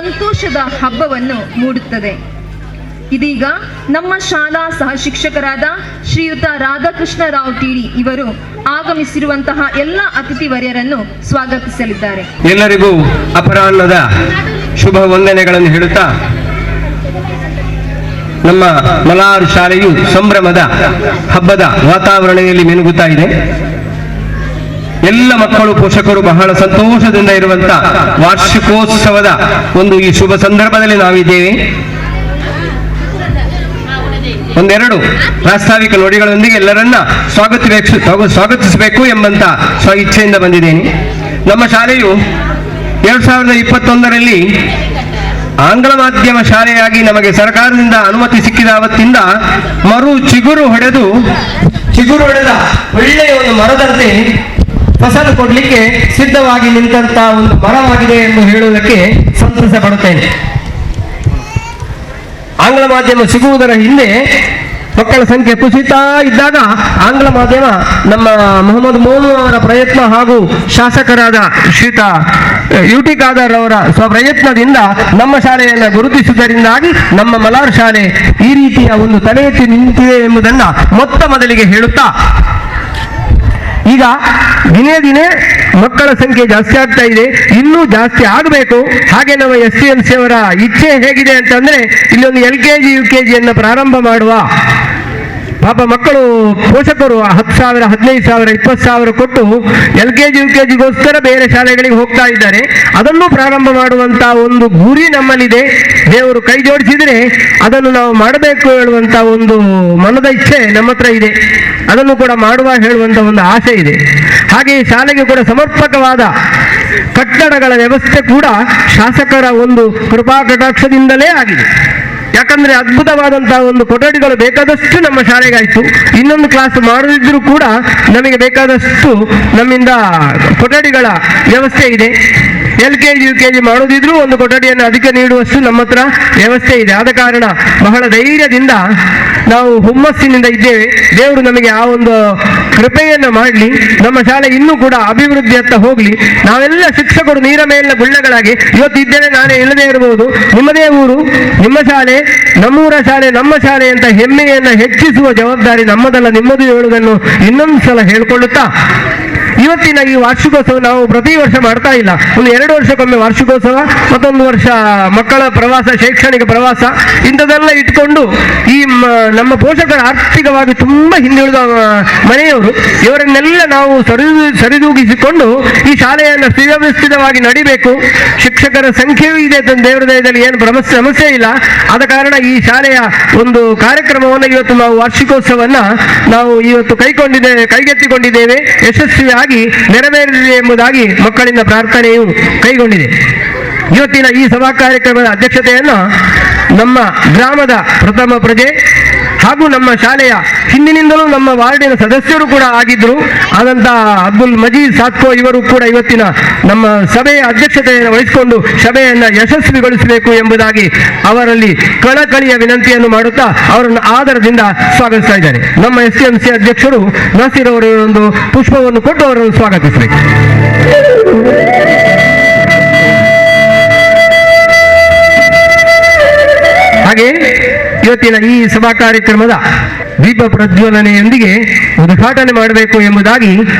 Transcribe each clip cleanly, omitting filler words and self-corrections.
ಸಂತೋಷದ ಹಬ್ಬವನ್ನು ಮೂಡುತ್ತದೆ. ಇದೀಗ ನಮ್ಮ ಶಾಲಾ ಸಹ ಶಿಕ್ಷಕರಾದ ಶ್ರೀಯುತ ರಾಧಾಕೃಷ್ಣ ರಾವ್ ಟಿಡಿ ಇವರು ಆಗಮಿಸಿರುವಂತಹ ಎಲ್ಲ ಅತಿಥಿ ವರ್ಯರನ್ನು ಸ್ವಾಗತಿಸಲಿದ್ದಾರೆ. ಎಲ್ಲರಿಗೂ ಅಪರಾಹ್ನದ ಶುಭ ವಂದನೆಗಳನ್ನು ಹೇಳುತ್ತಾ, ನಮ್ಮ ಮಲಾರ್ ಶಾಲೆಯು ಸಂಭ್ರಮದ ಹಬ್ಬದ ವಾತಾವರಣದಲ್ಲಿ ಮಿನುಗುತ್ತಾ ಇದೆ. ಎಲ್ಲ ಮಕ್ಕಳು ಪೋಷಕರು ಬಹಳ ಸಂತೋಷದಿಂದ ಇರುವಂತ ವಾರ್ಷಿಕೋತ್ಸವದ ಒಂದು ಈ ಶುಭ ಸಂದರ್ಭದಲ್ಲಿ ನಾವಿದ್ದೇವೆ. ಒಂದೆರಡು ಪ್ರಾಸ್ತಾವಿಕ ನುಡಿಗಳೊಂದಿಗೆ ಎಲ್ಲರನ್ನ ಸ್ವಾಗತಿಸಬೇಕು ಎಂಬಂತ ಸ್ವ ಇಚ್ಛೆಯಿಂದ ಬಂದಿದ್ದೇನೆ. ನಮ್ಮ ಶಾಲೆಯು 2021ರಲ್ಲಿ ಆಂಗ್ಲ ಮಾಧ್ಯಮ ಶಾಲೆಯಾಗಿ ನಮಗೆ ಸರ್ಕಾರದಿಂದ ಅನುಮತಿ ಸಿಕ್ಕಿದ ಅವತ್ತಿಂದ ಚಿಗುರು ಹೊಡೆದ ಒಳ್ಳೆಯ ಒಂದು ಮರದಂತೆ ಫಸಲು ಕೊಡ್ಲಿಕ್ಕೆ ಸಿದ್ಧವಾಗಿ ನಿಂತ ಒಂದು ಮರವಾಗಿದೆ ಎಂದು ಹೇಳುವುದಕ್ಕೆ ಸಂತಸ ಪಡುತ್ತೇನೆ. ಆಂಗ್ಲ ಮಾಧ್ಯಮ ಸಿಗುವುದರ ಹಿಂದೆ ಮಕ್ಕಳ ಸಂಖ್ಯೆ ಕುಸಿತಾ ಇದ್ದಾಗ ಆಂಗ್ಲ ಮಾಧ್ಯಮ ನಮ್ಮ ಮೊಹಮ್ಮದ್ ಮೋನು ಅವರ ಪ್ರಯತ್ನ ಹಾಗೂ ಶಾಸಕರಾದ ಶ್ರೀಯುತ ಯುಟಿ ಖಾದರ್ ಅವರ ಸ್ವಪ್ರಯತ್ನದಿಂದ ನಮ್ಮ ಶಾಲೆಯನ್ನು ಗುರುತಿಸುವುದರಿಂದಾಗಿ ನಮ್ಮ ಮಲಾರ್ ಶಾಲೆ ಈ ರೀತಿಯ ಒಂದು ತಲೆ ಎತ್ತಿ ನಿಂತಿದೆ ಎಂಬುದನ್ನು ಮೊದಲಿಗೆ ಹೇಳುತ್ತಾ, ಈಗ ದಿನೇ ದಿನೇ ಮಕ್ಕಳ ಸಂಖ್ಯೆ ಜಾಸ್ತಿ ಆಗ್ತಾ ಇದೆ, ಇನ್ನೂ ಜಾಸ್ತಿ ಆಗಬೇಕು. ಹಾಗೆ ನಮ್ಮ STMC ಅವರ ಇಚ್ಛೆ ಹೇಗಿದೆ ಅಂತಂದ್ರೆ, ಇಲ್ಲೊಂದು LKG UKG ಪ್ರಾರಂಭ ಮಾಡುವ. ಪಾಪ ಮಕ್ಕಳು ಪೋಷಕರು 10,000 15,000 20,000 ಕೊಟ್ಟು LKG UKGಗೋಸ್ಕರ ಬೇರೆ ಶಾಲೆಗಳಿಗೆ ಹೋಗ್ತಾ ಇದ್ದಾರೆ. ಅದನ್ನು ಪ್ರಾರಂಭ ಮಾಡುವಂತ ಒಂದು ಗುರಿ ನಮ್ಮಲ್ಲಿದೆ. ದೇವರು ಕೈ ಜೋಡಿಸಿದ್ರೆ ಅದನ್ನು ನಾವು ಮಾಡಬೇಕು ಹೇಳುವಂತ ಒಂದು ಮನದ ಇಚ್ಛೆ ನಮ್ಮ ಹತ್ರ ಇದೆ. ಅದನ್ನು ಕೂಡ ಮಾಡುವ ಹೇಳುವಂತ ಒಂದು ಆಸೆ ಇದೆ. ಹಾಗೆ ಶಾಲೆಗೆ ಕೂಡ ಸಮರ್ಪಕವಾದ ಕಟ್ಟಡಗಳ ವ್ಯವಸ್ಥೆ ಕೂಡ ಶಾಸಕರ ಒಂದು ಕೃಪಾ ಕಟಾಕ್ಷದಿಂದಲೇ ಆಗಿದೆ. ಯಾಕಂದ್ರೆ ಅದ್ಭುತವಾದಂತಹ ಒಂದು ಕೊಠಡಿಗಳು ಬೇಕಾದಷ್ಟು ನಮ್ಮ ಶಾಲೆಗಾಯ್ತು. ಇನ್ನೊಂದು ಕ್ಲಾಸ್ ಮಾಡದಿದ್ರೂ ಕೂಡ ನಮಗೆ ಬೇಕಾದಷ್ಟು ನಮ್ಮಿಂದ ಕೊಠಡಿಗಳ ವ್ಯವಸ್ಥೆ ಇದೆ. LKG UKG ಮಾಡೋದಿದ್ರೂ ಒಂದು ಕೊಠಡಿಯನ್ನು ಅದಕ್ಕೆ ನೀಡುವಷ್ಟು ನಮ್ಮ ಹತ್ರ ವ್ಯವಸ್ಥೆ ಇದೆ. ಆದ ಕಾರಣ ಬಹಳ ಧೈರ್ಯದಿಂದ ನಾವು ಹುಮ್ಮಸ್ಸಿನಿಂದ ಇದ್ದೇವೆ. ದೇವರು ನಮಗೆ ಆ ಒಂದು ಕೃಪೆಯನ್ನು ಮಾಡಲಿ. ನಮ್ಮ ಶಾಲೆ ಇನ್ನೂ ಕೂಡ ಅಭಿವೃದ್ಧಿಯತ್ತ ಹೋಗ್ಲಿ. ನಾವೆಲ್ಲ ಶಿಕ್ಷಕರು ನೀರ ಮೇಲಿನ ಗುಳ್ಳೆಗಳಾಗಿ ಇವತ್ತು ಇದ್ದೇವೆ, ನಾನೇ ಇಲ್ಲದೆ ಇರಬಹುದು. ನಿಮ್ಮದೇ ಊರು, ನಿಮ್ಮ ಶಾಲೆ, ನಮ್ಮೂರ ಶಾಲೆ, ನಮ್ಮ ಶಾಲೆ ಅಂತ ಹೆಮ್ಮೆಯನ್ನು ಹೆಚ್ಚಿಸುವ ಜವಾಬ್ದಾರಿ ನಮ್ಮದಲ್ಲ, ನಿಮ್ಮದು ಹೇಳುವುದನ್ನು ಇನ್ನೊಂದು ಸಲ ಹೇಳ್ಕೊಳ್ಳುತ್ತಾ, ಇವತ್ತಿನ ಈ ವಾರ್ಷಿಕೋತ್ಸವ ನಾವು ಪ್ರತಿ ವರ್ಷ ಮಾಡ್ತಾ ಇಲ್ಲ. ಒಂದು 2 ವರ್ಷಕ್ಕೊಮ್ಮೆ ವಾರ್ಷಿಕೋತ್ಸವ, ಮತ್ತೊಂದು ವರ್ಷ ಮಕ್ಕಳ ಪ್ರವಾಸ, ಶೈಕ್ಷಣಿಕ ಪ್ರವಾಸ, ಇಂಥದೆಲ್ಲ ಇಟ್ಕೊಂಡು ಈ ನಮ್ಮ ಪೋಷಕರು ಆರ್ಥಿಕವಾಗಿ ತುಂಬಾ ಹಿಂದುಳಿದ ಮನೆಯವರು, ಇವರನ್ನೆಲ್ಲ ನಾವು ಸರಿದೂಗಿಸಿಕೊಂಡು ಈ ಶಾಲೆಯನ್ನು ಸುವ್ಯವಸ್ಥಿತವಾಗಿ ನಡಿಬೇಕು. ಶಿಕ್ಷಕರ ಸಂಖ್ಯೆಯೂ ಇದೆ, ದೇವರ ದಯದಲ್ಲಿ ಏನು ಸಮಸ್ಯೆ ಇಲ್ಲ. ಆದ ಕಾರಣ ಈ ಶಾಲೆಯ ಒಂದು ಕಾರ್ಯಕ್ರಮವನ್ನು ಇವತ್ತು ನಾವು ವಾರ್ಷಿಕೋತ್ಸವನ್ನ ನಾವು ಇವತ್ತು ಕೈಗೆತ್ತಿಕೊಂಡಿದ್ದೇವೆ. ಯಶಸ್ವಿಯಾಗಿ ನೆರವೇರಿದೆ ಎಂಬುದಾಗಿ ಮಕ್ಕಳಿಂದ ಪ್ರಾರ್ಥನೆಯು ಕೈಗೊಂಡಿದೆ. ಇವತ್ತಿನ ಈ ಸಭಾ ಕಾರ್ಯಕ್ರಮದ ಅಧ್ಯಕ್ಷತೆಯನ್ನು ನಮ್ಮ ಗ್ರಾಮದ ಪ್ರಥಮ ಪ್ರಜೆ ಹಾಗೂ ನಮ್ಮ ಶಾಲೆಯ ಹಿಂದಿನಿಂದಲೂ ನಮ್ಮ ವಾರ್ಡಿನ ಸದಸ್ಯರು ಕೂಡ ಆಗಿದ್ರು ಆದಂತ ಅಬ್ದುಲ್ ಮಜೀದ್ ಸಾತ್ಕೋ ಇವರು ಕೂಡ ಇವತ್ತಿನ ನಮ್ಮ ಸಭೆಯ ಅಧ್ಯಕ್ಷತೆಯನ್ನು ವಹಿಸಿಕೊಂಡು ಸಭೆಯನ್ನು ಯಶಸ್ವಿಗೊಳಿಸಬೇಕು ಎಂಬುದಾಗಿ ಅವರಲ್ಲಿ ಕಳಕಳಿಯ ವಿನಂತಿಯನ್ನು ಮಾಡುತ್ತಾ ಅವರನ್ನು ಆದರದಿಂದ ಸ್ವಾಗತಿಸ್ತಾ ಇದ್ದಾರೆ. ನಮ್ಮ STMC ಅಧ್ಯಕ್ಷರು ನಾಸಿರ್ ಅವರು ಒಂದು ಪುಷ್ಪವನ್ನು ಕೊಟ್ಟು ಅವರನ್ನು ಸ್ವಾಗತಿಸಬೇಕು. ಹಾಗೆ ಇವತ್ತಿನ ಈ ಸಭಾ ಕಾರ್ಯಕ್ರಮದ ದೀಪ ಪ್ರಜ್ವಲನೆಯೊಂದಿಗೆ ಉದ್ಘಾಟನೆ ಮಾಡಬೇಕು ಎಂಬುದಾಗಿ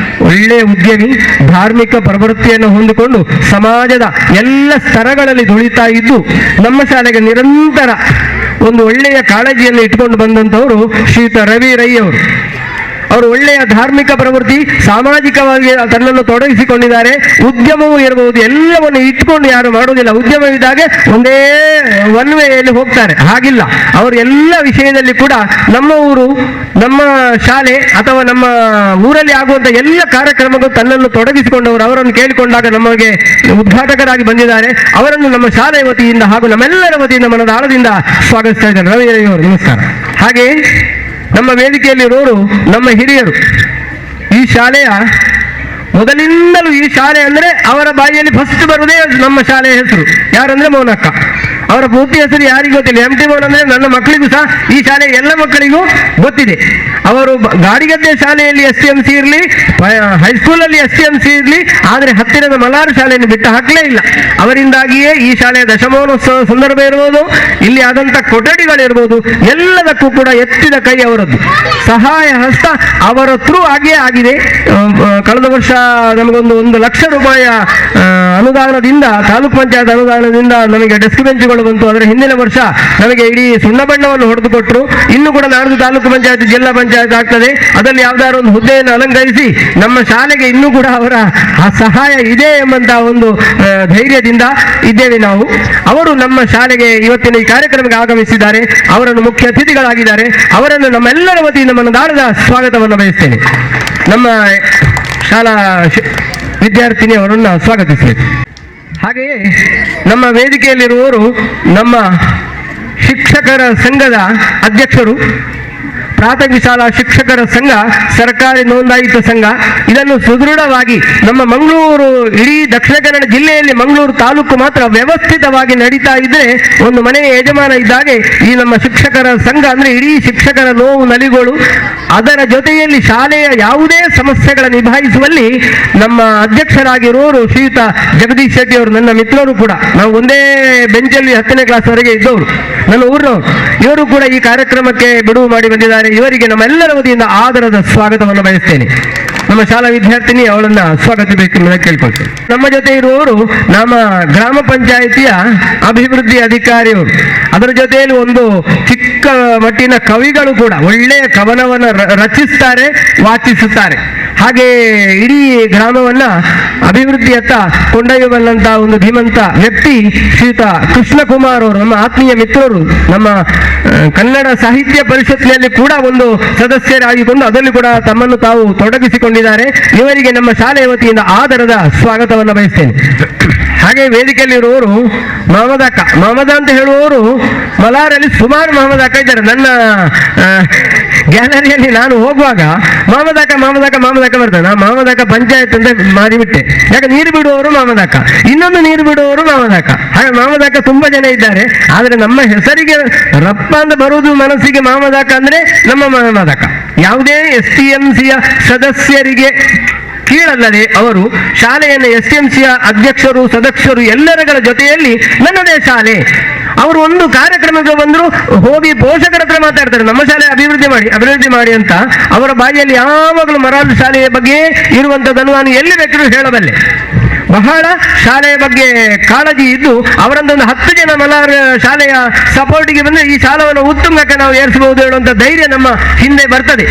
ಒಳ್ಳೆಯ ಉದ್ಯಮಿ, ಧಾರ್ಮಿಕ ಪ್ರವೃತ್ತಿಯನ್ನು ಹೊಂದಿಕೊಂಡು ಸಮಾಜದ ಎಲ್ಲ ಸ್ತರಗಳಲ್ಲಿ ದುಡಿತಾ ಇದ್ದು ನಮ್ಮ ಶಾಲೆಗೆ ನಿರಂತರ ಒಂದು ಒಳ್ಳೆಯ ಕಾಳಜಿಯನ್ನು ಇಟ್ಟುಕೊಂಡು ಬಂದಂಥವರು ಶ್ರೀಯುತ ರವಿ ರೈ ಅವರು ಒಳ್ಳೆಯ ಧಾರ್ಮಿಕ ಪ್ರವೃತ್ತಿ, ಸಾಮಾಜಿಕವಾಗಿ ತನ್ನನ್ನು ತೊಡಗಿಸಿಕೊಂಡಿದ್ದಾರೆ. ಉದ್ಯಮವೂ ಇರಬಹುದು, ಎಲ್ಲವನ್ನು ಇಟ್ಟುಕೊಂಡು ಯಾರು ಮಾಡುವುದಿಲ್ಲ. ಉದ್ಯಮವಿದ್ದಾಗೆ ಒಂದೇ ಒನ್ ವೇಯಲ್ಲಿ ಹೋಗ್ತಾರೆ, ಹಾಗಿಲ್ಲ. ಅವರು ಎಲ್ಲ ವಿಷಯದಲ್ಲಿ ಕೂಡ ನಮ್ಮ ಊರು, ನಮ್ಮ ಶಾಲೆ ಅಥವಾ ನಮ್ಮ ಊರಲ್ಲಿ ಆಗುವಂಥ ಎಲ್ಲ ಕಾರ್ಯಕ್ರಮಗಳು ತನ್ನನ್ನು ತೊಡಗಿಸಿಕೊಂಡವರು. ಅವರನ್ನು ಕೇಳಿಕೊಂಡಾಗ ನಮಗೆ ಉದ್ಘಾಟಕರಾಗಿ ಬಂದಿದ್ದಾರೆ. ಅವರನ್ನು ನಮ್ಮ ಶಾಲೆಯ ವತಿಯಿಂದ ಹಾಗೂ ನಮ್ಮೆಲ್ಲರ ವತಿಯಿಂದ ಮನದ ಆಳದಿಂದ ಸ್ವಾಗತಿಸ್ತಾ ಇದ್ದಾರೆ. ರವಿ ಅವರು ನಮಸ್ಕಾರ. ಹಾಗೆ ನಮ್ಮ ವೇದಿಕೆಯಲ್ಲಿರೋರು ನಮ್ಮ ಹಿರಿಯರು. ಈ ಶಾಲೆಯ ಮೊದಲಿಂದಲೂ ಈ ಶಾಲೆ ಅಂದರೆ ಅವರ ಬಾಯಿಯಲ್ಲಿ ಫಸ್ಟ್ ಬರುವುದೇ ನಮ್ಮ ಶಾಲೆಯ ಹೆಸರು. ಯಾರಂದ್ರೆ ಮೌನಕ್ಕ. ಅವರ ಪೂರ್ತಿ ಹೆಸರು ಯಾರಿಗೂ ಗೊತ್ತಿಲ್ಲ. MT ಮೌನ ಅಂದರೆ ನನ್ನ ಮಕ್ಕಳಿಗೂ ಸಹ, ಈ ಶಾಲೆಯ ಎಲ್ಲ ಮಕ್ಕಳಿಗೂ ಗೊತ್ತಿದೆ. ಅವರು ಗಾಡಿಗದ್ದೆ ಶಾಲೆಯಲ್ಲಿ STMC ಇರಲಿ, ಹೈಸ್ಕೂಲಲ್ಲಿ STMC ಇರಲಿ, ಆದರೆ ಹತ್ತಿರದ ಮಲಾರು ಶಾಲೆಯನ್ನು ಬಿಟ್ಟು ಹಾಕಲೇ ಇಲ್ಲ. ಅವರಿಂದಾಗಿಯೇ ಈ ಶಾಲೆಯ ದಶಮಾನೋತ್ಸವ ಸಂದರ್ಭ ಇರ್ಬೋದು, ಇಲ್ಲಿ ಆದಂಥ ಕೊಠಡಿಗಳಿರ್ಬೋದು, ಎಲ್ಲದಕ್ಕೂ ಕೂಡ ಎತ್ತಿದ ಕೈ ಅವರದ್ದು. ಸಹಾಯ ಹಸ್ತ ಅವರ ಥ್ರೂ ಆಗೇ ಆಗಿದೆ. ಕಳೆದ ವರ್ಷ ನಮಗೊಂದು 1 ಲಕ್ಷ ರೂಪಾಯಿಯ ಅನುದಾನದಿಂದ, ತಾಲೂಕು ಪಂಚಾಯತ್ ಅನುದಾನದಿಂದ ನಮಗೆ ಡೆಸ್ಕ್ ಬೆಂಚುಗಳು ಬಂತು. ಅದರ ಹಿಂದಿನ ವರ್ಷ ನಮಗೆ ಇಡೀ ಸುಣ್ಣ ಬಣ್ಣವನ್ನು ಹೊಡೆದುಕೊಟ್ರು. ಇನ್ನು ಕೂಡ ನಾಡ್ದು ತಾಲೂಕು ಪಂಚಾಯತ್ ಜಿಲ್ಲಾ ಪಂಚಾಯತ್ ಆಗ್ತದೆ. ಅದರಲ್ಲಿ ಯಾವ್ದಾದ್ರು ಒಂದು ಹುದ್ದೆಯನ್ನು ಅಲಂಕರಿಸಿ ನಮ್ಮ ಶಾಲೆಗೆ ಇನ್ನೂ ಕೂಡ ಅವರ ಸಹಾಯ ಇದೆ ಎಂಬಂತಹ ಒಂದು ಧೈರ್ಯದಿಂದ ಇದ್ದೇವೆ ನಾವು. ಅವರು ನಮ್ಮ ಶಾಲೆಗೆ ಇವತ್ತಿನ ಈ ಕಾರ್ಯಕ್ರಮಕ್ಕೆ ಆಗಮಿಸಿದ್ದಾರೆ. ಅವರನ್ನು ಮುಖ್ಯ ಅತಿಥಿಗಳಾಗಿದ್ದಾರೆ. ಅವರನ್ನು ನಮ್ಮೆಲ್ಲರ ವತಿಯಿಂದ ಮನದಾಳದ ಸ್ವಾಗತವನ್ನು ಬಯಸ್ತೇನೆ. ನಮ್ಮ ಶಾಲಾ ವಿದ್ಯಾರ್ಥಿನಿಯವರನ್ನು ಸ್ವಾಗತಿಸಬೇಕು. ಹಾಗೆಯೇ ನಮ್ಮ ವೇದಿಕೆಯಲ್ಲಿರುವವರು ನಮ್ಮ ಶಿಕ್ಷಕರ ಸಂಘದ ಅಧ್ಯಕ್ಷರು. ಪ್ರಾಥಮಿಕ ಶಾಲಾ ಶಿಕ್ಷಕರ ಸಂಘ ಸರ್ಕಾರಿ ನೋಂದಾಯಿತ ಸಂಘ. ಇದನ್ನು ಸುದೃಢವಾಗಿ ನಮ್ಮ ಮಂಗಳೂರು, ಇಡೀ ದಕ್ಷಿಣ ಕನ್ನಡ ಜಿಲ್ಲೆಯಲ್ಲಿ ಮಂಗಳೂರು ತಾಲೂಕು ಮಾತ್ರ ವ್ಯವಸ್ಥಿತವಾಗಿ ನಡೀತಾ ಇದ್ರೆ ಒಂದು ಮನೆಯ ಯಜಮಾನ ಇದ್ದಾಗೆ ಈ ನಮ್ಮ ಶಿಕ್ಷಕರ ಸಂಘ ಅಂದ್ರೆ ಇಡೀ ಶಿಕ್ಷಕರ ನೋವು ನಲಿಗಳು. ಅದರ ಜೊತೆಯಲ್ಲಿ ಶಾಲೆಯ ಯಾವುದೇ ಸಮಸ್ಯೆಗಳ ನಿಭಾಯಿಸುವಲ್ಲಿ ನಮ್ಮ ಅಧ್ಯಕ್ಷರಾಗಿರುವವರು ಶ್ರೀಯುತ ಜಗದೀಶ್ ಶೆಟ್ಟಿ ಅವರು, ನನ್ನ ಮಿತ್ರರು ಕೂಡ. ನಾವು ಒಂದೇ ಬೆಂಚಲ್ಲಿ 10ನೇ ಕ್ಲಾಸ್ ವರೆಗೆ ಇದ್ದವರು, ನನ್ನ ಊರಿನವರು. ಇವರು ಕೂಡ ಈ ಕಾರ್ಯಕ್ರಮಕ್ಕೆ ಬಿಡುವು ಮಾಡಿ ಬಂದಿದ್ದಾರೆ. ಇವರಿಗೆ ನಮ್ಮೆಲ್ಲರ ವತಿಯಿಂದ ಆದರದ ಸ್ವಾಗತವನ್ನು ಬಯಸ್ತೇನೆ. ನಮ್ಮ ಶಾಲಾ ವಿದ್ಯಾರ್ಥಿನಿ ಅವಳನ್ನ ಸ್ವಾಗತಿಸಬೇಕೆಂಬುದನ್ನು ಕೇಳ್ಕೊಳ್ತೇನೆ. ನಮ್ಮ ಜೊತೆ ಇರುವವರು ನಮ್ಮ ಗ್ರಾಮ ಪಂಚಾಯಿತಿಯ ಅಭಿವೃದ್ಧಿ ಅಧಿಕಾರಿಯವರು. ಅದರ ಜೊತೆಯಲ್ಲಿ ಒಂದು ಚಿಕ್ಕ ಮಟ್ಟಿನ ಕವಿಗಳು ಕೂಡ ಒಳ್ಳೆಯ ಕವನವನ್ನು ರಚಿಸ್ತಾರೆ, ವಾಚಿಸುತ್ತಾರೆ. ಹಾಗೆ ಇಡೀ ಗ್ರಾಮವನ್ನ ಅಭಿವೃದ್ಧಿಯತ್ತ ಕೊಂಡೊಯ್ಯಬಲ್ಲಂತಹ ಒಂದು ಧೀಮಂತ ವ್ಯಕ್ತಿ ಶ್ರೀಯುತ ಕೃಷ್ಣಕುಮಾರ್ ಅವರು, ನಮ್ಮ ಆತ್ಮೀಯ ಮಿತ್ರರು. ನಮ್ಮ ಕನ್ನಡ ಸಾಹಿತ್ಯ ಪರಿಷತ್ನಲ್ಲಿ ಕೂಡ ಒಂದು ಸದಸ್ಯರಾಗಿಕೊಂಡು ಅದರಲ್ಲಿ ಕೂಡ ತಮ್ಮನ್ನು ತಾವು ತೊಡಗಿಸಿಕೊಂಡಿದ್ದಾರೆ. ಇವರಿಗೆ ನಮ್ಮ ಶಾಲೆಯ ವತಿಯಿಂದ ಆದರದ ಸ್ವಾಗತವನ್ನು ಬಯಸ್ತೇನೆ. ಹಾಗೆ ವೇದಿಕೆಯಲ್ಲಿರುವವರು ಮಾಮದ ಅಂತ ಹೇಳುವವರು ಮಲಾರಲ್ಲಿ ಸುಮಾರು ಮಾಮದಾಕ ಇದ್ದಾರೆ. ನನ್ನ ಗ್ಯಾಲರಿಯಲ್ಲಿ ನಾನು ಹೋಗುವಾಗ ಮಾಮದಾಕ ಬರ್ತದೆ. ನಾ ಮಾಮದಾಕ ಪಂಚಾಯತ್ ಅಂತ ಮಾಡಿಬಿಟ್ಟೆ. ಯಾಕೆ ನೀರು ಬಿಡುವವರು ಮಾಮದಾಕ, ಇನ್ನೊಂದು ನೀರು ಬಿಡುವವರು ಮಾಮದಾಕ. ಹಾಗೆ ಮಾಮದಾಕ ತುಂಬಾ ಜನ ಇದ್ದಾರೆ. ಆದ್ರೆ ನಮ್ಮ ಹೆಸರಿಗೆ ರಪ್ಪ ಅಂತ ಬರುವುದು ಮನಸ್ಸಿಗೆ ಮಾಮದಾಕ ಅಂದ್ರೆ ನಮ್ಮ ಮಾಮದಾಕ. ಯಾವುದೇ STMCಯ ಸದಸ್ಯರಿಗೆ ಕೀಳಲ್ಲದೆ ಅವರು ಶಾಲೆಯನ್ನು STMCಯ ಅಧ್ಯಕ್ಷರು, ಸದಸ್ಯರು ಎಲ್ಲರಗಳ ಜೊತೆಯಲ್ಲಿ ನನ್ನದೇ ಶಾಲೆ. ಅವರು ಒಂದು ಕಾರ್ಯಕ್ರಮಕ್ಕೆ ಬಂದ್ರು ಹೋಗಿ ಪೋಷಕರ ಹತ್ರ ಮಾತಾಡ್ತಾರೆ, ನಮ್ಮ ಶಾಲೆ ಅಭಿವೃದ್ಧಿ ಮಾಡಿ ಅಂತ. ಅವರ ಬಾಯಿಯಲ್ಲಿ ಯಾವಾಗಲೂ ಮರಾಠ ಶಾಲೆಯ ಬಗ್ಗೆ ಇರುವಂತದ್ದನ್ನು ನಾನು ಎಲ್ಲಿ ಬೇಕಾದ್ರೂ ಹೇಳಬಲ್ಲೆ. ಬಹಳ ಶಾಲೆಯ ಬಗ್ಗೆ ಕಾಳಜಿ ಇದ್ದು ಅವರೊಂದೊಂದು 10 ಜನ ಮಲಾರ್ ಶಾಲೆಯ ಸಪೋರ್ಟಿಗೆ ಬಂದ್ರೆ ಈ ಶಾಲೆಯನ್ನು ಉತ್ತುಂಗಕ್ಕೆ ನಾವು ಏರಿಸಬಹುದು ಹೇಳುವಂತ ಧೈರ್ಯ ನಮ್ಮ ಹಿಂದೆ ಬರ್ತದೆ.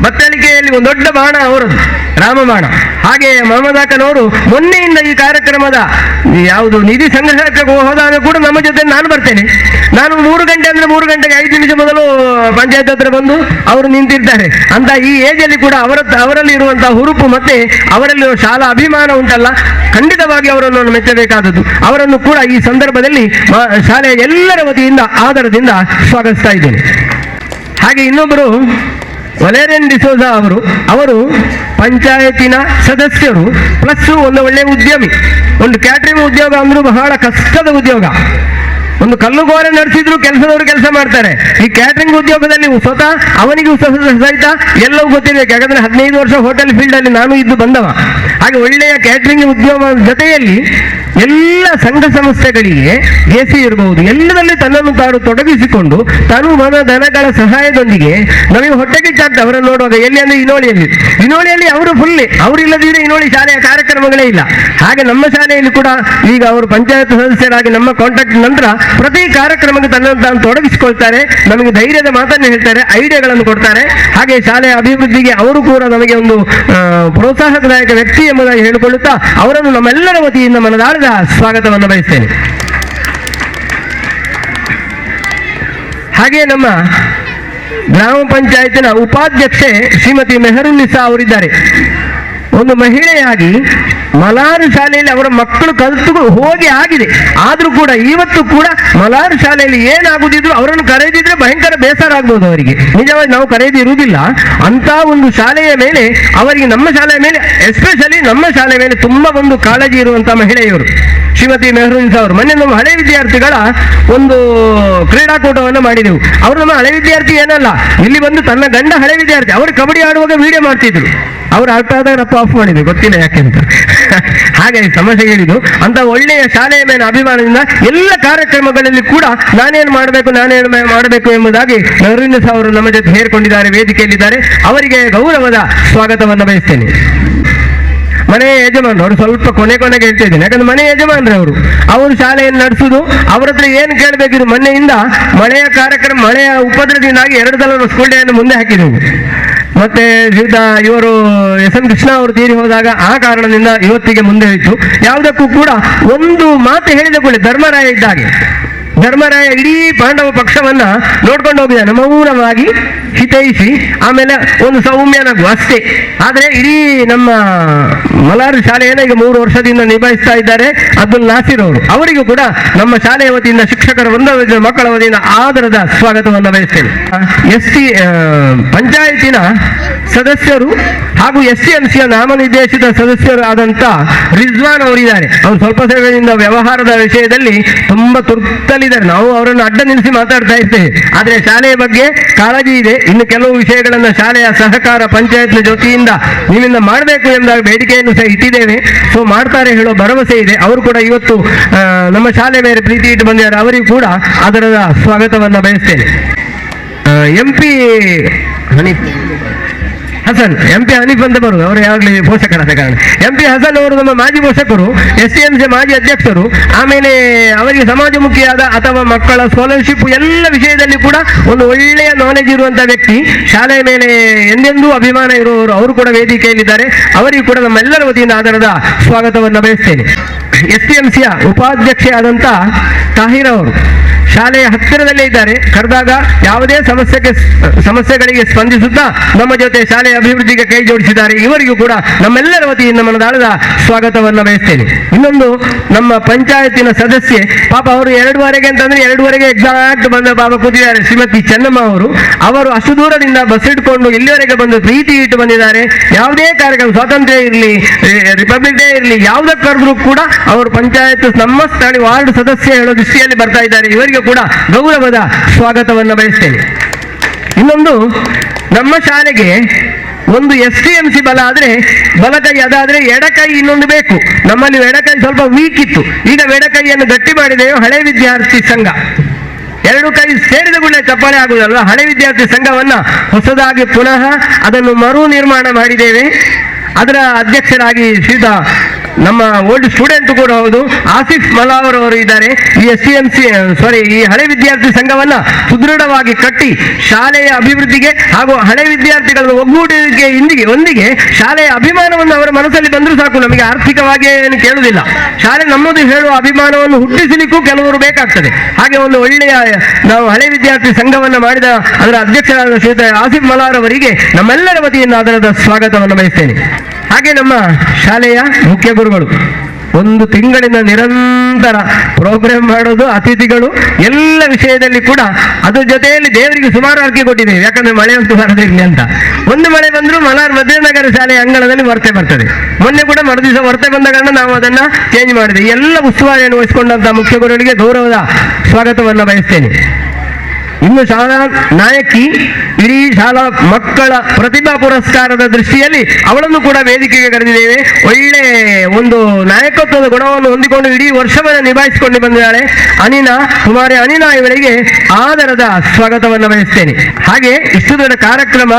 ಬತ್ತಳಿಕೆಯಲ್ಲಿ ಒಂದು ದೊಡ್ಡ ಬಾಣ ಅವರದ್ದು, ರಾಮಬಾಣ. ಹಾಗೆ ಮಹಮ್ಮದಾಕನವರು ಮೊನ್ನೆಯಿಂದ ಈ ಕಾರ್ಯಕ್ರಮದ ಯಾವುದು ನಿಧಿ ಸಂಗ್ರಹಕ್ಕೆ ಹೋದಾಗ ಕೂಡ ನಮ್ಮ ಜೊತೆ ನಾನು ಬರ್ತೇನೆ. ನಾನು 3 ಗಂಟೆ ಅಂದ್ರೆ 3 ಗಂಟೆಗೆ 5 ನಿಮಿಷ ಮೊದಲು ಪಂಚಾಯತ್ ಹತ್ರ ಬಂದು ಅವರು ನಿಂತಿರ್ತಾರೆ ಅಂತ. ಈ ಏಜಲ್ಲಿ ಕೂಡ ಅವರಲ್ಲಿ ಇರುವಂತಹ ಹುರುಪು ಮತ್ತೆ ಅವರಲ್ಲಿ ಶಾಲಾ ಅಭಿಮಾನ ಉಂಟಲ್ಲ, ಖಂಡಿತವಾಗಿ ಅವರನ್ನು ಮೆಚ್ಚಬೇಕಾದದ್ದು. ಅವರನ್ನು ಕೂಡ ಈ ಸಂದರ್ಭದಲ್ಲಿ ಶಾಲೆಯ ಎಲ್ಲರ ವತಿಯಿಂದ ಆದರದಿಂದ ಸ್ವಾಗತಿಸ್ತಾ ಇದ್ದೇನೆ. ಹಾಗೆ ಇನ್ನೊಬ್ಬರು ವಲೇರಿಯನ್ ಡಿಸೋಜಾ ಅವರು ಪಂಚಾಯತಿನ ಸದಸ್ಯರು ಪ್ಲಸ್ ಒಂದು ಒಳ್ಳೆಯ ಉದ್ಯಮಿ. ಒಂದು ಕ್ಯಾಟ್ರಿಂಗ್ ಉದ್ಯೋಗ ಅಂದ್ರೂ ಬಹಳ ಕಷ್ಟದ ಉದ್ಯೋಗ. ಒಂದು ಕಲ್ಲುಗೋರೆ ನಡೆಸಿದ್ರು ಕೆಲಸದವರು ಕೆಲಸ ಮಾಡ್ತಾರೆ. ಈ ಕ್ಯಾಟ್ರಿಂಗ್ ಉದ್ಯೋಗದಲ್ಲಿ ಸ್ವತಃ ಅವನಿಗೂ ಸಹಿತ ಎಲ್ಲವೂ ಗೊತ್ತಿರಬೇಕು. ಯಾಕಂದ್ರೆ 15 ವರ್ಷ ಹೋಟೆಲ್ ಫೀಲ್ಡ್ ಅಲ್ಲಿ ನಾನು ಇದ್ದು ಬಂದವ. ಹಾಗೆ ಒಳ್ಳೆಯ ಕ್ಯಾಟ್ರಿಂಗ್ ಉದ್ಯೋಗದ ಜೊತೆಯಲ್ಲಿ ಎಲ್ಲ ಸಂಘ ಸಂಸ್ಥೆಗಳಿಗೆ AC ಇರಬಹುದು, ಎಲ್ಲದಲ್ಲಿ ತನ್ನನ್ನು ತಾನು ತೊಡಗಿಸಿಕೊಂಡು ತಾನು ಮನ ದನಗಳ ಸಹಾಯದೊಂದಿಗೆ ನಮಗೆ ಹೊಟ್ಟೆಗಿಚ್ಚಾಗ್ತದೆ ಅವರನ್ನು ನೋಡುವಾಗ. ಎಲ್ಲಿ ಅಂದ್ರೆ ಇನೋಳಿಯಲ್ಲಿ ಅವರು ಫುಲ್ಲಿ, ಅವರಿಲ್ಲದಿದ್ರೆ ಇನೋಳಿ ಶಾಲೆಯ ಕಾರ್ಯಕ್ರಮಗಳೇ ಇಲ್ಲ. ಹಾಗೆ ನಮ್ಮ ಶಾಲೆಯಲ್ಲಿ ಕೂಡ ಈಗ ಅವರು ಪಂಚಾಯತ್ ಸದಸ್ಯರಾಗಿ ನಮ್ಮ ಕಾಂಟ್ಯಾಕ್ಟ್ ನಂತರ ಪ್ರತಿ ಕಾರ್ಯಕ್ರಮಕ್ಕೆ ತನ್ನನ್ನು ತಾನು ತೊಡಗಿಸಿಕೊಳ್ತಾರೆ. ನಮಗೆ ಧೈರ್ಯದ ಮಾತನ್ನು ಹೇಳ್ತಾರೆ, ಐಡಿಯಾಗಳನ್ನು ಕೊಡ್ತಾರೆ. ಹಾಗೆ ಶಾಲೆಯ ಅಭಿವೃದ್ಧಿಗೆ ಅವರು ಕೂಡ ನಮಗೆ ಒಂದು ಪ್ರೋತ್ಸಾಹದಾಯಕ ವ್ಯಕ್ತಿ ಎಂಬುದಾಗಿ ಹೇಳಿಕೊಳ್ಳುತ್ತಾ ಅವರನ್ನು ನಮ್ಮೆಲ್ಲರ ವತಿಯಿಂದ ಮನದಾಳದ ಸ್ವಾಗತವನ್ನು ಬಯಸ್ತೇನೆ. ಹಾಗೆ ನಮ್ಮ ಗ್ರಾಮ ಪಂಚಾಯತಿನ ಉಪಾಧ್ಯಕ್ಷೆ ಶ್ರೀಮತಿ ಮೆಹರುನ್ನಿಸಾ ಅವರಿದ್ದಾರೆ. ಒಂದು ಮಹಿಳೆಯಾಗಿ ಮಲಾರು ಶಾಲೆಯಲ್ಲಿ ಅವರ ಮಕ್ಕಳು ಕಲಿತು ಹೋಗಿ ಆಗಿದೆ. ಆದ್ರೂ ಕೂಡ ಇವತ್ತು ಕೂಡ ಮಲಾರು ಶಾಲೆಯಲ್ಲಿ ಏನಾಗುದಿದ್ರು ಅವರನ್ನು ಕರೆದಿದ್ರೆ ಭಯಂಕರ ಬೇಸರ ಆಗ್ಬೋದು ಅವರಿಗೆ. ನಿಜವಾಗಿ ನಾವು ಕರೆದಿರುವುದಿಲ್ಲ ಅಂತ ಒಂದು ಶಾಲೆಯ ಮೇಲೆ ಅವರಿಗೆ, ನಮ್ಮ ಶಾಲೆಯ ಮೇಲೆ ಎಸ್ಪೆಷಲಿ ನಮ್ಮ ಶಾಲೆಯ ಮೇಲೆ ತುಂಬಾ ಒಂದು ಕಾಳಜಿ ಇರುವಂತಹ ಮಹಿಳೆಯವರು. ಶ್ರೀಮತಿ ಮೆಹರೂನ್ಸ್ ಅವರು. ಮೊನ್ನೆ ನಮ್ಮ ಹಳೆ ವಿದ್ಯಾರ್ಥಿಗಳ ಒಂದು ಕ್ರೀಡಾಕೂಟವನ್ನು ಮಾಡಿದೆವು. ಅವರು ನಮ್ಮ ಹಳೆ ವಿದ್ಯಾರ್ಥಿ ಏನಲ್ಲ, ಇಲ್ಲಿ ಬಂದು ತನ್ನ ಗಂಡ ಹಳೆ ವಿದ್ಯಾರ್ಥಿ, ಅವರು ಕಬಡ್ಡಿ ಆಡುವಾಗ ವಿಡಿಯೋ ಮಾಡ್ತಿದ್ರು. ಅವ್ರು ಅರ್ಥ ಆದಾಗ ರಪ್ಪ ಆಫ್ ಮಾಡಿದ್ರು, ಗೊತ್ತಿಲ್ಲ ಯಾಕೆ ಅಂತ. ಹಾಗೆ ಸಮಸ್ಯೆ ಹೇಳಿದ್ದು ಅಂತ ಒಳ್ಳೆಯ ಶಾಲೆಯ ಮೇಲೆ ಅಭಿಮಾನದಿಂದ ಎಲ್ಲ ಕಾರ್ಯಕ್ರಮಗಳಲ್ಲಿ ಕೂಡ ನಾನೇನು ಮಾಡಬೇಕು ಎಂಬುದಾಗಿ ಮೆಹರೂನ್ಸ್ ಅವರು ನಮ್ಮ ಜೊತೆ ಸೇರಿಕೊಂಡಿದ್ದಾರೆ, ವೇದಿಕೆಯಲ್ಲಿದ್ದಾರೆ. ಅವರಿಗೆ ಗೌರವದ ಸ್ವಾಗತವನ್ನು ಬಯಸ್ತೇನೆ. ಮನೆಯ ಯಜಮಾನರು, ಅವರು ಸ್ವಲ್ಪ ಕೊನೆಗೆ ಹೇಳ್ತಾ ಇದ್ದೀನಿ, ಯಾಕಂದ್ರೆ ಮನೆ ಯಜಮಾನ್ರೆ ಅವರು ಶಾಲೆಯನ್ನು ನಡೆಸುದು. ಅವ್ರ ಹತ್ರ ಏನು ಕೇಳಬೇಕಿದ್ರು, ಮೊನ್ನೆಯಿಂದ ಮಳೆಯ ಉಪದ್ರದಿಂದಾಗಿ 2 ಸಲ ಸ್ಕೂಲ್ ಡೇ ಅನ್ನು ಮುಂದೆ ಹಾಕಿದೆವು. ಮತ್ತೆ ಇವರು ಎಸ್.ಎನ್. ಕೃಷ್ಣ ಅವರು ತೀರಿ ಹೋದಾಗ ಆ ಕಾರಣದಿಂದ ಇವತ್ತಿಗೆ ಮುಂದೆ ಹೋಯಿತು. ಯಾವುದಕ್ಕೂ ಕೂಡ ಒಂದು ಮಾತು ಹೇಳಿದ ಕೂಡಲೇ ಧರ್ಮರಾಯ ಇದ್ದಾಗೆ, ಧರ್ಮರಾಯ ಇಡೀ ಪಾಂಡವ ಪಕ್ಷವನ್ನ ನೋಡ್ಕೊಂಡು ಹೋಗಿದ್ದಾನೆ, ಮೌನವಾಗಿ ಹಿತೈಸಿ, ಆಮೇಲೆ ಒಂದು ಸೌಮ್ಯ ನಗು ಅಷ್ಟೇ. ಆದ್ರೆ ಇಡೀ ನಮ್ಮ ಮಲಾರ್ ಶಾಲೆಯನ್ನು ಈಗ 3 ವರ್ಷದಿಂದ ನಿಭಾಯಿಸ್ತಾ ಇದ್ದಾರೆ ಅಬ್ದುಲ್ ನಾಸಿರ್ ಅವರು. ಅವರಿಗೂ ಕೂಡ ನಮ್ಮ ಶಾಲೆಯ ವತಿಯಿಂದ, ಶಿಕ್ಷಕರ ವೃಂದ, ಮಕ್ಕಳ ವತಿಯಿಂದ ಆದರದ ಸ್ವಾಗತವನ್ನು ಬಯಸ್ತೇನೆ. ಪಂಚಾಯತಿನ ಸದಸ್ಯರು ಹಾಗೂ STMCಯ ನಾಮನಿರ್ದೇಶಿತ ಸದಸ್ಯರು ಆದಂತ ರಿಜ್ವಾನ್ ಅವರಿದ್ದಾರೆ. ಅವರು ಸ್ವಲ್ಪ ಸಮಯದಿಂದ ವ್ಯವಹಾರದ ವಿಷಯದಲ್ಲಿ ತುಂಬಾ ತುರ್ತಲಿದ್ದಾರೆ. ನಾವು ಅವರನ್ನು ಅಡ್ಡ ನಿಲ್ಲಿಸಿ ಮಾತಾಡ್ತಾ ಇರ್ತೇವೆ, ಆದ್ರೆ ಶಾಲೆಯ ಬಗ್ಗೆ ಕಾಳಜಿ ಇದೆ. ಇನ್ನು ಕೆಲವು ವಿಷಯಗಳನ್ನ ಶಾಲೆಯ ಸಹಕಾರ ಪಂಚಾಯತ್ನ ಜೊತೆಯಿಂದ ನೀವಿಂದ ಮಾಡಬೇಕು ಎಂಬ ಬೇಡಿಕೆಯನ್ನು ಸಹ ಇಟ್ಟಿದ್ದೇವೆ. ಸೊ ಮಾಡ್ತಾರೆ ಹೇಳೋ ಭರವಸೆ ಇದೆ. ಅವರು ಕೂಡ ಇವತ್ತು ನಮ್ಮ ಶಾಲೆ ಮೇಲೆ ಪ್ರೀತಿ ಇಟ್ಟು ಬಂದಿದ್ದಾರೆ. ಅವರಿಗೂ ಕೂಡ ಅದರ ಸ್ವಾಗತವನ್ನ ಬಯಸ್ತೇನೆ. MP ಹನೀಫ್ ಅಂತ ಬರುವುದು, ಅವರು ಯಾವಾಗಲೂ ಪೋಷಕರಾದ ಕಾರಣ. MP ಹಸನ್ ಅವರು ನಮ್ಮ ಮಾಜಿ ಪೋಷಕರು, STMC ಮಾಜಿ ಅಧ್ಯಕ್ಷರು. ಆಮೇಲೆ ಅವರಿಗೆ ಸಮಾಜಮುಖಿಯಾದ ಅಥವಾ ಮಕ್ಕಳ ಸ್ಕಾಲರ್ಶಿಪ್ ಎಲ್ಲ ವಿಷಯದಲ್ಲಿ ಕೂಡ ಒಂದು ಒಳ್ಳೆಯ ನಾಲೆಜ್ ಇರುವಂತಹ ವ್ಯಕ್ತಿ, ಶಾಲೆಯ ಮೇಲೆ ಎಂದೆಂದೂ ಅಭಿಮಾನ ಇರುವವರು. ಅವರು ಕೂಡ ವೇದಿಕೆಯಲ್ಲಿದ್ದಾರೆ. ಅವರಿಗೂ ಕೂಡ ನಮ್ಮೆಲ್ಲರ ವತಿಯಿಂದ ಆಧಾರದ ಸ್ವಾಗತವನ್ನು ಬಯಸ್ತೇನೆ. STMCಯ ಉಪಾಧ್ಯಕ್ಷೆ ಆದಂತ ತಾಹಿರ್ ಅವರು ಶಾಲೆಯ ಹತ್ತಿರದಲ್ಲೇ ಇದ್ದಾರೆ. ಕರೆದಾಗ ಯಾವುದೇ ಸಮಸ್ಯೆಗಳಿಗೆ ಸ್ಪಂದಿಸುತ್ತಾ ನಮ್ಮ ಜೊತೆ ಶಾಲೆಯ ಅಭಿವೃದ್ಧಿಗೆ ಕೈ ಜೋಡಿಸಿದ್ದಾರೆ. ಇವರಿಗೂ ಕೂಡ ನಮ್ಮೆಲ್ಲರ ವತಿಯಿಂದ ಮನದಾಳದ ಸ್ವಾಗತವನ್ನು ಬಯಸ್ತೇನೆ. ಇನ್ನೊಂದು ನಮ್ಮ ಪಂಚಾಯತಿನ ಸದಸ್ಯೆ, ಪಾಪ ಅವರು 2:15 ಅಂತಂದ್ರೆ 2:15 ಎಕ್ಸಾಕ್ಟ್ ಬಂದ ಪಾಪ ಕೂತಿದ್ದಾರೆ, ಶ್ರೀಮತಿ ಚೆನ್ನಮ್ಮ ಅವರು. ಅವರು ಅಷ್ಟು ದೂರದಿಂದ ಬಸ್ ಇಟ್ಕೊಂಡು ಇಲ್ಲಿವರೆಗೆ ಬಂದು ಪ್ರೀತಿ ಇಟ್ಟು ಬಂದಿದ್ದಾರೆ. ಯಾವುದೇ ಕಾರ್ಯಕ್ರಮ, ಸ್ವಾತಂತ್ರ್ಯ ಇರಲಿ, ರಿಪಬ್ಲಿಕ್ ಡೇ ಇರಲಿ, ಯಾವುದಕ್ಕೆ ಕರೆದ್ರೂ ಕೂಡ ಅವರು ಪಂಚಾಯತ್ ನಮ್ಮ ಸ್ಥಳೀಯ ವಾರ್ಡ್ ಸದಸ್ಯ ಹೇಳೋ ದೃಷ್ಟಿಯಲ್ಲಿ ಬರ್ತಾ ಇದ್ದಾರೆ. ಇವರಿಗೆ ಕೂಡ ಗೌರವದ ಸ್ವಾಗತವನ್ನು ಬಯಸ್ತೇನೆ. ಇನ್ನೊಂದು, ನಮ್ಮ ಶಾಲೆಗೆ ಒಂದು STMC ಬಲ ಆದ್ರೆ ಬಲಕೈ, ಅದಾದ್ರೆ ಎಡಕೈ ಇನ್ನೊಂದು ಬೇಕು. ನಮ್ಮಲ್ಲಿ ಎಡಕೈ ಸ್ವಲ್ಪ ವೀಕ್ ಇತ್ತು, ಈಗ ಎಡಕೈಯನ್ನು ಗಟ್ಟಿ ಮಾಡಿದೆವು. ಹಳೆ ವಿದ್ಯಾರ್ಥಿ ಸಂಘ 2 ಕೈ ಸೇರಿದ ಕೂಡಲೇ ಚಪ್ಪಾಳೆ ಆಗುವುದಲ್ವ. ಹಳೆ ವಿದ್ಯಾರ್ಥಿ ಸಂಘವನ್ನ ಹೊಸದಾಗಿ ಪುನಃ ಅದನ್ನು ಮರು ನಿರ್ಮಾಣ ಮಾಡಿದ್ದೇವೆ. ಅದರ ಅಧ್ಯಕ್ಷರಾಗಿ ಶ್ರೀಯುತ ನಮ್ಮ ಓಲ್ಡ್ ಸ್ಟೂಡೆಂಟ್ ಕೂಡ ಹೌದು ಆಸಿಫ್ ಮಲಾವರ್ ಅವರು ಇದ್ದಾರೆ. ಈ ಹಳೆ ವಿದ್ಯಾರ್ಥಿ ಸಂಘವನ್ನ ಸುದೃಢವಾಗಿ ಕಟ್ಟಿ ಶಾಲೆಯ ಅಭಿವೃದ್ಧಿಗೆ ಹಾಗೂ ಹಳೆ ವಿದ್ಯಾರ್ಥಿಗಳ ಒಗ್ಗೂಡಿಕೆ ಒಂದಿಗೆ ಶಾಲೆಯ ಅಭಿಮಾನವನ್ನು ಅವರ ಮನಸ್ಸಲ್ಲಿ ಬಂದರೂ ಸಾಕು, ನಮಗೆ ಆರ್ಥಿಕವಾಗಿ ಏನು ಕೇಳುವುದಿಲ್ಲ. ಶಾಲೆ ನಮ್ಮದು ಹೇಳುವ ಅಭಿಮಾನವನ್ನು ಹುಟ್ಟಿಸಲಿಕ್ಕೂ ಕೆಲವರು ಬೇಕಾಗ್ತದೆ. ಹಾಗೆ ಒಂದು ಒಳ್ಳೆಯ ನಾವು ಹಳೆ ವಿದ್ಯಾರ್ಥಿ ಸಂಘವನ್ನ ಮಾಡಿದ ಅದರ ಅಧ್ಯಕ್ಷರಾದ ಶ್ರೀಯುತ ಆಸಿಫ್ ಮಲಾರ್ ಅವರಿಗೆ ನಮ್ಮೆಲ್ಲರ ವತಿಯಿಂದ ಅದರ ಸ್ವಾಗತವನ್ನು ಬಯಸ್ತೇನೆ. ಹಾಗೆ ನಮ್ಮ ಶಾಲೆಯ ಮುಖ್ಯ ಗುರುಗಳು 1 ತಿಂಗಳಿಂದ ನಿರಂತರ ಪ್ರೋಗ್ರಾಮ್ ಮಾಡೋದು, ಅತಿಥಿಗಳು ಎಲ್ಲ ವಿಷಯದಲ್ಲಿ ಕೂಡ ಅದ್ರ ಜೊತೆಯಲ್ಲಿ ದೇವರಿಗೆ ಸುಮಾರು ಅರ್ಕೆ ಕೊಟ್ಟಿದ್ದೇವೆ. ಯಾಕಂದ್ರೆ ಮಳೆ ಅಂತೂ ಬರದಿರಲಿ ಅಂತ. ಒಂದು ಮಳೆ ಬಂದರೂ ಮಲಾರ್ ಮಧ್ಯನಗರ ಶಾಲೆಯ ಅಂಗಳದಲ್ಲಿ ವರ್ತೆ ಬರ್ತದೆ. ಮೊನ್ನೆ ಕೂಡ ಮರುದಿವಸ ವರ್ತೆ ಬಂದ ಕಾರಣ ನಾವು ಅದನ್ನ ಚೇಂಜ್ ಮಾಡಿದೆ. ಎಲ್ಲ ಉಸ್ತುವಾರಿಯನ್ನು ವಹಿಸಿಕೊಂಡಂತಹ ಮುಖ್ಯ ಗುರುಗಳಿಗೆ ಗೌರವದ ಸ್ವಾಗತವನ್ನು ಬಯಸ್ತೇನೆ. ಇನ್ನು ಶಾಲಾ ನಾಯಕಿ, ಇಡೀ ಶಾಲಾ ಮಕ್ಕಳ ಪ್ರತಿಭಾ ಪುರಸ್ಕಾರದ ದೃಷ್ಟಿಯಲ್ಲಿ ಅವಳನ್ನು ಕೂಡ ವೇದಿಕೆಗೆ ಕರೆದಿದ್ದೇವೆ. ಒಳ್ಳೆ ಒಂದು ನಾಯಕತ್ವದ ಗುಣವನ್ನು ಹೊಂದಿಕೊಂಡು ಇಡೀ ವರ್ಷವನ್ನು ನಿಭಾಯಿಸಿಕೊಂಡು ಬಂದಿದ್ದಾಳೆ ಕುಮಾರಿ ಅನಿನಾ ಇವರಿಗೆ ಆದರದ ಸ್ವಾಗತವನ್ನು ಬಯಸ್ತೇನೆ. ಹಾಗೆ ಇಷ್ಟು ದೊಡ್ಡ ಕಾರ್ಯಕ್ರಮ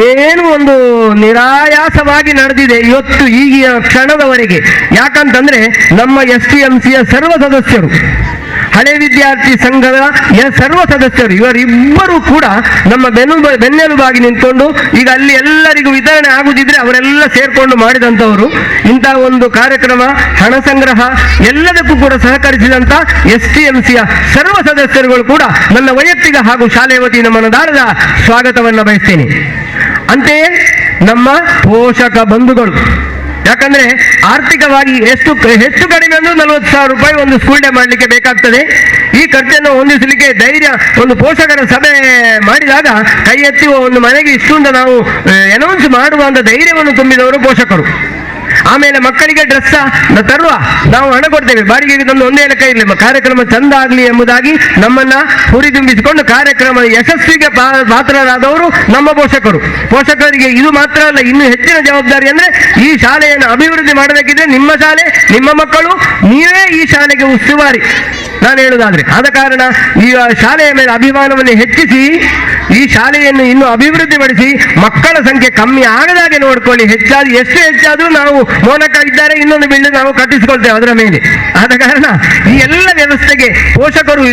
ಏನು ಒಂದು ನಿರಾಯಾಸವಾಗಿ ನಡೆದಿದೆ ಇವತ್ತು ಈಗಿನ ಕ್ಷಣದವರೆಗೆ. ಯಾಕಂತಂದ್ರೆ ನಮ್ಮ STMCಯ ಸರ್ವ ಸದಸ್ಯರು, ಹಳೆ ವಿದ್ಯಾರ್ಥಿ ಸಂಘದ ಸರ್ವ ಸದಸ್ಯರು ಇವರಿಬ್ಬರು ಕೂಡ ನಮ್ಮ ಬೆನ್ನೆಲುಬಾಗಿ ನಿಂತ್ಕೊಂಡು ಈಗ ಅಲ್ಲಿ ಎಲ್ಲರಿಗೂ ವಿತರಣೆ ಆಗುದಿದ್ರೆ ಅವರೆಲ್ಲ ಸೇರ್ಕೊಂಡು ಮಾಡಿದಂಥವರು. ಇಂತಹ ಒಂದು ಕಾರ್ಯಕ್ರಮ, ಹಣ ಸಂಗ್ರಹ ಎಲ್ಲದಕ್ಕೂ ಕೂಡ ಸಹಕರಿಸಿದಂತ STMCಯ ಸರ್ವ ಸದಸ್ಯರುಗಳು ಕೂಡ ನನ್ನ ವೈಯಕ್ತಿಕ ಹಾಗೂ ಶಾಲೆಯ ವತಿಯಿಂದ ಮನದಾಳದ ಸ್ವಾಗತವನ್ನು ಬಯಸ್ತೇನೆ. ಅಂತೆಯೇ ನಮ್ಮ ಪೋಷಕ ಬಂಧುಗಳು, ಯಾಕಂದ್ರೆ ಆರ್ಥಿಕವಾಗಿ ಹೆಚ್ಚು ಕಡಿಮೆ ಅಂದ್ರೆ 40,000 ರೂಪಾಯಿ ಒಂದು ಸ್ಕೂಲ್ ಡೇ ಮಾಡಲಿಕ್ಕೆ ಬೇಕಾಗ್ತದೆ. ಈ ಖರ್ಚನ್ನು ಹೊಂದಿಸಲಿಕ್ಕೆ ಧೈರ್ಯ, ಒಂದು ಪೋಷಕರ ಸಭೆ ಮಾಡಿದಾಗ ಕೈ ಎತ್ತಿ ಒಂದು ಮನೆಗೆ ಇಷ್ಟು ಅಂತ ನಾವು ಅನೌನ್ಸ್ ಮಾಡುವ ಅಂತ ಧೈರ್ಯವನ್ನು ತುಂಬಿದವರು ಪೋಷಕರು. ಆಮೇಲೆ ಮಕ್ಕಳಿಗೆ ಡ್ರೆಸ್ ತರುವ, ನಾವು ಹಣ ಕೊಡ್ತೇವೆ, ಬಾಡಿಗೆಗೆ ತಂದು ಒಂದೇ ಲೆಕ್ಕ ಇರಲಿ, ಕಾರ್ಯಕ್ರಮ ಚಂದ ಆಗಲಿ ಎಂಬುದಾಗಿ ನಮ್ಮನ್ನ ಹುರಿದುಂಬಿಸಿಕೊಂಡು ಕಾರ್ಯಕ್ರಮ ಯಶಸ್ವಿಗೆ ಪಾತ್ರರಾದವರು ನಮ್ಮ ಪೋಷಕರಿಗೆ ಇದು ಮಾತ್ರ ಅಲ್ಲ, ಇನ್ನು ಹೆಚ್ಚಿನ ಜವಾಬ್ದಾರಿ ಅಂದ್ರೆ ಈ ಶಾಲೆಯನ್ನು ಅಭಿವೃದ್ಧಿ ಮಾಡಬೇಕಿದ್ರೆ ನಿಮ್ಮ ಶಾಲೆ, ನಿಮ್ಮ ಮಕ್ಕಳು, ನೀವೇ ಈ ಶಾಲೆಗೆ ಉಸ್ತುವಾರಿ. ನಾನು ಹೇಳುವುದಾದ್ರೆ ಆದ ಕಾರಣ ಈ ಶಾಲೆಯ ಮೇಲೆ ಅಭಿಮಾನವನ್ನು ಹೆಚ್ಚಿಸಿ ಈ ಶಾಲೆಯನ್ನು ಇನ್ನೂ ಅಭಿವೃದ್ಧಿಪಡಿಸಿ ಮಕ್ಕಳ ಸಂಖ್ಯೆ ಕಮ್ಮಿ ಆಗದಾಗೆ ನೋಡ್ಕೊಳ್ಳಿ. ಎಷ್ಟು ಹೆಚ್ಚಾದ್ರೂ ನಾವು ಮೋನಕ ಇದ್ದಾರೆ, ಇನ್ನೊಂದು ಬಿಲ್ಡಿಂಗ್ ನಾವು ಕಟ್ಟಿಸಿಕೊಳ್ತೇವೆ ಅದರ ಮೇಲೆ. ಆದ ಕಾರಣ ಈ ಎಲ್ಲ ವ್ಯವಸ್ಥೆಗೆ ಪೋಷಕರು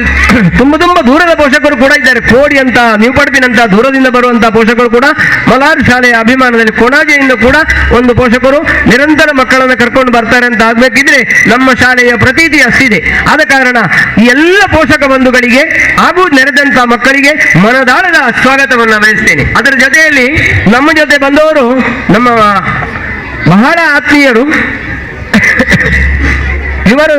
ತುಂಬಾ ದೂರದ ಪೋಷಕರು ಕೂಡ ಇದ್ದಾರೆ. ಕೋಡಿ ಅಂತ, ನ್ಯೂಪಡ್ಪಿನಂತ ದೂರದಿಂದ ಬರುವಂತಹ ಪೋಷಕರು ಕೂಡ ಮಲಾರ್ ಶಾಲೆಯ ಅಭಿಮಾನದಲ್ಲಿ ಕೊಣಾಜೆಯಿಂದ ಕೂಡ ಒಂದು ಪೋಷಕರು ನಿರಂತರ ಮಕ್ಕಳನ್ನು ಕರ್ಕೊಂಡು ಬರ್ತಾರೆ ಅಂತ ಆಗ್ಬೇಕಿದ್ರೆ ನಮ್ಮ ಶಾಲೆಯ ಪ್ರತೀತಿ ಅಷ್ಟಿದೆ. ಆದ ಕಾರಣ ಈ ಎಲ್ಲ ಪೋಷಕ ಬಂಧುಗಳಿಗೆ ಹಾಗೂ ನೆರೆದಂತಹ ಮಕ್ಕಳಿಗೆ ಮನದಾಳದ ಸ್ವಾಗತವನ್ನು ಬಯಸ್ತೇನೆ. ಅದರ ಜೊತೆಯಲ್ಲಿ ನಮ್ಮ ಜೊತೆ ಬಂದವರು ನಮ್ಮ ಬಹಳ ಆತ್ಮೀಯರು. ಇವರು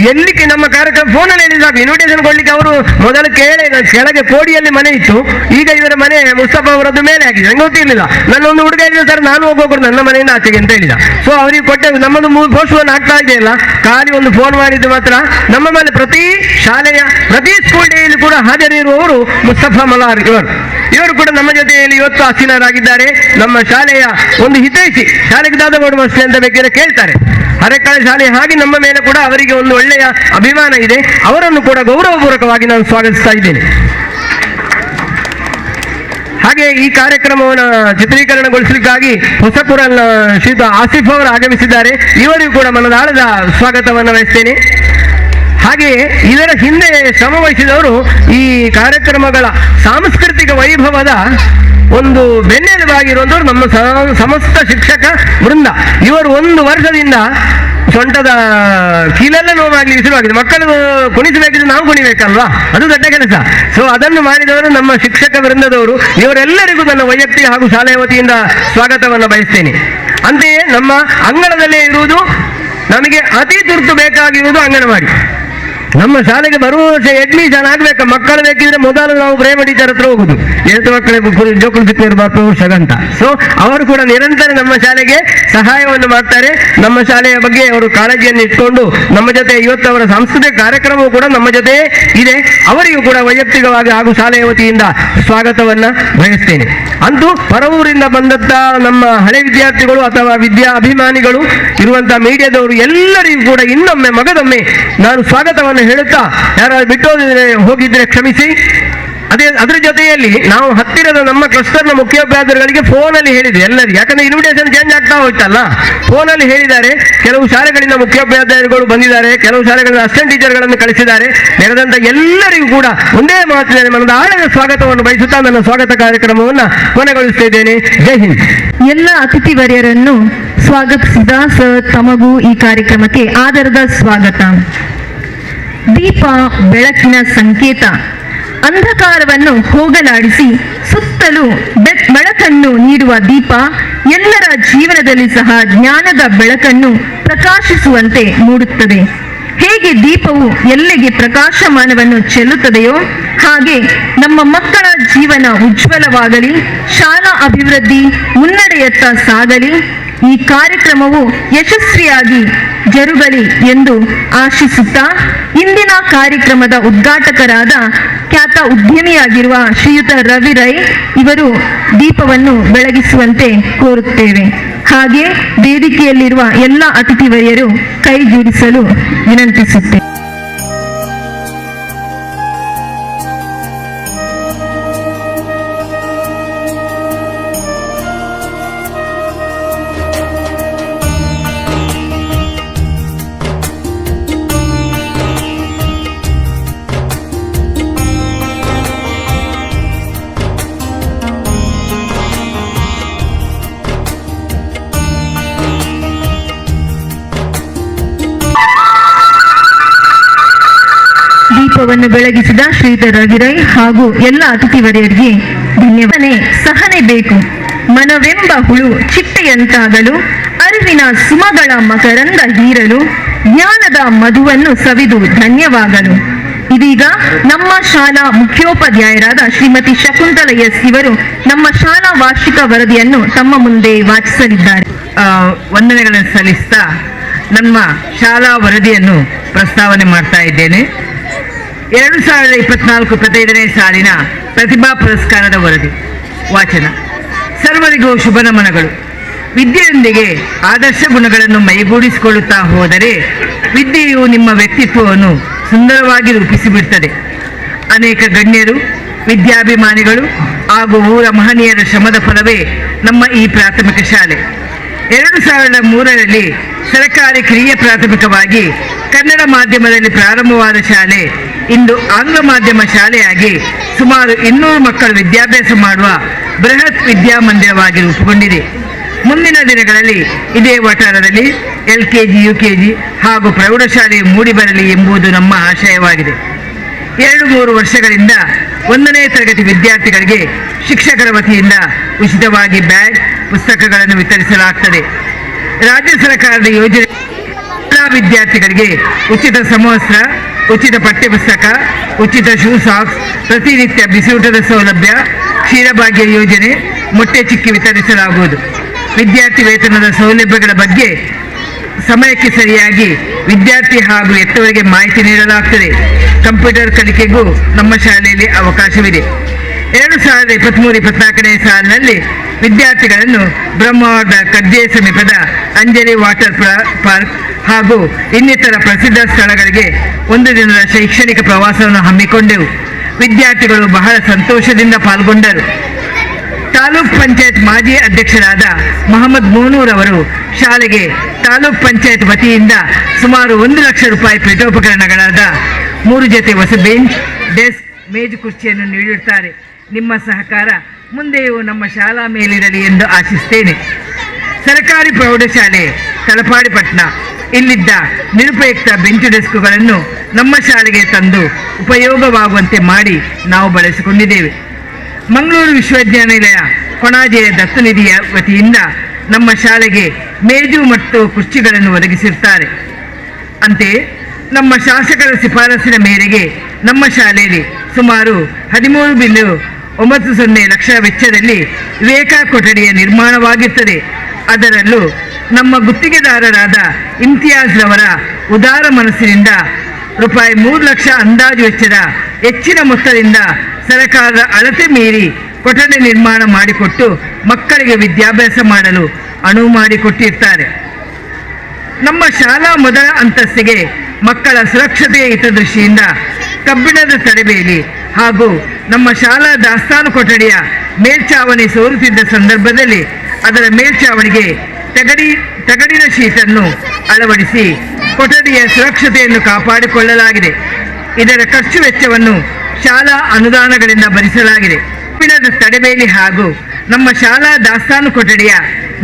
ಎಲ್ಲಿಗೆ ನಮ್ಮ ಕಾರ್ಯಕ್ರಮ ಫೋನಲ್ಲಿ ಹೇಳಿ ಸಾಕು, ಇನ್ವಿಟೇಷನ್ ಕೊಡ್ಲಿಕ್ಕೆ ಅವರು ಮೊದಲು ಕೆಳಗೆ ಕೋಡಿಯಲ್ಲಿ ಮನೆ ಇತ್ತು, ಈಗ ಇವರ ಮನೆ ಮುಸ್ತಫಾ ಅವರದ್ದು ಮೇಲೆ ಆಗಿದೆ. ನಂಗೆ ಗೊತ್ತಿರಲಿಲ್ಲ. ನನ್ನೊಂದು ಹುಡುಗ ಹೇಳಿದ ಸರ್ ನಾನು ಹೋಗೋರು ನನ್ನ ಮನೆಯಿಂದ ಆಚೆಗೆ ಅಂತ ಹೇಳಿದ. ಸೊ ಅವರಿಗೆ ಕೊಟ್ಟೆ, ನಮ್ಮದು ಪೋಸ್ಟ್ಗಳನ್ನು ಆಗ್ತಾ ಇದೆಯಲ್ಲ, ಖಾಲಿ ಒಂದು ಫೋನ್ ಮಾಡಿದ್ದು ಮಾತ್ರ. ನಮ್ಮ ಮೇಲೆ ಪ್ರತಿ ಶಾಲೆಯ ಪ್ರತಿ ಸ್ಕೂಲ್ ಡೇಯಲ್ಲಿ ಕೂಡ ಹಾಜರಿರುವವರು ಮುಸ್ತಫಾ ಮಲಾರ್ ಇವರು ಕೂಡ ನಮ್ಮ ಜೊತೆಯಲ್ಲಿ ಇವತ್ತು ಆಸೀನರಾಗಿದ್ದಾರೆ. ನಮ್ಮ ಶಾಲೆಯ ಒಂದು ಹಿತೈಷಿ, ಶಾಲೆಗೆ ದಾದಗೋಡು ಮಸ್ತಿ ಅಂತ ಬೇಕಿದ್ರೆ ಕೇಳ್ತಾರೆ, ಹರೆಕಾಳ ಶಾಲೆ ಹಾಗೆ ನಮ್ಮ ಮೇಲೆ ಕೂಡ ಅವರಿಗೆ ಒಂದು ಒಳ್ಳೆಯ ಅಭಿಮಾನ ಇದೆ. ಅವರನ್ನು ಕೂಡ ಗೌರವಪೂರ್ವಕವಾಗಿ ನಾನು ಸ್ವಾಗತಿಸ್ತಾ ಇದ್ದೇನೆ. ಹಾಗೆ ಈ ಕಾರ್ಯಕ್ರಮವನ್ನು ಚಿತ್ರೀಕರಣಗೊಳಿಸಲಿಕ್ಕಾಗಿ ಹೊಸಪುರನ ಶ್ರೀಯುತ ಆಸಿಫ್ ಅವರು ಆಗಮಿಸಿದ್ದಾರೆ. ಇವರಿಗೂ ಕೂಡ ಮನದಾಳದ ಸ್ವಾಗತವನ್ನು ವಹಿಸ್ತೇನೆ. ಹಾಗೆಯೇ ಇದರ ಹಿಂದೆ ಶ್ರಮ ವಹಿಸಿದವರು ಈ ಕಾರ್ಯಕ್ರಮಗಳ ಸಾಂಸ್ಕೃತಿಕ ವೈಭವದ ಒಂದು ಬೆನ್ನೆಲುಬಾಗಿರುವಂಥವ್ರು ನಮ್ಮ ಸಮಸ್ತ ಶಿಕ್ಷಕ ವೃಂದ. ಇವರು ಒಂದು ವರ್ಷದಿಂದ ಸೊಂಟದ ಕೀಲೆಲ್ಲ ನೋವಾಗಲಿ ಶುರುವಾಗಿದೆ. ಮಕ್ಕಳು ಕುಣಿಸಬೇಕಿದ್ರೆ ನಾವು ಕುಣಿಬೇಕಲ್ವಾ, ಅದು ದೊಡ್ಡ ಕೆಲಸ. ಸೊ ಅದನ್ನು ಮಾಡಿದವರು ನಮ್ಮ ಶಿಕ್ಷಕ ವೃಂದದವರು. ಇವರೆಲ್ಲರಿಗೂ ನನ್ನ ವೈಯಕ್ತಿಕ ಹಾಗೂ ಶಾಲೆಯ ವತಿಯಿಂದ ಸ್ವಾಗತವನ್ನು ಬಯಸ್ತೇನೆ. ಅಂತೆಯೇ ನಮ್ಮ ಅಂಗಳದಲ್ಲೇ ಇರುವುದು ನಮಗೆ ಅತಿ ತುರ್ತು ಬೇಕಾಗಿರುವುದು ಅಂಗನವಾಡಿ. ನಮ್ಮ ಶಾಲೆಗೆ ಬರುವ ವರ್ಷ ಅಡ್ಮಿಷನ್ ಆಗ್ಬೇಕು, ಮಕ್ಕಳು ಬೇಕಿದ್ರೆ ಮೊದಲು ನಾವು ಪ್ರೇಮ ಟೀಚರ್ ಹತ್ರ ಹೋಗುದು, ಎಷ್ಟು ಮಕ್ಕಳಿಗೆ ಜೋಕುಲು ಸಿಕ್ಕರು ವರ್ಷಗಂತ. ಸೊ ಅವರು ಕೂಡ ನಿರಂತರ ನಮ್ಮ ಶಾಲೆಗೆ ಸಹಾಯವನ್ನು ಮಾಡ್ತಾರೆ. ನಮ್ಮ ಶಾಲೆಯ ಬಗ್ಗೆ ಅವರು ಕಾಳಜಿಯನ್ನು ಇಟ್ಕೊಂಡು ನಮ್ಮ ಜೊತೆ ಇವತ್ತು ಅವರ ಸಾಂಸ್ಕೃತಿಕ ಕಾರ್ಯಕ್ರಮವು ಕೂಡ ನಮ್ಮ ಜೊತೆ ಇದೆ. ಅವರಿಗೂ ಕೂಡ ವೈಯಕ್ತಿಕವಾಗಿ ಹಾಗೂ ಶಾಲೆಯ ವತಿಯಿಂದ ಸ್ವಾಗತವನ್ನ ಬಯಸ್ತೇನೆ. ಅಂತೂ ಹೊರವೂರಿಂದ ಬಂದಂತ ನಮ್ಮ ಹಳೆ ವಿದ್ಯಾರ್ಥಿಗಳು ಅಥವಾ ವಿದ್ಯಾ ಅಭಿಮಾನಿಗಳು ಇರುವಂತಹ ಮೀಡಿಯಾದವರು ಎಲ್ಲರಿಗೂ ಕೂಡ ಇನ್ನೊಮ್ಮೆ ಮಗದೊಮ್ಮೆ ನಾನು ಸ್ವಾಗತವನ್ನು ಹೇಳುತ್ತಾ, ಯಾರಾದ್ರೂ ಬಿಟ್ಟು ಹೋಗಿದ್ರೆ ಕ್ಷಮಿಸಿ. ಅದರ ಜೊತೆಯಲ್ಲಿ ನಾವು ಹತ್ತಿರದ ನಮ್ಮ ಕ್ಲಸ್ಟರ್ನ ಮುಖ್ಯೋಪಾಧ್ಯಾಯರುಗಳಿಗೆ ಫೋನಲ್ಲಿ ಹೇಳಿದ್ವಿ ಎಲ್ಲರಿಗೂ, ಯಾಕಂದ್ರೆ ಇನ್ವಿಟೇಷನ್ ಚೇಂಜ್ ಆಗ್ತಾ ಹೋಯ್ತಲ್ಲ, ಫೋನಲ್ಲಿ ಹೇಳಿದ್ದಾರೆ. ಕೆಲವು ಶಾಲೆಗಳಿಂದ ಮುಖ್ಯೋಪಾಧ್ಯಾಯರುಗಳು ಬಂದಿದ್ದಾರೆ, ಕೆಲವು ಶಾಲೆಗಳಿಂದ ಅಸಿಸ್ಟೆಂಟ್ ಟೀಚರ್ಗಳನ್ನು ಕಳಿಸಿದ್ದಾರೆ. ನೆರೆದಂತ ಎಲ್ಲರಿಗೂ ಕೂಡ ಒಂದೇ ಮಾತಿನಲ್ಲಿ ಮನದ ಆಳದ ಸ್ವಾಗತವನ್ನು ಬಯಸುತ್ತಾ ನನ್ನ ಸ್ವಾಗತ ಕಾರ್ಯಕ್ರಮವನ್ನು ಕೊನೆಗೊಳಿಸ್ತಾ ಇದ್ದೇನೆ. ಜೈ ಹಿಂದ್. ಎಲ್ಲ ಅತಿಥಿ ವರ್ಯರನ್ನು ಸ್ವಾಗತಿಸಿದ ಸರ್ ತಮಗೂ ಈ ಕಾರ್ಯಕ್ರಮಕ್ಕೆ ಆದರದ ಸ್ವಾಗತ. ದೀಪ ಬೆಳಕಿನ ಸಂಕೇತ. ಅಂಧಕಾರವನ್ನು ಹೋಗಲಾಡಿಸಿ ಸುತ್ತಲೂ ಬೆಳಕನ್ನು ನೀಡುವ ದೀಪ ಎಲ್ಲರ ಜೀವನದಲ್ಲಿ ಸಹ ಜ್ಞಾನದ ಬೆಳಕನ್ನು ಪ್ರಕಾಶಿಸುವಂತೆ ಮೂಡುತ್ತದೆ. ಹೇಗೆ ದೀಪವು ಎಲ್ಲೆಗೆ ಪ್ರಕಾಶಮಾನವನ್ನು ಚೆಲ್ಲುತ್ತದೆಯೋ ಹಾಗೆ ನಮ್ಮ ಮಕ್ಕಳ ಜೀವನ ಉಜ್ವಲವಾಗಲಿ, ಶಾಲಾ ಅಭಿವೃದ್ಧಿ ಮುನ್ನಡೆಯತ್ತ ಸಾಗಲಿ, ಈ ಕಾರ್ಯಕ್ರಮವು ಯಶಸ್ವಿಯಾಗಿ ಜರುಗಲಿ ಎಂದು ಆಶಿಸುತ್ತಾ ಇಂದಿನ ಕಾರ್ಯಕ್ರಮದ ಉದ್ಘಾಟಕರಾದ ಖ್ಯಾತ ಉದ್ಯಮಿಯಾಗಿರುವ ಶ್ರೀಯುತ ರವಿ ರೈ ಇವರು ದೀಪವನ್ನು ಬೆಳಗಿಸುವಂತೆ ಕೋರುತ್ತೇವೆ. ಹಾಗೆ ವೇದಿಕೆಯಲ್ಲಿರುವ ಎಲ್ಲ ಅತಿಥಿ ವರ್ಯರು ಕೈ ಜೋಡಿಸಲು ವಿನಂತಿಸುತ್ತೇವೆ. ದೀಪವನ್ನು ಬೆಳಗಿಸಿದ ಶ್ರೀಯುತ ರವಿರೈ ಹಾಗೂ ಎಲ್ಲ ಅತಿಥಿ ವರ್ಯರಿಗೆ ಧನ್ಯವಾದ. ಸಹನೆ ಬೇಕು, ಮನವೆಂಬ ಹುಳು ಚಿಟ್ಟೆಯಂತಾಗಲು, ಅರಿವಿನ ಸುಮಗಳ ಮಕರಂದ ಹೀರಲು, ಜ್ಞಾನದ ಮಧುವನ್ನು ಸವಿದು ಧನ್ಯವಾಗಲು. ಇದೀಗ ನಮ್ಮ ಶಾಲಾ ಮುಖ್ಯೋಪಾಧ್ಯಾಯರಾದ ಶ್ರೀಮತಿ ಶಕುಂತಲ ಎಸ್ ಇವರು ನಮ್ಮ ಶಾಲಾ ವಾರ್ಷಿಕ ವರದಿಯನ್ನು ತಮ್ಮ ಮುಂದೆ ವಾಚಿಸಲಿದ್ದಾರೆ. ವಂದನೆಗಳನ್ನು ಸಲ್ಲಿಸ್ತಾ ನಮ್ಮ ಶಾಲಾ ವರದಿಯನ್ನು ಪ್ರಸ್ತಾವನೆ ಮಾಡ್ತಾ ಇದ್ದೇನೆ. 2024-25ನೇ ಸಾಲಿನ ಪ್ರತಿಭಾ ಪುರಸ್ಕಾರದ ವರದಿ ವಾಚನ. ಸರ್ವರಿಗೂ ಶುಭ ನಮನಗಳು. ವಿದ್ಯೆಯೊಂದಿಗೆ ಆದರ್ಶ ಗುಣಗಳನ್ನು ಮೈಗೂಡಿಸಿಕೊಳ್ಳುತ್ತಾ ಹೋದರೆ ವಿದ್ಯೆಯು ನಿಮ್ಮ ವ್ಯಕ್ತಿತ್ವವನ್ನು ಸುಂದರವಾಗಿ ರೂಪಿಸಿಬಿಡ್ತದೆ. ಅನೇಕ ಗಣ್ಯರು, ವಿದ್ಯಾಭಿಮಾನಿಗಳು ಹಾಗೂ ಊರ ಮಹನೀಯರ ಶ್ರಮದ ಫಲವೇ ನಮ್ಮ ಈ ಪ್ರಾಥಮಿಕ ಶಾಲೆ. 2003ರಲ್ಲಿ ಸರ್ಕಾರಿ ಕಿರಿಯ ಪ್ರಾಥಮಿಕವಾಗಿ ಕನ್ನಡ ಮಾಧ್ಯಮದಲ್ಲಿ ಪ್ರಾರಂಭವಾದ ಶಾಲೆ ಇಂದು ಆಂಗ್ಲ ಮಾಧ್ಯಮ ಶಾಲೆಯಾಗಿ ಸುಮಾರು 200 ಮಕ್ಕಳು ವಿದ್ಯಾಭ್ಯಾಸ ಮಾಡುವ ಬೃಹತ್ ವಿದ್ಯಾಮಂದಿರವಾಗಿ ರೂಪುಗೊಂಡಿದೆ. ಮುಂದಿನ ದಿನಗಳಲ್ಲಿ ಇದೇ ವಠಾರದಲ್ಲಿ LKG, UKG ಹಾಗೂ ಪ್ರೌಢಶಾಲೆ ಮೂಡಿಬರಲಿ ಎಂಬುದು ನಮ್ಮ ಆಶಯವಾಗಿದೆ. 2-3 ವರ್ಷಗಳಿಂದ 1ನೇ ತರಗತಿ ವಿದ್ಯಾರ್ಥಿಗಳಿಗೆ ಶಿಕ್ಷಕರ ವತಿಯಿಂದ ಉಚಿತವಾಗಿ ಬ್ಯಾಗ್, ಪುಸ್ತಕಗಳನ್ನು ವಿತರಿಸಲಾಗುತ್ತದೆ. ರಾಜ್ಯ ಸರ್ಕಾರದ ಯೋಜನೆ ಎಲ್ಲ ವಿದ್ಯಾರ್ಥಿಗಳಿಗೆ ಉಚಿತ ಸಮವಸ್ತ್ರ, ಉಚಿತ ಪಠ್ಯಪುಸ್ತಕ, ಉಚಿತ ಶೂ ಸಾಕ್ಸ್, ಪ್ರತಿನಿತ್ಯ ಬಿಸಿಯೂಟದ ಸೌಲಭ್ಯ, ಕ್ಷೀರಭಾಗ್ಯ ಯೋಜನೆ, ಮೊಟ್ಟೆ ಚಿಕ್ಕಿ ವಿತರಿಸಲಾಗುವುದು. ವಿದ್ಯಾರ್ಥಿ ವೇತನದ ಸೌಲಭ್ಯಗಳ ಬಗ್ಗೆ ಸಮಯಕ್ಕೆ ಸರಿಯಾಗಿ ವಿದ್ಯಾರ್ಥಿ ಹಾಗೂ ಹೆತ್ತವರಿಗೆ ಮಾಹಿತಿ ನೀಡಲಾಗುತ್ತದೆ. ಕಂಪ್ಯೂಟರ್ ಕಲಿಕೆಗೂ ನಮ್ಮ ಶಾಲೆಯಲ್ಲಿ ಅವಕಾಶವಿದೆ. 2023-24ನೇ ಸಾಲಿನಲ್ಲಿ ವಿದ್ಯಾರ್ಥಿಗಳನ್ನು ಬ್ರಹ್ಮಾವರದ ಕಡ್ಜೆ ಸಮೀಪದ ಅಂಜಲಿ ವಾಟರ್ ಪಾರ್ಕ್ ಹಾಗೂ ಇನ್ನಿತರ ಪ್ರಸಿದ್ಧ ಸ್ಥಳಗಳಿಗೆ 1 ದಿನದ ಶೈಕ್ಷಣಿಕ ಪ್ರವಾಸವನ್ನು ಹಮ್ಮಿಕೊಂಡೆವು. ವಿದ್ಯಾರ್ಥಿಗಳು ಬಹಳ ಸಂತೋಷದಿಂದ ಪಾಲ್ಗೊಂಡರು. ತಾಲೂಕ್ ಪಂಚಾಯತ್ ಮಾಜಿ ಅಧ್ಯಕ್ಷರಾದ ಮೊಹಮ್ಮದ್ ಮೋನೂರ್ ಶಾಲೆಗೆ ತಾಲೂಕ್ ಪಂಚಾಯತ್ ವತಿಯಿಂದ ಸುಮಾರು 1 ಲಕ್ಷ ರೂಪಾಯಿ ಪೀಠೋಪಕರಣಗಳಾದ 3 ಜೊತೆ ಹೊಸ ಬೆಂಚ್, ಡೆಸ್ಕ್, ಮೇಜು ಕುರ್ಚಿಯನ್ನು ನೀಡಿರುತ್ತಾರೆ. ನಿಮ್ಮ ಸಹಕಾರ ಮುಂದೆಯೂ ನಮ್ಮ ಶಾಲಾ ಮೇಲಿರಲಿ ಎಂದು ಆಶಿಸ್ತೇನೆ. ಸರ್ಕಾರಿ ಪ್ರೌಢಶಾಲೆ ತಲಪಾಡಿಪಟ್ಟಣ ಇಲ್ಲಿದ್ದ ನಿರುಪಯುಕ್ತ ಬೆಂಚು ಡೆಸ್ಕ್ಗಳನ್ನು ನಮ್ಮ ಶಾಲೆಗೆ ತಂದು ಉಪಯೋಗವಾಗುವಂತೆ ಮಾಡಿ ನಾವು ಬಳಸಿಕೊಂಡಿದ್ದೇವೆ. ಮಂಗಳೂರು ವಿಶ್ವವಿದ್ಯಾನಿಲಯ ಕೊಣಾಜೆಯ ದತ್ತನಿಧಿಯ ವತಿಯಿಂದ ನಮ್ಮ ಶಾಲೆಗೆ ಮೇಜು ಮತ್ತು ಕುರ್ಚಿಗಳನ್ನು ಒದಗಿಸಿರುತ್ತಾರೆ. ಅಂತೆಯೇ ನಮ್ಮ ಶಾಸಕರ ಶಿಫಾರಸಿನ ಮೇರೆಗೆ ನಮ್ಮ ಶಾಲೆಯಲ್ಲಿ ಸುಮಾರು 13.90 ಲಕ್ಷ ವೆಚ್ಚದಲ್ಲಿ ವಿವೇಕ ಕೊಠಡಿಯ ನಿರ್ಮಾಣವಾಗಿರುತ್ತದೆ. ಅದರಲ್ಲೂ ನಮ್ಮ ಗುತ್ತಿಗೆದಾರರಾದ ಇಮ್ತಿಯಾಜ್ ರವರ ಉದಾರ ಮನಸ್ಸಿನಿಂದ ರೂಪಾಯಿ 3 ಲಕ್ಷ ಅಂದಾಜು ವೆಚ್ಚದ ಹೆಚ್ಚಿನ ಮೊತ್ತದಿಂದ ಸರ್ಕಾರದ ಅಳತೆ ಮೀರಿ ಕೊಠಡಿ ನಿರ್ಮಾಣ ಮಾಡಿಕೊಟ್ಟು ಮಕ್ಕಳಿಗೆ ವಿದ್ಯಾಭ್ಯಾಸ ಮಾಡಲು ಅನುವು ಮಾಡಿಕೊಟ್ಟಿರ್ತಾರೆ. ನಮ್ಮ ಶಾಲಾ ಮೊದಲ ಅಂತಸ್ತಿಗೆ ಮಕ್ಕಳ ಸುರಕ್ಷತೆಯ ಹಿತದೃಷ್ಟಿಯಿಂದ ಕಬ್ಬಿಣದ ತಡೆಬೇಲಿ ಹಾಗೂ ನಮ್ಮ ಶಾಲಾ ದಾಸ್ತಾನು ಕೊಠಡಿಯ ಮೇಲ್ಛಾವಣಿ ಸೋರುತ್ತಿದ್ದ ಸಂದರ್ಭದಲ್ಲಿ ಅದರ ಮೇಲ್ಛಾವಣಿಗೆ ತಗಡಿನ ಶೀಟನ್ನು ಅಳವಡಿಸಿ ಕೊಠಡಿಯ ಸುರಕ್ಷತೆಯನ್ನು ಕಾಪಾಡಿಕೊಳ್ಳಲಾಗಿದೆ. ಇದರ ಖರ್ಚು ವೆಚ್ಚವನ್ನು ಶಾಲಾ ಅನುದಾನಗಳಿಂದ ಭರಿಸಲಾಗಿದೆ. ಕಬ್ಬಿಣದ ತಡೆಬೇಲಿ ಹಾಗೂ ನಮ್ಮ ಶಾಲಾ ದಾಸ್ತಾನು ಕೊಠಡಿಯ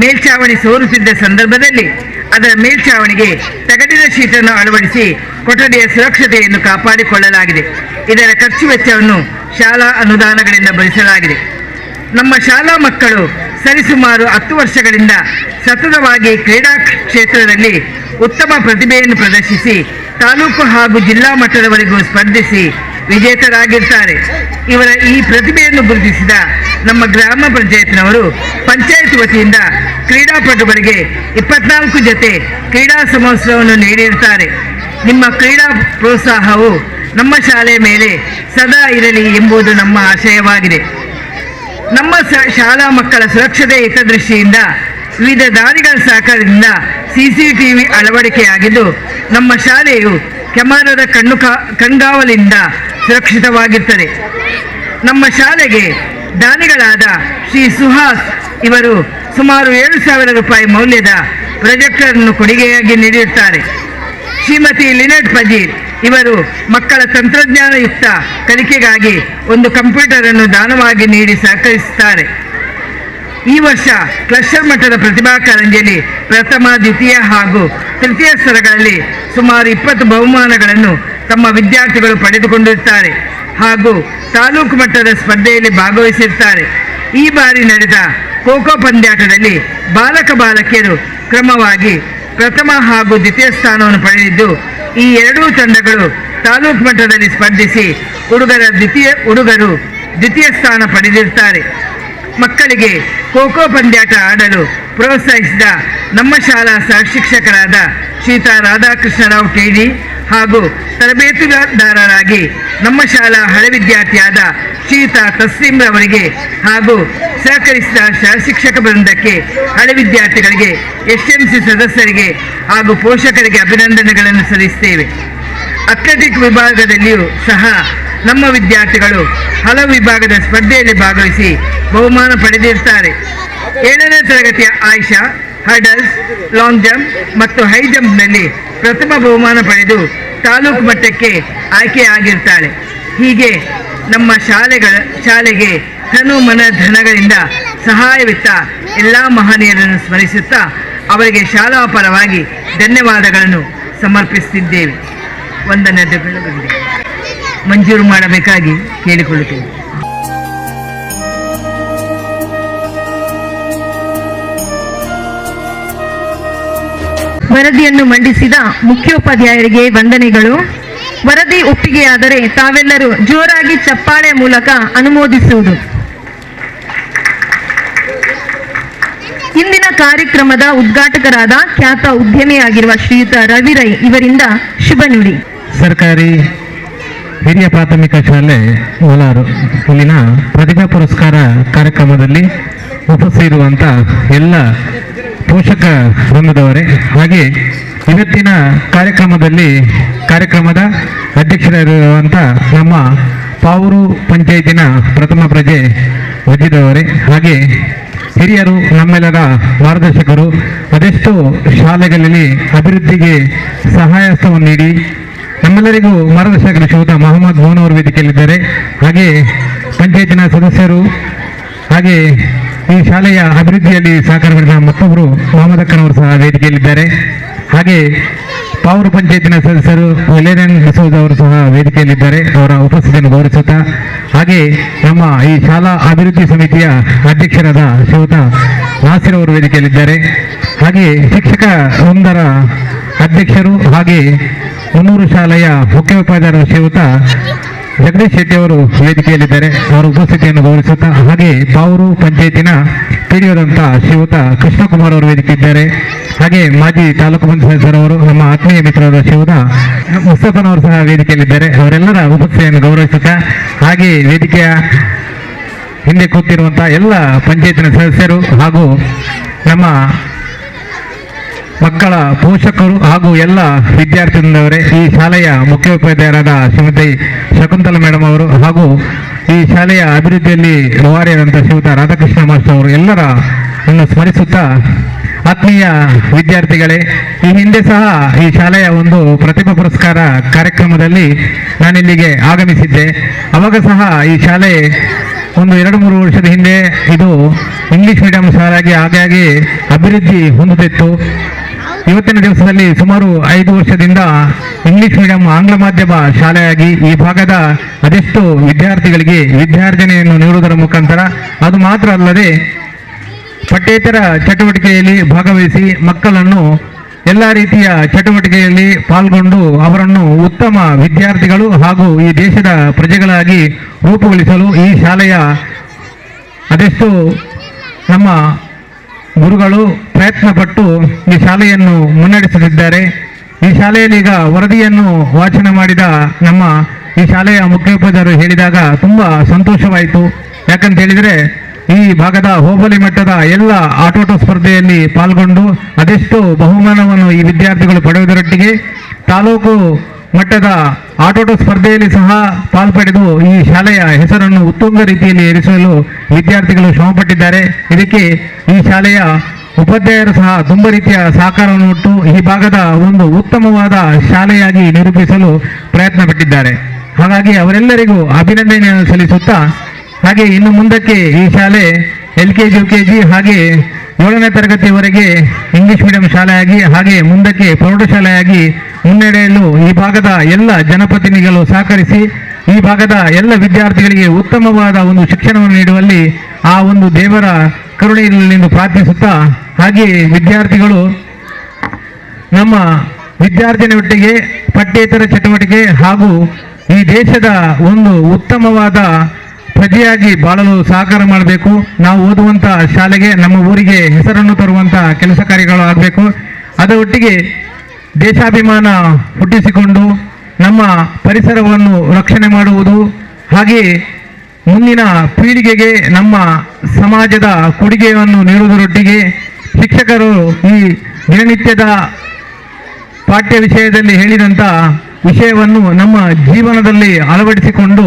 ಮೇಲ್ಛಾವಣಿ ಸೋರುತ್ತಿದ್ದ ಸಂದರ್ಭದಲ್ಲಿ ಅದರ ಮೇಲ್ಛಾವಣಿಗೆ ತಗಡಿನ ಶೀಟನ್ನು ಅಳವಡಿಸಿ ಕೊಠಡಿಯ ಸುರಕ್ಷತೆಯನ್ನು ಕಾಪಾಡಿಕೊಳ್ಳಲಾಗಿದೆ. ಇದರ ಖರ್ಚು ವೆಚ್ಚವನ್ನು ಶಾಲಾ ಅನುದಾನಗಳಿಂದ ಭರಿಸಲಾಗಿದೆ. ನಮ್ಮ ಶಾಲಾ ಮಕ್ಕಳು ಸರಿಸುಮಾರು 10 ವರ್ಷಗಳಿಂದ ಸತತವಾಗಿ ಕ್ರೀಡಾ ಕ್ಷೇತ್ರದಲ್ಲಿ ಉತ್ತಮ ಪ್ರತಿಭೆಯನ್ನು ಪ್ರದರ್ಶಿಸಿ ತಾಲೂಕು ಹಾಗೂ ಜಿಲ್ಲಾ ಮಟ್ಟದವರೆಗೂ ಸ್ಪರ್ಧಿಸಿ ವಿಜೇತರಾಗಿರ್ತಾರೆ. ಇವರ ಈ ಪ್ರತಿಭೆಯನ್ನು ಗುರುತಿಸಿದ ನಮ್ಮ ಗ್ರಾಮ ಪಂಚಾಯತ್ನವರು ಪಂಚಾಯತ್ ವತಿಯಿಂದ ಕ್ರೀಡಾಪಟುಗಳಿಗೆ 24 ಜೊತೆ ಕ್ರೀಡಾ ಸಮವಸ್ತ್ರವನ್ನು ನೀಡಿರುತ್ತಾರೆ. ನಿಮ್ಮ ಕ್ರೀಡಾ ಪ್ರೋತ್ಸಾಹವು ನಮ್ಮ ಶಾಲೆಯ ಮೇಲೆ ಸದಾ ಇರಲಿ ಎಂಬುದು ನಮ್ಮ ಆಶಯವಾಗಿದೆ. ನಮ್ಮ ಶಾಲಾ ಮಕ್ಕಳ ಸುರಕ್ಷತೆ ಹಿತದೃಷ್ಟಿಯಿಂದ ವಿವಿಧ ದಾನಿಗಳ ಸಹಕಾರದಿಂದ CCTV ಅಳವಡಿಕೆಯಾಗಿದ್ದು ನಮ್ಮ ಶಾಲೆಯು ಕ್ಯಾಮರಾದ ಕಣ್ಗಾವಲಿಂದ ಸುರಕ್ಷಿತವಾಗಿರುತ್ತದೆ. ನಮ್ಮ ಶಾಲೆಗೆ ದಾನಿಗಳಾದ ಶ್ರೀ ಸುಹಾಸ್ ಇವರು ಸುಮಾರು 7,000 ರೂಪಾಯಿ ಮೌಲ್ಯದ ಪ್ರೊಜೆಕ್ಟರನ್ನು ಕೊಡುಗೆಯಾಗಿ ನೀಡಿರುತ್ತಾರೆ. ಶ್ರೀಮತಿ ಲಿನೆಟ್ ಫಜೀರ್ ಇವರು ಮಕ್ಕಳ ತಂತ್ರಜ್ಞಾನಯುಕ್ತ ಕಲಿಕೆಗಾಗಿ ಒಂದು ಕಂಪ್ಯೂಟರ್ ಅನ್ನು ದಾನವಾಗಿ ನೀಡಿ ಸಹಕರಿಸುತ್ತಾರೆ. ಈ ವರ್ಷ ಕ್ಲಸ್ಟರ್ ಮಟ್ಟದ ಪ್ರತಿಭಾ ಕಾರಂಜಿಯಲ್ಲಿ ಪ್ರಥಮ, ದ್ವಿತೀಯ ಹಾಗೂ ತೃತೀಯ ಸ್ತರಗಳಲ್ಲಿ ಸುಮಾರು 20 ಬಹುಮಾನಗಳನ್ನು ತಮ್ಮ ವಿದ್ಯಾರ್ಥಿಗಳು ಪಡೆದುಕೊಂಡಿರುತ್ತಾರೆ ಹಾಗೂ ತಾಲೂಕು ಮಟ್ಟದ ಸ್ಪರ್ಧೆಯಲ್ಲಿ ಭಾಗವಹಿಸಿರುತ್ತಾರೆ. ಈ ಬಾರಿ ನಡೆದ ಖೋಖೋ ಪಂದ್ಯಾಟದಲ್ಲಿ ಬಾಲಕಿಯರು ಕ್ರಮವಾಗಿ ಪ್ರಥಮ ಹಾಗೂ ದ್ವಿತೀಯ ಸ್ಥಾನವನ್ನು ಪಡೆದಿದ್ದು ಈ ಎರಡೂ ತಂಡಗಳು ತಾಲೂಕು ಮಟ್ಟದಲ್ಲಿ ಸ್ಪರ್ಧಿಸಿ ಹುಡುಗರು ದ್ವಿತೀಯ ಸ್ಥಾನ ಪಡೆದಿರುತ್ತಾರೆ. ಮಕ್ಕಳಿಗೆ ಖೋಖೋ ಪಂದ್ಯಾಟ ಆಡಲು ಪ್ರೋತ್ಸಾಹಿಸಿದ ನಮ್ಮ ಶಾಲಾ ಸಹಶಿಕ್ಷಕರಾದ ಶ್ರೀಯುತ ರಾಧಾಕೃಷ್ಣರಾವ್ ಟಿ.ಡಿ. ಹಾಗೂ ತರಬೇತುದಾರರಾಗಿ ನಮ್ಮ ಶಾಲಾ ಹಳೆ ವಿದ್ಯಾರ್ಥಿಯಾದ ಶ್ರೀಯುತ ತಸ್ಲೀಂ ರವರಿಗೆ ಹಾಗೂ ಸಹಕರಿಸಿದ ಸಹಶಿಕ್ಷಕ ವೃಂದಕ್ಕೆ, ಹಳೆ ವಿದ್ಯಾರ್ಥಿಗಳಿಗೆ, ಎಸ್ಎಂಸಿ ಸದಸ್ಯರಿಗೆ ಹಾಗೂ ಪೋಷಕರಿಗೆ ಅಭಿನಂದನೆಗಳನ್ನು ಸಲ್ಲಿಸುತ್ತೇವೆ. ಅಥ್ಲೆಟಿಕ್ ವಿಭಾಗದಲ್ಲಿಯೂ ಸಹ ನಮ್ಮ ವಿದ್ಯಾರ್ಥಿಗಳು ಹಲವು ವಿಭಾಗದ ಸ್ಪರ್ಧೆಯಲ್ಲಿ ಭಾಗವಹಿಸಿ ಬಹುಮಾನ ಪಡೆದಿರುತ್ತಾರೆ. 7ನೇ ತರಗತಿಯ ಆಯಿಷಾ ಹರ್ಡಲ್ಸ್, ಲಾಂಗ್ ಜಂಪ್ ಮತ್ತು ಹೈ ಜಂಪ್ನಲ್ಲಿ ಪ್ರಥಮ ಬಹುಮಾನ ಪಡೆದು ತಾಲೂಕು ಮಟ್ಟಕ್ಕೆ ಆಯ್ಕೆಯಾಗಿರ್ತಾಳೆ. ಹೀಗೆ ನಮ್ಮ ಶಾಲೆಗೆ ತನು ಮನ ಧನಗಳಿಂದ ಸಹಾಯವಿತ್ತ ಎಲ್ಲ ಮಹನೀಯರನ್ನು ಸ್ಮರಿಸುತ್ತಾ ಅವರಿಗೆ ಶಾಲಾ ಪರವಾಗಿ ಧನ್ಯವಾದಗಳನ್ನು ಸಮರ್ಪಿಸುತ್ತಿದ್ದೇವೆ. ವಂದನೆಗಳು ಮಂಜೂರು ಮಾಡಬೇಕಾಗಿ ಕೇಳಿಕೊಳ್ಳುತ್ತೇವೆ. ವರದಿಯನ್ನು ಮಂಡಿಸಿದ ಮುಖ್ಯೋಪಾಧ್ಯಾಯರಿಗೆ ವಂದನೆಗಳು. ವರದಿ ಒಪ್ಪಿಗೆಯಾದರೆ ತಾವೆಲ್ಲರೂ ಜೋರಾಗಿ ಚಪ್ಪಾಳೆ ಮೂಲಕ ಅನುಮೋದಿಸುವುದು. ಇಂದಿನ ಕಾರ್ಯಕ್ರಮದ ಉದ್ಘಾಟಕರಾದ ಖ್ಯಾತ ಉದ್ಯಮಿಯಾಗಿರುವ ಶ್ರೀಯುತ ರವಿ ರೈ ಇವರಿಂದ ಶುಭ ನುಡಿ. ಸರ್ಕಾರಿ ಹಿರಿಯ ಪ್ರಾಥಮಿಕ ಶಾಲೆ ಕೋಲಾರ ಇಲ್ಲಿನ ಪ್ರತಿಭಾ ಪುರಸ್ಕಾರ ಕಾರ್ಯಕ್ರಮದಲ್ಲಿ ಉಪಸ್ಥಿತಿರುವಂಥ ಎಲ್ಲ ಪೋಷಕ ವೃಂದದವರೇ, ಹಾಗೆ ಇವತ್ತಿನ ಕಾರ್ಯಕ್ರಮದ ಅಧ್ಯಕ್ಷರಾಗಿರುವಂಥ ನಮ್ಮ ಪಾವೂರು ಪಂಚಾಯತಿನ ಪ್ರಥಮ ಪ್ರಜೆ ವಜಿದವರೇ, ಹಾಗೆ ಹಿರಿಯರು, ನಮ್ಮೆಲ್ಲರ ಮಾರ್ಗದರ್ಶಕರು, ಅದೆಷ್ಟೋ ಶಾಲೆಗಳಲ್ಲಿ ಅಭಿವೃದ್ಧಿಗೆ ಸಹಾಯಹಸ್ತವನ್ನು ನೀಡಿ ನಮ್ಮೆಲ್ಲರಿಗೂ ಮಾರ್ಗದರ್ಶಕರು ಶ್ರೀಯುತ ಮೊಹಮ್ಮದ್ ಮೋಹನ್ ಅವರು ವೇದಿಕೆಯಲ್ಲಿದ್ದಾರೆ. ಹಾಗೆ ಪಂಚಾಯತಿನ ಸದಸ್ಯರು, ಹಾಗೆ ಈ ಶಾಲೆಯ ಅಭಿವೃದ್ಧಿಯಲ್ಲಿ ಸಹಕಾರ ಮಾಡಿದ ಮತ್ತೊಬ್ಬರು ಮೊಹಮ್ಮದ್ ಅಕ್ಕನವರು ಸಹ ವೇದಿಕೆಯಲ್ಲಿದ್ದಾರೆ. ಹಾಗೆ ಪಾವೂರು ಪಂಚಾಯತಿನ ಸದಸ್ಯರು ಲೆನಿನ್ ಡಿಸೋಜ ಅವರು ಸಹ ವೇದಿಕೆಯಲ್ಲಿದ್ದಾರೆ. ಅವರ ಉಪಸ್ಥಿತಿಯನ್ನು ಗೌರವಿಸುತ್ತಾ, ಹಾಗೆ ನಮ್ಮ ಈ ಶಾಲಾ ಅಭಿವೃದ್ಧಿ ಸಮಿತಿಯ ಅಧ್ಯಕ್ಷರಾದ ಶ್ರೀಯುತ ನಾಸಿರ್ ಅವರು ವೇದಿಕೆಯಲ್ಲಿದ್ದಾರೆ. ಹಾಗೆ ಶಿಕ್ಷಕ ವೃಂದರ ಅಧ್ಯಕ್ಷರು ಹಾಗೆ ಮುನ್ನೂರು ಶಾಲೆಯ ಮುಖ್ಯೋಪಾಧ್ಯಾಯರು ಶ್ರೀಯುತ ಜಗದೀಶ್ ಶೆಟ್ಟಿ ಅವರು ವೇದಿಕೆಯಲ್ಲಿದ್ದಾರೆ. ಅವರ ಉಪಸ್ಥಿತಿಯನ್ನು ಗೌರವಿಸುತ್ತಾ, ಹಾಗೆ ಪಾವೂರು ಪಂಚಾಯತಿನ ಪಿಡಿಒದಂತ ಶ್ರೀಯುತ ಕೃಷ್ಣಕುಮಾರ್ ಅವರು ವೇದಿಕೆಯಿದ್ದಾರೆ. ಹಾಗೆ ಮಾಜಿ ತಾಲೂಕು ಪಂಚಾಯತ್ ಸದಸ್ಯರವರು, ನಮ್ಮ ಆತ್ಮೀಯ ಮಿತ್ರರಾದ ಶ್ರೀಯುತ ಮುಸ್ತಫನವರು ಸಹ ವೇದಿಕೆಯಲ್ಲಿದ್ದಾರೆ. ಅವರೆಲ್ಲರ ಉಪಸ್ಥಿತಿಯನ್ನು ಗೌರವಿಸುತ್ತಾ, ಹಾಗೆ ವೇದಿಕೆಯ ಹಿಂದೆ ಕೂತಿರುವಂಥ ಎಲ್ಲ ಪಂಚಾಯತಿನ ಸದಸ್ಯರು ಹಾಗೂ ನಮ್ಮ ಮಕ್ಕಳ ಪೋಷಕರು ಹಾಗೂ ಎಲ್ಲ ವಿದ್ಯಾರ್ಥಿಗಳವರೇ, ಈ ಶಾಲೆಯ ಮುಖ್ಯೋಪಾಧ್ಯಾಯರಾದ ಶ್ರೀಮತಿ ಶಕುಂತಲಾ ಮೇಡಮ್ ಅವರು ಹಾಗೂ ಈ ಶಾಲೆಯ ಅಭಿವೃದ್ಧಿಯಲ್ಲಿ ರೂವಾರಿಯಾದಂಥ ಶ್ರೀಯುತ ರಾಧಾಕೃಷ್ಣ ಮಾಸ್ಟರ್ ಅವರು ಎಲ್ಲರನ್ನು ಸ್ಮರಿಸುತ್ತಾ, ಆತ್ಮೀಯ ವಿದ್ಯಾರ್ಥಿಗಳೇ, ಈ ಹಿಂದೆ ಸಹ ಈ ಶಾಲೆಯ ಒಂದು ಪ್ರತಿಭಾ ಪುರಸ್ಕಾರ ಕಾರ್ಯಕ್ರಮದಲ್ಲಿ ನಾನಿಲ್ಲಿಗೆ ಆಗಮಿಸಿದ್ದೆ. ಅವಾಗ ಸಹ ಈ ಶಾಲೆ ಒಂದು 2-3 ವರ್ಷದ ಹಿಂದೆ ಇದು ಇಂಗ್ಲಿಷ್ ಮೀಡಿಯಂ ಶಾಲೆಯಾಗಿ ಹಾಗಾಗಿ ಅಭಿವೃದ್ಧಿ ಹೊಂದುತ್ತಿತ್ತು. ಇವತ್ತಿನ ದಿವಸದಲ್ಲಿ ಸುಮಾರು 5 ವರ್ಷದಿಂದ ಇಂಗ್ಲಿಷ್ ಮೀಡಿಯಂ ಆಂಗ್ಲ ಮಾಧ್ಯಮ ಶಾಲೆಯಾಗಿ ಈ ಭಾಗದ ಅದೆಷ್ಟು ವಿದ್ಯಾರ್ಥಿಗಳಿಗೆ ವಿದ್ಯಾರ್ಜನೆಯನ್ನು ನೀಡುವುದರ ಮುಖಾಂತರ, ಅದು ಮಾತ್ರ ಅಲ್ಲದೆ ಪಠ್ಯೇತರ ಚಟುವಟಿಕೆಯಲ್ಲಿ ಭಾಗವಹಿಸಿ ಮಕ್ಕಳನ್ನು ಎಲ್ಲ ರೀತಿಯ ಚಟುವಟಿಕೆಯಲ್ಲಿ ಪಾಲ್ಗೊಂಡು ಅವರನ್ನು ಉತ್ತಮ ವಿದ್ಯಾರ್ಥಿಗಳು ಹಾಗೂ ಈ ದೇಶದ ಪ್ರಜೆಗಳಾಗಿ ರೂಪುಗೊಳಿಸಲು ಈ ಶಾಲೆಯ ಅದೆಷ್ಟು ನಮ್ಮ ಗುರುಗಳು ಪ್ರಯತ್ನಪಟ್ಟು ಈ ಶಾಲೆಯನ್ನು ಮುನ್ನಡೆಸುತ್ತಿದ್ದಾರೆ. ಈ ಶಾಲೆಯಲ್ಲಿ ಈಗ ವರದಿಯನ್ನು ವಾಚನ ಮಾಡಿದ ನಮ್ಮ ಈ ಶಾಲೆಯ ಮುಖ್ಯೋಪಾಧ್ಯಾಯರು ಹೇಳಿದಾಗ ತುಂಬ ಸಂತೋಷವಾಯಿತು. ಯಾಕಂತ ಹೇಳಿದರೆ ಈ ಭಾಗದ ಹೋಬಳಿ ಮಟ್ಟದ ಎಲ್ಲ ಆಟೋಟ ಸ್ಪರ್ಧೆಯಲ್ಲಿ ಪಾಲ್ಗೊಂಡು ಅದೆಷ್ಟು ಬಹುಮಾನವನ್ನು ಈ ವಿದ್ಯಾರ್ಥಿಗಳು ಪಡೆಯುವುದರೊಟ್ಟಿಗೆ ತಾಲೂಕು ಮಟ್ಟದ ಆಟೋಟ ಸ್ಪರ್ಧೆಯಲ್ಲಿ ಸಹ ಪಾಲ್ಪಡೆದು ಈ ಶಾಲೆಯ ಹೆಸರನ್ನು ಉತ್ತುಂಗ ರೀತಿಯಲ್ಲಿ ಏರಿಸಲು ವಿದ್ಯಾರ್ಥಿಗಳು ಶ್ರಮಪಟ್ಟಿದ್ದಾರೆ. ಇದಕ್ಕೆ ಈ ಶಾಲೆಯ ಉಪಾಧ್ಯಾಯರು ಸಹ ತುಂಬ ರೀತಿಯ ಸಹಕಾರವನ್ನು ಕೊಟ್ಟು ಈ ಭಾಗದ ಒಂದು ಉತ್ತಮವಾದ ಶಾಲೆಯಾಗಿ ನಿರೂಪಿಸಲು ಪ್ರಯತ್ನ ಪಟ್ಟಿದ್ದಾರೆ. ಹಾಗಾಗಿ ಅವರೆಲ್ಲರಿಗೂ ಅಭಿನಂದನೆಯನ್ನು ಸಲ್ಲಿಸುತ್ತಾ, ಹಾಗೆ ಇನ್ನು ಮುಂದಕ್ಕೆ ಈ ಶಾಲೆ LKG UKG ಹಾಗೆ 7ನೇ ತರಗತಿಯವರೆಗೆ ಇಂಗ್ಲಿಷ್ ಮೀಡಿಯಂ ಶಾಲೆಯಾಗಿ ಹಾಗೆ ಮುಂದಕ್ಕೆ ಪ್ರೌಢಶಾಲೆಯಾಗಿ ಮುನ್ನಡೆಯಲು ಈ ಭಾಗದ ಎಲ್ಲ ಜನಪ್ರತಿನಿಧಿಗಳು ಸಹಕರಿಸಿ ಈ ಭಾಗದ ಎಲ್ಲ ವಿದ್ಯಾರ್ಥಿಗಳಿಗೆ ಉತ್ತಮವಾದ ಒಂದು ಶಿಕ್ಷಣವನ್ನು ನೀಡುವಲ್ಲಿ ಆ ಒಂದು ದೇವರ ಕರುಣೆ ಇರಲಿ ಎಂದು ಪ್ರಾರ್ಥಿಸುತ್ತಾ, ಹಾಗೆ ವಿದ್ಯಾರ್ಥಿಗಳು ನಮ್ಮ ವಿದ್ಯಾರ್ಜನೆಯೊಟ್ಟಿಗೆ ಪಠ್ಯೇತರ ಚಟುವಟಿಕೆ ಹಾಗೂ ಈ ದೇಶದ ಒಂದು ಉತ್ತಮವಾದ ಪ್ರಜೆಯಾಗಿ ಬಾಳಲು ಸಹಕಾರ ಮಾಡಬೇಕು. ನಾವು ಓದುವಂತ ಶಾಲೆಗೆ ನಮ್ಮ ಊರಿಗೆ ಹೆಸರನ್ನು ತರುವಂತ ಕೆಲಸ ಕಾರ್ಯಗಳು ಆಗಬೇಕು. ಅದರ ಒಟ್ಟಿಗೆ ದೇಶಾಭಿಮಾನ ಹುಟ್ಟಿಸಿಕೊಂಡು ನಮ್ಮ ಪರಿಸರವನ್ನು ರಕ್ಷಣೆ ಮಾಡುವುದು, ಹಾಗೆ ಮುಂದಿನ ಪೀಳಿಗೆಗೆ ನಮ್ಮ ಸಮಾಜದ ಕೊಡುಗೆಯನ್ನು ನೀಡುವುದರೊಟ್ಟಿಗೆ ಶಿಕ್ಷಕರು ಈ ದಿನನಿತ್ಯದ ಪಾಠ್ಯ ವಿಷಯದಲ್ಲಿ ಹೇಳಿದಂಥ ವಿಷಯವನ್ನು ನಮ್ಮ ಜೀವನದಲ್ಲಿ ಅಳವಡಿಸಿಕೊಂಡು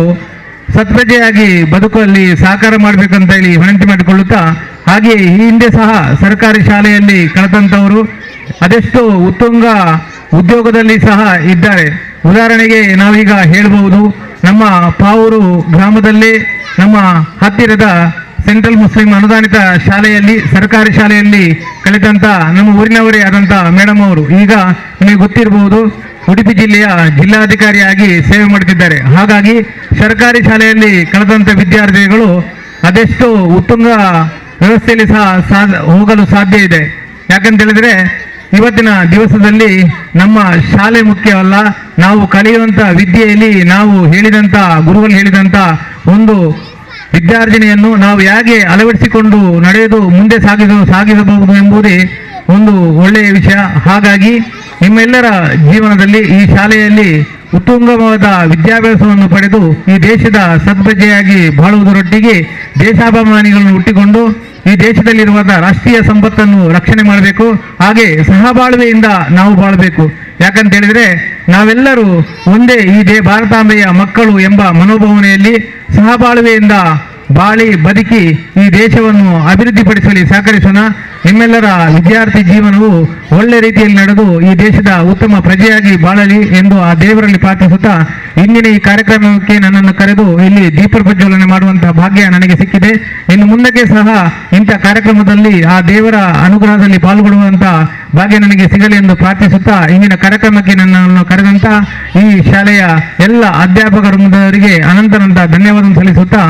ಸತ್ಪ್ರಜೆಯಾಗಿ ಬದುಕಲ್ಲಿ ಸಹಕಾರ ಮಾಡಬೇಕಂತ ಹೇಳಿ ವಿನಂತಿ ಮಾಡಿಕೊಳ್ಳುತ್ತಾ, ಹಾಗೆ ಈ ಹಿಂದೆ ಸಹ ಸರ್ಕಾರಿ ಶಾಲೆಯಲ್ಲಿ ಕಳೆದಂಥವರು ಅದೆಷ್ಟೋ ಉತ್ತುಂಗ ಉದ್ಯೋಗದಲ್ಲಿ ಸಹ ಇದ್ದಾರೆ. ಉದಾಹರಣೆಗೆ ನಾವೀಗ ಹೇಳಬಹುದು, ನಮ್ಮ ಪಾವೂರು ಗ್ರಾಮದಲ್ಲಿ ನಮ್ಮ ಹತ್ತಿರದ ಸೆಂಟ್ರಲ್ ಮುಸ್ಲಿಂ ಅನುದಾನಿತ ಶಾಲೆಯಲ್ಲಿ, ಸರ್ಕಾರಿ ಶಾಲೆಯಲ್ಲಿ ಕಲಿತಂತ ನಮ್ಮ ಊರಿನವರೇ ಆದಂಥ ಮೇಡಮ್ ಅವರು ಈಗ ನಿಮಗೆ ಗೊತ್ತಿರಬಹುದು ಉಡುಪಿ ಜಿಲ್ಲೆಯ ಜಿಲ್ಲಾಧಿಕಾರಿಯಾಗಿ ಸೇವೆ ಮಾಡುತ್ತಿದ್ದಾರೆ. ಹಾಗಾಗಿ ಸರ್ಕಾರಿ ಶಾಲೆಯಲ್ಲಿ ಕಳೆದಂಥ ವಿದ್ಯಾರ್ಥಿಗಳು ಅದೆಷ್ಟೋ ಉತ್ತುಂಗ ವ್ಯವಸ್ಥೆಯಲ್ಲಿ ಸಹ ಹೋಗಲು ಸಾಧ್ಯ ಇದೆ. ಯಾಕಂತ ಹೇಳಿದ್ರೆ ಇವತ್ತಿನ ದಿವಸದಲ್ಲಿ ನಮ್ಮ ಶಾಲೆ ಮುಖ್ಯವಲ್ಲ, ನಾವು ಕಲಿಯುವಂಥ ವಿದ್ಯೆಯಲ್ಲಿ ನಾವು ಹೇಳಿದಂಥ ಗುರುಗಳು ಹೇಳಿದಂಥ ಒಂದು ವಿದ್ಯಾರ್ಜನೆಯನ್ನು ನಾವು ಹೇಗೆ ಅಳವಡಿಸಿಕೊಂಡು ನಡೆದು ಮುಂದೆ ಸಾಗಿಸಬಹುದು ಎಂಬುದೇ ಒಂದು ಒಳ್ಳೆಯ ವಿಷಯ. ಹಾಗಾಗಿ ನಿಮ್ಮೆಲ್ಲರ ಜೀವನದಲ್ಲಿ ಈ ಶಾಲೆಯಲ್ಲಿ ಉತ್ತುಂಗವಾದ ವಿದ್ಯಾಭ್ಯಾಸವನ್ನು ಪಡೆದು ಈ ದೇಶದ ಸದ್ಬಜೆಯಾಗಿ ಬಾಳುವುದರೊಟ್ಟಿಗೆ ದೇಶಾಭಿಮಾನಿಗಳನ್ನು ಹುಟ್ಟಿಕೊಂಡು ಈ ದೇಶದಲ್ಲಿರುವ ರಾಷ್ಟ್ರೀಯ ಸಂಪತ್ತನ್ನು ರಕ್ಷಣೆ ಮಾಡಬೇಕು. ಹಾಗೆ ಸಹಬಾಳ್ವೆಯಿಂದ ನಾವು ಬಾಳಬೇಕು. ಯಾಕಂತ ಹೇಳಿದ್ರೆ ನಾವೆಲ್ಲರೂ ಒಂದೇ ಈ ಭಾರತಾಂಬೆಯ ಮಕ್ಕಳು ಎಂಬ ಮನೋಭಾವನೆಯಲ್ಲಿ ಸಹಬಾಳ್ವೆಯಿಂದ ಬಾಳಿ ಬದುಕಿ ಈ ದೇಶವನ್ನು ಅಭಿವೃದ್ಧಿಪಡಿಸಲು ಸಹಕರಿಸೋಣ. ನಿಮ್ಮೆಲ್ಲರ ವಿದ್ಯಾರ್ಥಿ ಜೀವನವು ಒಳ್ಳೆ ರೀತಿಯಲ್ಲಿ ನಡೆದು ಈ ದೇಶದ ಉತ್ತಮ ಪ್ರಜೆಯಾಗಿ ಬಾಳಲಿ ಎಂದು ಆ ದೇವರಲ್ಲಿ ಪ್ರಾರ್ಥಿಸುತ್ತಾ, ಇಂದಿನ ಈ ಕಾರ್ಯಕ್ರಮಕ್ಕೆ ನನ್ನನ್ನು ಕರೆದು ಇಲ್ಲಿ ದೀಪ ಪ್ರಜ್ವಲನೆ ಮಾಡುವಂತಹ ಭಾಗ್ಯ ನನಗೆ ಸಿಕ್ಕಿದೆ. ಇನ್ನು ಮುಂದಕ್ಕೆ ಸಹ ಇಂಥ ಕಾರ್ಯಕ್ರಮದಲ್ಲಿ ಆ ದೇವರ ಅನುಗ್ರಹದಲ್ಲಿ ಪಾಲ್ಗೊಳ್ಳುವಂತ ಭಾಗ್ಯ ನನಗೆ ಸಿಗಲಿ ಎಂದು ಪ್ರಾರ್ಥಿಸುತ್ತಾ, ಇಂದಿನ ಕಾರ್ಯಕ್ರಮಕ್ಕೆ ನನ್ನನ್ನು ಕರೆದಂತ ಈ ಶಾಲೆಯ ಎಲ್ಲ ಅಧ್ಯಾಪಕ ವೃಂದದವರಿಗೆ ಅನಂತ ಧನ್ಯವಾದ ಸಲ್ಲಿಸುತ್ತಾ,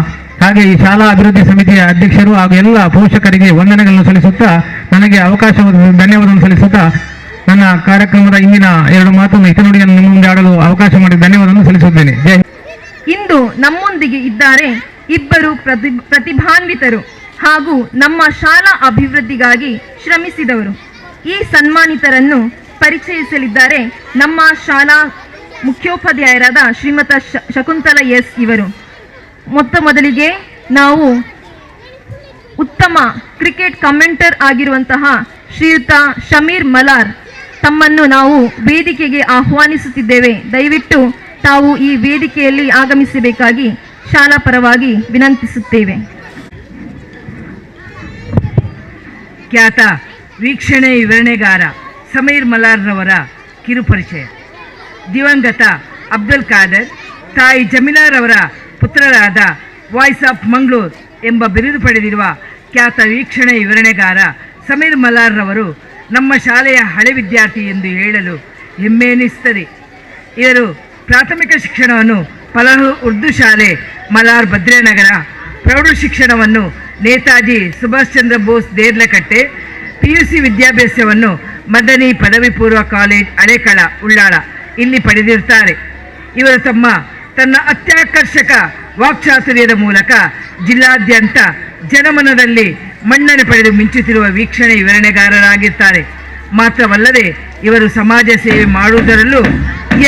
ಹಾಗೆ ಈ ಶಾಲಾ ಅಭಿವೃದ್ಧಿ ಸಮಿತಿಯ ಅಧ್ಯಕ್ಷರು ಹಾಗೂ ಎಲ್ಲ ಪೋಷಕರಿಗೆ ವಂದನೆಗಳನ್ನು ಸಲ್ಲಿಸುತ್ತಾ, ನನಗೆ ಧನ್ಯವಾದವನ್ನು ಸಲ್ಲಿಸುತ್ತಾ ನನ್ನ ಕಾರ್ಯಕ್ರಮದ ಇಂದಿನ 2 ಮಾತನ್ನು ಹಿತನುಡಿಯನ್ನು ನಿಮ್ಮ ಮುಂದೆ ಆಡಲು ಅವಕಾಶ ಮಾಡಿ ಧನ್ಯವಾದವನ್ನು ಸಲ್ಲಿಸುತ್ತೇನೆ. ಜೈ ಹಿಂದ್. ಇಂದು ನಮ್ಮೊಂದಿಗೆ ಇದ್ದಾರೆ ಇಬ್ಬರು ಪ್ರತಿಭಾನ್ವಿತರು ಹಾಗೂ ನಮ್ಮ ಶಾಲಾ ಅಭಿವೃದ್ಧಿಗಾಗಿ ಶ್ರಮಿಸಿದವರು. ಈ ಸನ್ಮಾನಿತರನ್ನು ಪರಿಚಯಿಸಲಿದ್ದಾರೆ ನಮ್ಮ ಶಾಲಾ ಮುಖ್ಯೋಪಾಧ್ಯಾಯರಾದ ಶ್ರೀಮತ ಶಕುಂತಲಾ ಎಸ್ ಇವರು. ಮೊದಲಿಗೆ ನಾವು ಉತ್ತಮ ಕ್ರಿಕೆಟ್ ಕಮೆಂಟರ್ ಆಗಿರುವಂತಹ ಶ್ರೀಯುತ ಶಮೀರ್ ಮಲಾರ್ ತಮ್ಮನ್ನು ನಾವು ವೇದಿಕೆಗೆ ಆಹ್ವಾನಿಸುತ್ತಿದ್ದೇವೆ. ದಯವಿಟ್ಟು ತಾವು ಈ ವೇದಿಕೆಯಲ್ಲಿ ಆಗಮಿಸಬೇಕಾಗಿ ಶಾಲಾ ಪರವಾಗಿ ವಿನಂತಿಸುತ್ತೇವೆ. ಖ್ಯಾತ ವೀಕ್ಷಣೆ ವಿವರಣೆಗಾರ ಸಮೀರ್ ಮಲಾರ್ರವರ ಕಿರುಪರಿಚಯ. ದಿವಂಗತ ಅಬ್ದುಲ್ ಖಾದರ್ ತಾಯಿ ಜಮೀಲಾರವರ ಪುತ್ರರಾದ ವಾಯ್ಸ್ ಆಫ್ ಮಂಗಳೂರು ಎಂಬ ಬಿರುದು ಪಡೆದಿರುವ ಖ್ಯಾತ ವೀಕ್ಷಣೆ ವಿವರಣೆಗಾರ ಸಮೀರ್ ಮಲಾರ್ರವರು ನಮ್ಮ ಶಾಲೆಯ ಹಳೆ ವಿದ್ಯಾರ್ಥಿ ಎಂದು ಹೇಳಲು ಹೆಮ್ಮೆ ಎನಿಸುತ್ತದೆ. ಇವರು ಪ್ರಾಥಮಿಕ ಶಿಕ್ಷಣವನ್ನು ಪಲಹು ಉರ್ದು ಶಾಲೆ ಮಲಾರ್ ಭದ್ರೇನಗರ, ಪ್ರೌಢ ಶಿಕ್ಷಣವನ್ನು ನೇತಾಜಿ ಸುಭಾಷ್ ಚಂದ್ರ ಬೋಸ್ ದೇರ್ಲಕಟ್ಟೆ, PUC ವಿದ್ಯಾಭ್ಯಾಸವನ್ನು ಮದನಿ ಪದವಿ ಪೂರ್ವ ಕಾಲೇಜ್ ಹಳೇಕಳ ಉಳ್ಳಾಳ ಇಲ್ಲಿ ಪಡೆದಿರುತ್ತಾರೆ. ಇವರು ತನ್ನ ಅತ್ಯಾಕರ್ಷಕ ವಾಕ್ಚಾತುರ್ಯದ ಮೂಲಕ ಜಿಲ್ಲಾದ್ಯಂತ ಜನಮನದಲ್ಲಿ ಮನ್ನಣೆ ಪಡೆದು ಮಿಂಚುತ್ತಿರುವ ವೀಕ್ಷಣೆ ವಿವರಣೆಗಾರರಾಗಿರ್ತಾರೆ. ಮಾತ್ರವಲ್ಲದೆ ಇವರು ಸಮಾಜ ಸೇವೆ ಮಾಡುವುದರಲ್ಲೂ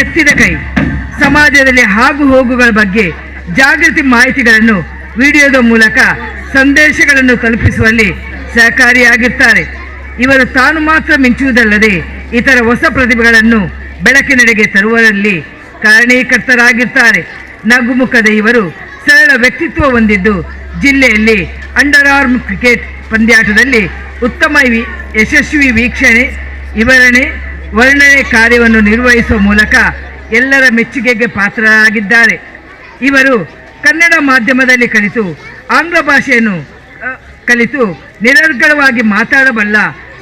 ಎತ್ತಿದ ಕೈ. ಸಮಾಜದಲ್ಲಿ ಆಗು ಹೋಗುಗಳ ಬಗ್ಗೆ ಜಾಗೃತಿ ಮಾಹಿತಿಗಳನ್ನು ವಿಡಿಯೋದ ಮೂಲಕ ಸಂದೇಶಗಳನ್ನು ತಲುಪಿಸುವಲ್ಲಿ ಸಹಕಾರಿಯಾಗಿರ್ತಾರೆ. ಇವರು ತಾನು ಮಾತ್ರ ಮಿಂಚುವುದಲ್ಲದೆ ಇತರ ಹೊಸ ಪ್ರತಿಭೆಗಳನ್ನು ಬೆಳಕಿನೆಡೆಗೆ ತರುವಲ್ಲಿ ಕಾರಣೀಕರ್ತರಾಗಿರ್ತಾರೆ. ನಗುಮುಖದ ಇವರು ಸರಳ ವ್ಯಕ್ತಿತ್ವ ಹೊಂದಿದ್ದು ಜಿಲ್ಲೆಯಲ್ಲಿ ಅಂಡರ್ ಆರ್ಮ್ ಕ್ರಿಕೆಟ್ ಪಂದ್ಯಾಟದಲ್ಲಿ ಉತ್ತಮ ಯಶಸ್ವಿ ವೀಕ್ಷಣೆ ವರ್ಣನೆ ಕಾರ್ಯವನ್ನು ನಿರ್ವಹಿಸುವ ಮೂಲಕ ಎಲ್ಲರ ಮೆಚ್ಚುಗೆಗೆ ಪಾತ್ರರಾಗಿದ್ದಾರೆ. ಇವರು ಕನ್ನಡ ಮಾಧ್ಯಮದಲ್ಲಿ ಕಲಿತು ಆಂಗ್ಲ ಭಾಷೆಯನ್ನು ಕಲಿತು ನಿರರ್ಗಳವಾಗಿ ಮಾತಾಡಬಲ್ಲ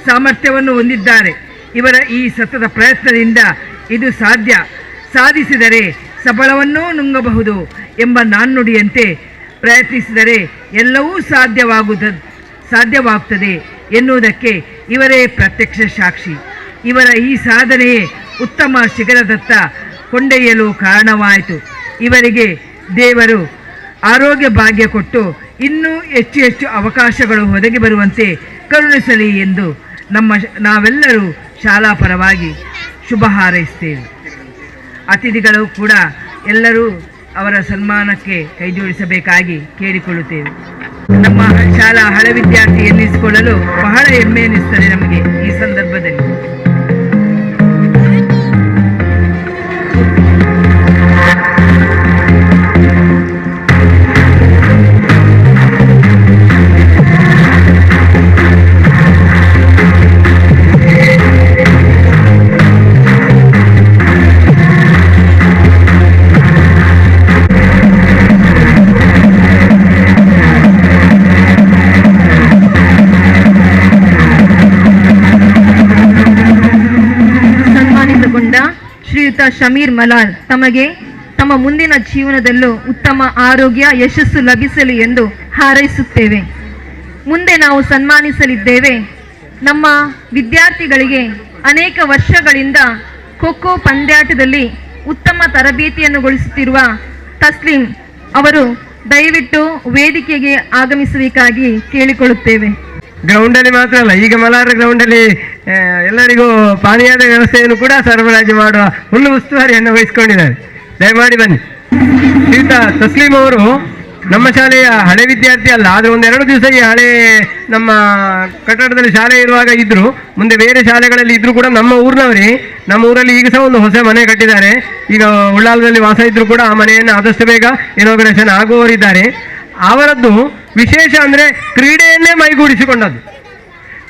ಸಾಮರ್ಥ್ಯವನ್ನು ಹೊಂದಿದ್ದಾರೆ. ಇವರ ಈ ಸತತ ಪ್ರಯತ್ನದಿಂದ ಇದು ಸಾಧಿಸಿದರೆ ಸಬಲವನ್ನೂ ನುಂಗಬಹುದು ಎಂಬ ನಾಣ್ಣುಡಿಯಂತೆ ಪ್ರಯತ್ನಿಸಿದರೆ ಎಲ್ಲವೂ ಸಾಧ್ಯವಾಗುತ್ತದೆ ಎನ್ನುವುದಕ್ಕೆ ಇವರೇ ಪ್ರತ್ಯಕ್ಷ ಸಾಕ್ಷಿ. ಇವರ ಈ ಸಾಧನೆಯೇ ಉತ್ತಮ ಶಿಖರದತ್ತ ಕೊಂಡೊಯ್ಯಲು ಕಾರಣವಾಯಿತು. ಇವರಿಗೆ ದೇವರು ಆರೋಗ್ಯ ಭಾಗ್ಯ ಕೊಟ್ಟು ಇನ್ನೂ ಹೆಚ್ಚು ಹೆಚ್ಚು ಅವಕಾಶಗಳು ಒದಗಿ ಬರುವಂತೆ ಕರುಣಿಸಲಿ ಎಂದು ನಾವೆಲ್ಲರೂ ಶಾಲಾ ಪರವಾಗಿ ಶುಭ ಹಾರೈಸ್ತೇವೆ. ಅತಿಥಿಗಳು ಕೂಡ ಎಲ್ಲರೂ ಅವರ ಸನ್ಮಾನಕ್ಕೆ ಕೈಜೋಡಿಸಬೇಕಾಗಿ ಕೇಳಿಕೊಳ್ಳುತ್ತೇವೆ. ನಮ್ಮ ಶಾಲಾ ಹಳೆ ವಿದ್ಯಾರ್ಥಿ ಎನ್ನಿಸಿಕೊಳ್ಳಲು ಬಹಳ ಹೆಮ್ಮೆ ಎನ್ನಿಸ್ತದೆ ನಮಗೆ ಈ ಸಂದರ್ಭದಲ್ಲಿ. ಶ್ರೀಯುತ ಶಮೀರ್ ಮಲಾಲ್ ತಮಗೆ ತಮ್ಮ ಮುಂದಿನ ಜೀವನದಲ್ಲೂ ಉತ್ತಮ ಆರೋಗ್ಯ ಯಶಸ್ಸು ಲಭಿಸಲಿ ಎಂದು ಹಾರೈಸುತ್ತೇವೆ. ಮುಂದೆ ನಾವು ಸನ್ಮಾನಿಸಲಿದ್ದೇವೆ ನಮ್ಮ ವಿದ್ಯಾರ್ಥಿಗಳಿಗೆ ಅನೇಕ ವರ್ಷಗಳಿಂದ ಖೋ ಪಂದ್ಯಾಟದಲ್ಲಿ ಉತ್ತಮ ತರಬೇತಿಯನ್ನು ಗೊಳಿಸುತ್ತಿರುವ ತಸ್ಲೀಂ ಅವರು ದಯವಿಟ್ಟು ವೇದಿಕೆಗೆ ಆಗಮಿಸಬೇಕಾಗಿ ಕೇಳಿಕೊಳ್ಳುತ್ತೇವೆ. ಗ್ರೌಂಡಲ್ಲಿ ಮಾತ್ರ ಅಲ್ಲ, ಈಗ ಮಲಾರ ಗ್ರೌಂಡಲ್ಲಿ ಎಲ್ಲರಿಗೂ ಪಾನೀಯದ ವ್ಯವಸ್ಥೆಯನ್ನು ಕೂಡ ಸರಬರಾಜು ಮಾಡುವ ಹುಲ್ಲು ಉಸ್ತುವಾರಿಯನ್ನು ವಹಿಸಿಕೊಂಡಿದ್ದಾರೆ. ದಯಮಾಡಿ ಬನ್ನಿ. ಶ್ರೀಯುತ ತಸ್ಲೀಂ ಅವರು ನಮ್ಮ ಶಾಲೆಯ ಹಳೆ ವಿದ್ಯಾರ್ಥಿ ಅಲ್ಲ, ಆದರೆ ಒಂದೆರಡು ದಿವಸ ಈ ಹಳೆ ನಮ್ಮ ಕಟ್ಟಡದಲ್ಲಿ ಶಾಲೆ ಇರುವಾಗ ಇದ್ರು, ಮುಂದೆ ಬೇರೆ ಶಾಲೆಗಳಲ್ಲಿ ಇದ್ರು ಕೂಡ ನಮ್ಮ ಊರಿನವರೇ. ನಮ್ಮ ಊರಲ್ಲಿ ಈಗ ಸಹ ಒಂದು ಹೊಸ ಮನೆ ಕಟ್ಟಿದ್ದಾರೆ. ಈಗ ಉಳ್ಳಾಲದಲ್ಲಿ ವಾಸ ಇದ್ರು ಕೂಡ ಆ ಮನೆಯನ್ನು ಆದಷ್ಟು ಬೇಗ ಇನಾಗ್ರೇಷನ್ ಆಗುವವರಿದ್ದಾರೆ. ಅವರದ್ದು ವಿಶೇಷ ಅಂದರೆ ಕ್ರೀಡೆಯನ್ನೇ ಮೈಗೂಡಿಸಿಕೊಂಡದ್ದು.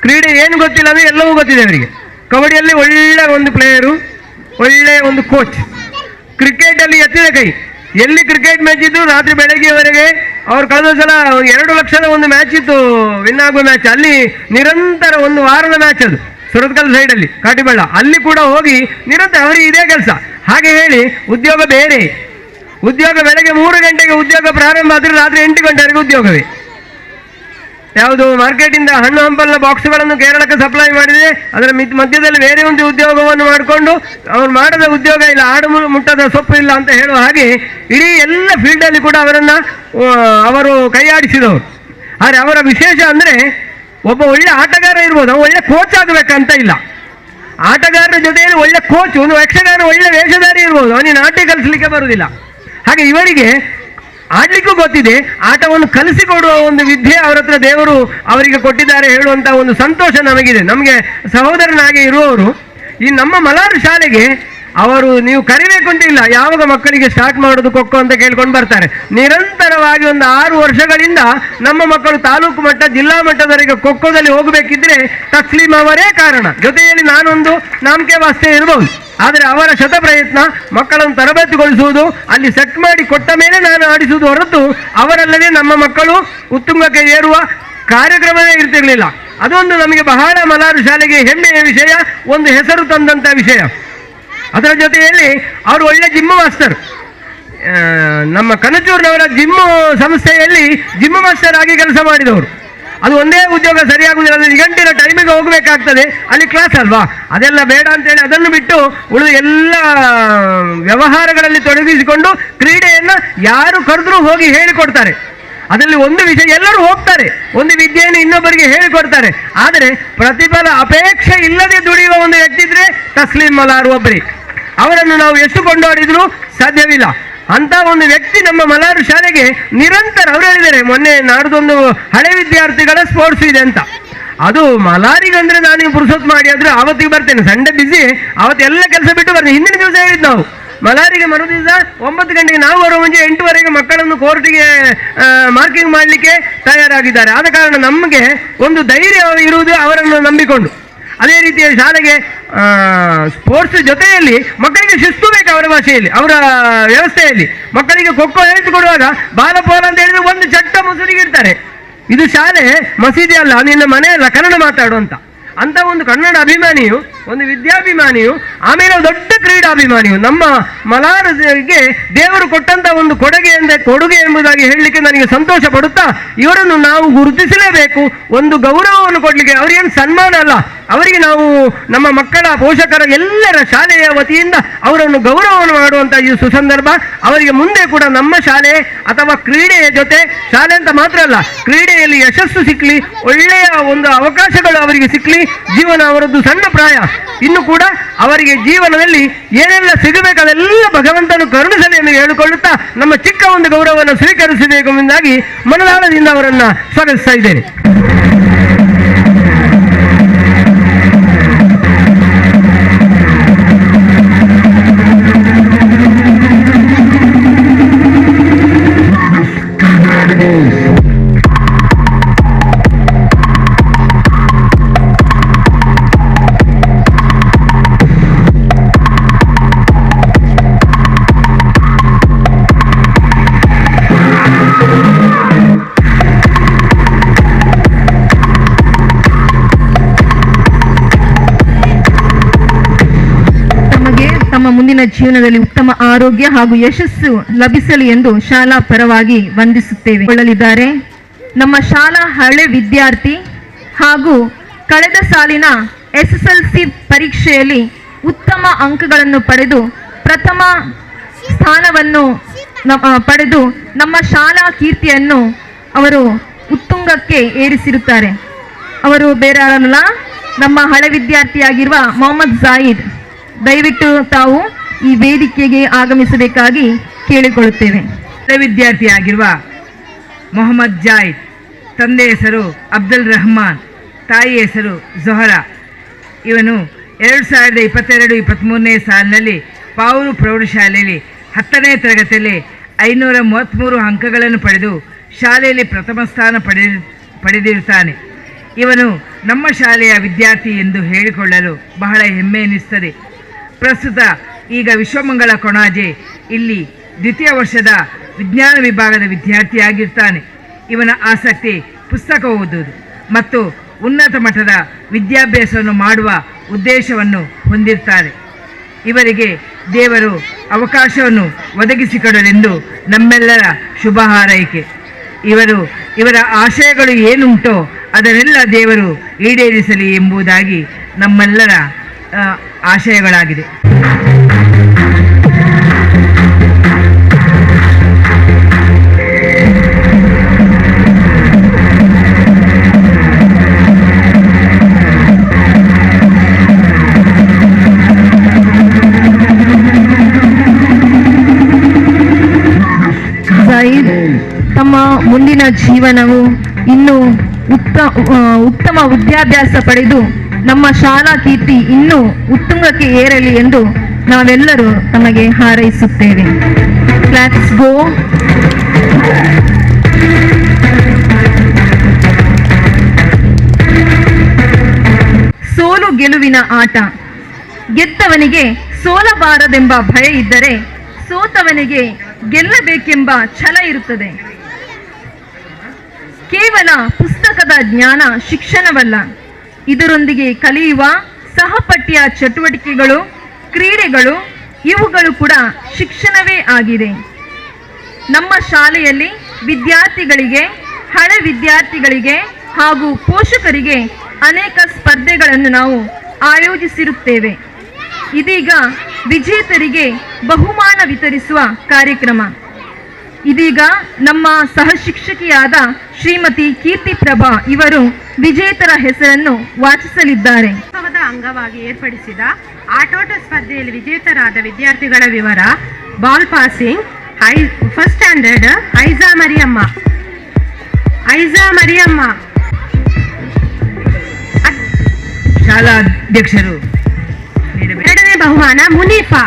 ಕ್ರೀಡೆ ಏನು ಗೊತ್ತಿಲ್ಲ ಅಂದರೆ ಎಲ್ಲವೂ ಗೊತ್ತಿದೆ ಅವರಿಗೆ. ಕಬಡ್ಡಿಯಲ್ಲಿ ಒಳ್ಳೆ ಒಂದು ಪ್ಲೇಯರು, ಒಳ್ಳೆಯ ಒಂದು ಕೋಚ್. ಕ್ರಿಕೆಟಲ್ಲಿ ಎತ್ತಿದ ಕೈ. ಎಲ್ಲಿ ಕ್ರಿಕೆಟ್ ಮ್ಯಾಚ್ ಇದ್ದು ರಾತ್ರಿ ಬೆಳಗ್ಗೆವರೆಗೆ ಅವ್ರು ಕಳೆದ ಸಲ 2 ಲಕ್ಷದ ಒಂದು ಮ್ಯಾಚ್ ಇತ್ತು, ವಿನ್ ಆಗುವ ಮ್ಯಾಚ್. ಅಲ್ಲಿ ನಿರಂತರ ಒಂದು ವಾರದ ಮ್ಯಾಚ್ ಅದು ಸುರತ್ಕಲ್ ಸೈಡಲ್ಲಿ ಕಾಟಿಬಳ್ಳ, ಅಲ್ಲಿ ಕೂಡ ಹೋಗಿ ನಿರಂತರ ಅವರಿಗೆ ಇದೇ ಕೆಲಸ. ಹಾಗೆ ಹೇಳಿ ಉದ್ಯೋಗ ಬೇರೆ. ಉದ್ಯೋಗ ಬೆಳಗ್ಗೆ 3 ಗಂಟೆಗೆ ಉದ್ಯೋಗ ಪ್ರಾರಂಭ ಆದರೆ ರಾತ್ರಿ 8 ಗಂಟೆವರೆಗೆ ಉದ್ಯೋಗವೇ. ಯಾವುದು ಮಾರ್ಕೆಟಿಂದ ಹಣ್ಣು ಹಂಪಲಿನ ಬಾಕ್ಸ್ಗಳನ್ನು ಕೇರಳಕ್ಕೆ ಸಪ್ಲೈ ಮಾಡಿದರೆ ಅದರ ಮಧ್ಯದಲ್ಲಿ ಬೇರೆ ಒಂದು ಉದ್ಯೋಗವನ್ನು ಮಾಡಿಕೊಂಡು ಅವ್ರು ಮಾಡದ ಉದ್ಯೋಗ ಇಲ್ಲ, ಆಡು ಮುಟ್ಟದ ಸೊಪ್ಪು ಇಲ್ಲ ಅಂತ ಹೇಳುವ ಹಾಗೆ ಇಡೀ ಎಲ್ಲ ಫೀಲ್ಡಲ್ಲಿ ಕೂಡ ಅವರು ಕೈಯಾಡಿಸಿದವರು. ಆದರೆ ಅವರ ವಿಶೇಷ ಅಂದರೆ ಒಬ್ಬ ಒಳ್ಳೆ ಆಟಗಾರ ಇರ್ಬೋದು, ಒಳ್ಳೆ ಕೋಚ್ ಆಗಬೇಕಂತ ಇಲ್ಲ. ಆಟಗಾರರ ಜೊತೆಯಲ್ಲಿ ಒಳ್ಳೆ ಕೋಚ್, ಒಂದು ಯಕ್ಷಗಾನ ಒಳ್ಳೆ ವೇಷಧಾರಿ ಇರ್ಬೋದು, ಅವನಿಗೆ ನಾಟ್ಯ ಕಲಿಸಲಿಕ್ಕೆ ಬರುವುದಿಲ್ಲ. ಹಾಗೆ ಇವರಿಗೆ ಆಡ್ಲಿಕ್ಕೂ ಗೊತ್ತಿದೆ, ಆಟವನ್ನು ಕಲಿಸಿಕೊಡುವ ಒಂದು ವಿದ್ಯೆ ಅವರ ಹತ್ರ ದೇವರು ಅವರಿಗೆ ಕೊಟ್ಟಿದ್ದಾರೆ ಹೇಳುವಂಥ ಒಂದು ಸಂತೋಷ ನಮಗಿದೆ. ನಮಗೆ ಸಹೋದರನಾಗಿ ಇರುವವರು ಈ ನಮ್ಮ ಮಲಾರ್ ಶಾಲೆಗೆ ಅವರು ನೀವು ಕರಿಬೇಕು ಅಂತ ಇಲ್ಲ, ಯಾವಾಗ ಮಕ್ಕಳಿಗೆ ಸ್ಟಾರ್ಟ್ ಮಾಡೋದು ಖೋಖೋ ಅಂತ ಕೇಳ್ಕೊಂಡು ಬರ್ತಾರೆ. ನಿರಂತರವಾಗಿ ಒಂದು 6 ವರ್ಷಗಳಿಂದ ನಮ್ಮ ಮಕ್ಕಳು ತಾಲೂಕು ಮಟ್ಟ ಜಿಲ್ಲಾ ಮಟ್ಟದವರೆಗೆ ಖೋಖೋದಲ್ಲಿ ಹೋಗಬೇಕಿದ್ರೆ ತಸ್ಲೀಂ ಅವರೇ ಕಾರಣ. ಜೊತೆಯಲ್ಲಿ ನಾನೊಂದು ನಾಮಕೆ ವಾಸ್ತೆ ಇರಬಹುದು, ಆದರೆ ಅವರ ಶತ ಪ್ರಯತ್ನ ಮಕ್ಕಳನ್ನು ತರಬೇತಿಗೊಳಿಸುವುದು, ಅಲ್ಲಿ ಸೆಟ್ ಮಾಡಿ ಕೊಟ್ಟ ಮೇಲೆ ನಾನು ಆಡಿಸುವುದು ಹೊರತು ಅವರಲ್ಲದೆ ನಮ್ಮ ಮಕ್ಕಳು ಉತ್ತುಂಗಕ್ಕೆ ಏರುವ ಕಾರ್ಯಕ್ರಮವೇ ಇರ್ತಿರ್ಲಿಲ್ಲ. ಅದೊಂದು ನಮಗೆ ಬಹಳ ಮಲಾರು ಶಾಲೆಗೆ ಹೆಮ್ಮೆಯ ವಿಷಯ, ಒಂದು ಹೆಸರು ತಂದಂಥ ವಿಷಯ. ಅದರ ಜೊತೆಯಲ್ಲಿ ಅವರು ಒಳ್ಳೆ ಜಿಮ್ ಮಾಸ್ಟರ್. ನಮ್ಮ ಕನಚೂರಿನವರ ಜಿಮ್ ಸಂಸ್ಥೆಯಲ್ಲಿ ಜಿಮ್ ಮಾಸ್ಟರ್ ಆಗಿ ಕೆಲಸ ಮಾಡಿದವರು. ಅದು ಒಂದೇ ಉದ್ಯೋಗ ಸರಿಯಾಗುವುದಿಲ್ಲ, ಅದು ನಿಗಂಟಿನ ಟೈಮಿಗೆ ಹೋಗಬೇಕಾಗ್ತದೆ, ಅಲ್ಲಿ ಕ್ಲಾಸ್ ಅಲ್ವಾ, ಅದೆಲ್ಲ ಬೇಡ ಅಂತೇಳಿ ಅದನ್ನು ಬಿಟ್ಟು ಉಳಿದ ಎಲ್ಲ ವ್ಯವಹಾರಗಳಲ್ಲಿ ತೊಡಗಿಸಿಕೊಂಡು ಕ್ರೀಡೆಯನ್ನು ಯಾರು ಕರೆದ್ರೂ ಹೋಗಿ ಹೇಳಿಕೊಡ್ತಾರೆ. ಅದರಲ್ಲಿ ಒಂದು ವಿಷಯ, ಎಲ್ಲರೂ ಹೋಗ್ತಾರೆ, ಒಂದು ವಿದ್ಯೆಯನ್ನು ಇನ್ನೊಬ್ಬರಿಗೆ ಹೇಳಿಕೊಡ್ತಾರೆ. ಆದರೆ ಪ್ರತಿಫಲ ಅಪೇಕ್ಷೆ ಇಲ್ಲದೆ ದುಡಿಯುವ ಒಂದು ವ್ಯಕ್ತಿ ಇದ್ರೆ ತಸ್ಲೀಂ ಮಲಾರ್ ಒಬ್ಬರೇ. ಅವರನ್ನು ನಾವು ಎಷ್ಟು ಕೊಂಡಾಡಿದ್ರೂ ಸಾಧ್ಯವಿಲ್ಲ. ಅಂತ ಒಂದು ವ್ಯಕ್ತಿ ನಮ್ಮ ಮಲಾರು ಶಾಲೆಗೆ ನಿರಂತರ, ಅವರು ಹೇಳಿದ್ದಾರೆ ಮೊನ್ನೆ ನಾಡ್ದೊಂದು ಹಳೆ ವಿದ್ಯಾರ್ಥಿಗಳ ಸ್ಪೋರ್ಟ್ಸ್ ಇದೆ ಅಂತ. ಅದು ಮಲಾರಿಗಂದ್ರೆ ನಾನು ಪುರುಸೊತ್ ಮಾಡಿ ಆದ್ರೆ ಆವತ್ತಿಗೆ ಬರ್ತೇನೆ, ಸಂಡೇ ಬಿಸಿ, ಅವತ್ತೆಲ್ಲ ಕೆಲಸ ಬಿಟ್ಟು ಬರ್ತೇನೆ. ಹಿಂದಿನ ದಿವಸ ಹೇಳಿದ್ದು ನಾವು ಮಲಾರಿಗೆ ಮರು ದಿವಸ 9 ಗಂಟೆಗೆ, ನಾವು ಬರುವ ಮುಂಚೆ 8ವರೆಗೆ ಮಕ್ಕಳನ್ನು ಕೋರ್ಟಿಗೆ ಮಾರ್ಕಿಂಗ್ ಮಾಡಲಿಕ್ಕೆ ತಯಾರಾಗಿದ್ದಾರೆ. ಆದ ಕಾರಣ ನಮಗೆ ಒಂದು ಧೈರ್ಯ ಇರುವುದು ಅವರನ್ನು ನಂಬಿಕೊಂಡು. ಅದೇ ರೀತಿಯ ಶಾಲೆಗೆ ಸ್ಪೋರ್ಟ್ಸ್ ಜೊತೆಯಲ್ಲಿ ಮಕ್ಕಳಿಗೆ ಶಿಸ್ತು ಬೇಕು. ಅವರ ಭಾಷೆಯಲ್ಲಿ, ಅವರ ವ್ಯವಸ್ಥೆಯಲ್ಲಿ ಮಕ್ಕಳಿಗೆ ಖೋಖೋ ಹೇಳಿಸಿಕೊಡುವಾಗ ಬಾಲಪೋಲ ಅಂತ ಹೇಳಿದ್ರೆ ಒಂದು ಚಟ್ಟ ಮುಸುಡಿಗೆ ಇರ್ತಾರೆ. ಇದು ಶಾಲೆ ಮಸೀದಿ ಅಲ್ಲ, ನಿನ್ನ ಮನೆ ಅಲ್ಲ, ಕನ್ನಡ ಮಾತಾಡು ಅಂತ ಒಂದು ಕನ್ನಡ ಅಭಿಮಾನಿಯು, ಒಂದು ವಿದ್ಯಾಭಿಮಾನಿಯು, ಆಮೇಲೆ ದೊಡ್ಡ ಕ್ರೀಡಾಭಿಮಾನಿಯು ನಮ್ಮ ಮಲಾರಿಗೆ ದೇವರು ಕೊಟ್ಟಂತ ಒಂದು ಕೊಡುಗೆ ಎಂಬುದಾಗಿ ಹೇಳಲಿಕ್ಕೆ ನನಗೆ ಸಂತೋಷ ಪಡುತ್ತಾ, ಇವರನ್ನು ನಾವು ಗುರುತಿಸಲೇಬೇಕು, ಒಂದು ಗೌರವವನ್ನು ಕೊಡಲಿಕ್ಕೆ. ಅವರೇನು ಸನ್ಮಾನ ಅಲ್ಲ, ಅವರಿಗೆ ನಾವು ನಮ್ಮ ಮಕ್ಕಳ ಪೋಷಕರ ಎಲ್ಲರ ಶಾಲೆಯ ವತಿಯಿಂದ ಅವರನ್ನು ಗೌರವವನ್ನು ಮಾಡುವಂಥ ಈ ಸುಸಂದರ್ಭ. ಅವರಿಗೆ ಮುಂದೆ ಕೂಡ ನಮ್ಮ ಶಾಲೆ ಅಥವಾ ಕ್ರೀಡೆಯ ಜೊತೆ, ಶಾಲೆ ಅಂತ ಮಾತ್ರ ಅಲ್ಲ, ಕ್ರೀಡೆಯಲ್ಲಿ ಯಶಸ್ಸು ಸಿಕ್ಕಲಿ, ಒಳ್ಳೆಯ ಒಂದು ಅವಕಾಶಗಳು ಅವರಿಗೆ ಸಿಕ್ಕಲಿ. ಜೀವನ ಅವರದ್ದು ಸಣ್ಣ ಪ್ರಾಯ, ಇನ್ನು ಕೂಡ ಅವರಿಗೆ ಜೀವನದಲ್ಲಿ ಏನೆಲ್ಲ ಸಿಗಬೇಕು ಅದೆಲ್ಲ ಭಗವಂತನು ಕರುಣಿಸಲಿ ಎಂದು ಹೇಳಿಕೊಳ್ಳುತ್ತಾ ನಮ್ಮ ಚಿಕ್ಕ ಒಂದು ಗೌರವವನ್ನು ಸ್ವೀಕರಿಸಬೇಕು ಎಂಬುದಾಗಿ ಮನದಾಳದಿಂದ ಅವರನ್ನು ಸ್ವಾಗತಿಸ್ತಾ ಇದ್ದೇನೆ. ತಮ್ಮ ಮುಂದಿನ ಜೀವನದಲ್ಲಿ ಉತ್ತಮ ಆರೋಗ್ಯ ಹಾಗೂ ಯಶಸ್ಸು ಲಭಿಸಲಿ ಎಂದು ಶಾಲಾ ಪರವಾಗಿ ವಂದಿಸುತ್ತೇವೆ. ಕೊಳ್ಳಲಿದ್ದಾರೆ ನಮ್ಮ ಶಾಲಾ ಹಳೆ ವಿದ್ಯಾರ್ಥಿ ಹಾಗೂ ಕಳೆದ ಸಾಲಿನ SSLC ಪರೀಕ್ಷೆಯಲ್ಲಿ ಉತ್ತಮ ಅಂಕಗಳನ್ನು ಪಡೆದು ಪ್ರಥಮ ಸ್ಥಾನವನ್ನು ಪಡೆದು ನಮ್ಮ ಶಾಲಾ ಕೀರ್ತಿಯನ್ನು ಅವರು ಉತ್ತುಂಗಕ್ಕೆ ಏರಿಸಿರುತ್ತಾರೆ. ಅವರು ಬೇರೆ ಯಾರಲ್ಲ, ನಮ್ಮ ಹಳೆ ವಿದ್ಯಾರ್ಥಿಯಾಗಿರುವ ಮೊಹಮ್ಮದ್ ಜಾಹಿದ್. ದಯವಿಟ್ಟು ತಾವು ಈ ವೇದಿಕೆಗೆ ಆಗಮಿಸಬೇಕಾಗಿ ಕೇಳಿಕೊಳ್ಳುತ್ತೇವೆ. ವಿದ್ಯಾರ್ಥಿಯಾಗಿರುವ ಮೊಹಮ್ಮದ್ ಜಾಹಿದ್, ತಂದೆ ಹೆಸರು ಅಬ್ದುಲ್ ರಹಮಾನ್, ತಾಯಿ ಹೆಸರು ಜೊಹರಾ. ಇವನು 2022-23ನೇ ಸಾಲಿನಲ್ಲಿ ಪಾವೂರು ಪ್ರೌಢಶಾಲೆಯಲ್ಲಿ 10ನೇ ತರಗತಿಯಲ್ಲಿ 533 ಅಂಕಗಳನ್ನು ಪಡೆದು ಶಾಲೆಯಲ್ಲಿ ಪ್ರಥಮ ಸ್ಥಾನ ಪಡೆದಿರುತ್ತಾನೆ. ಇವನು ನಮ್ಮ ಶಾಲೆಯ ವಿದ್ಯಾರ್ಥಿ ಎಂದು ಹೇಳಿಕೊಳ್ಳಲು ಬಹಳ ಹೆಮ್ಮೆ ಎನಿಸುತ್ತದೆ. ಪ್ರಸ್ತುತ ಈಗ ವಿಶ್ವಮಂಗಳ ಕೊಣಾಜೆ ಇಲ್ಲಿ ದ್ವಿತೀಯ ವರ್ಷದ ವಿಜ್ಞಾನ ವಿಭಾಗದ ವಿದ್ಯಾರ್ಥಿಯಾಗಿರ್ತಾನೆ. ಇವನ ಆಸಕ್ತಿ ಪುಸ್ತಕ ಓದುವುದು ಮತ್ತು ಉನ್ನತ ಮಟ್ಟದ ವಿದ್ಯಾಭ್ಯಾಸವನ್ನು ಮಾಡುವ ಉದ್ದೇಶವನ್ನು ಹೊಂದಿರ್ತಾರೆ. ಇವರಿಗೆ ದೇವರು ಅವಕಾಶವನ್ನು ಒದಗಿಸಿಕೊಡಲೆಂದು ನಮ್ಮೆಲ್ಲರ ಶುಭ ಹಾರೈಕೆ. ಇವರ ಆಶಯಗಳು ಏನುಂಟೋ ಅದನ್ನೆಲ್ಲ ದೇವರು ಈಡೇರಿಸಲಿ ಎಂಬುದಾಗಿ ನಮ್ಮೆಲ್ಲರ ಆಶಯಗಳಾಗಿದೆ. ಜಾಹಿದ್ ತಮ್ಮ ಮುಂದಿನ ಜೀವನವು ಇನ್ನೂ ಉತ್ತಮ ವಿದ್ಯಾಭ್ಯಾಸ ಪಡೆದು ನಮ್ಮ ಶಾಲಾ ಕೀರ್ತಿ ಇನ್ನೂ ಉತ್ತುಂಗಕ್ಕೆ ಏರಲಿ ಎಂದು ನಾವೆಲ್ಲರೂ ತಮಗೆ ಹಾರೈಸುತ್ತೇವೆ. Let's go. ಸೋಲು ಗೆಲುವಿನ ಆಟ. ಗೆದ್ದವನಿಗೆ ಸೋಲಬಾರದೆಂಬ ಭಯ ಇದ್ದರೆ ಸೋತವನಿಗೆ ಗೆಲ್ಲಬೇಕೆಂಬ ಛಲ ಇರುತ್ತದೆ. ಕೇವಲ ಪುಸ್ತಕದ ಜ್ಞಾನ ಶಿಕ್ಷಣವಲ್ಲ, ಇದರೊಂದಿಗೆ ಕಲಿಯುವ ಸಹಪಠ್ಯ ಚಟುವಟಿಕೆಗಳು, ಕ್ರೀಡೆಗಳು ಇವುಗಳು ಕೂಡ ಶಿಕ್ಷಣವೇ ಆಗಿದೆ. ನಮ್ಮ ಶಾಲೆಯಲ್ಲಿ ವಿದ್ಯಾರ್ಥಿಗಳಿಗೆ, ಹಳೆ ವಿದ್ಯಾರ್ಥಿಗಳಿಗೆ ಹಾಗೂ ಪೋಷಕರಿಗೆ ಅನೇಕ ಸ್ಪರ್ಧೆಗಳನ್ನು ನಾವು ಆಯೋಜಿಸಿರುತ್ತೇವೆ. ಇದೀಗ ವಿಜೇತರಿಗೆ ಬಹುಮಾನ ವಿತರಿಸುವ ಕಾರ್ಯಕ್ರಮ. ಇದೀಗ ನಮ್ಮ ಸಹಶಿಕ್ಷಕಿಯಾದ ಶ್ರೀಮತಿ ಕೀರ್ತಿ ಪ್ರಭಾ ಇವರು ವಿಜೇತರ ಹೆಸರನ್ನು ವಾಚಿಸಲಿದ್ದಾರೆ. ಉತ್ಸವದ ಅಂಗವಾಗಿ ಏರ್ಪಡಿಸಿದ ಆಟೋಟ ಸ್ಪರ್ಧೆಯಲ್ಲಿ ವಿಜೇತರಾದ ವಿದ್ಯಾರ್ಥಿಗಳ ವಿವರ. Ball passing first standard ಐಜಾ Mariyamma. ಶಾಲಾ ಅಧ್ಯಕ್ಷರು. ಎರಡನೇ ಬಹುಮಾನ ಮುನೀಫಾ.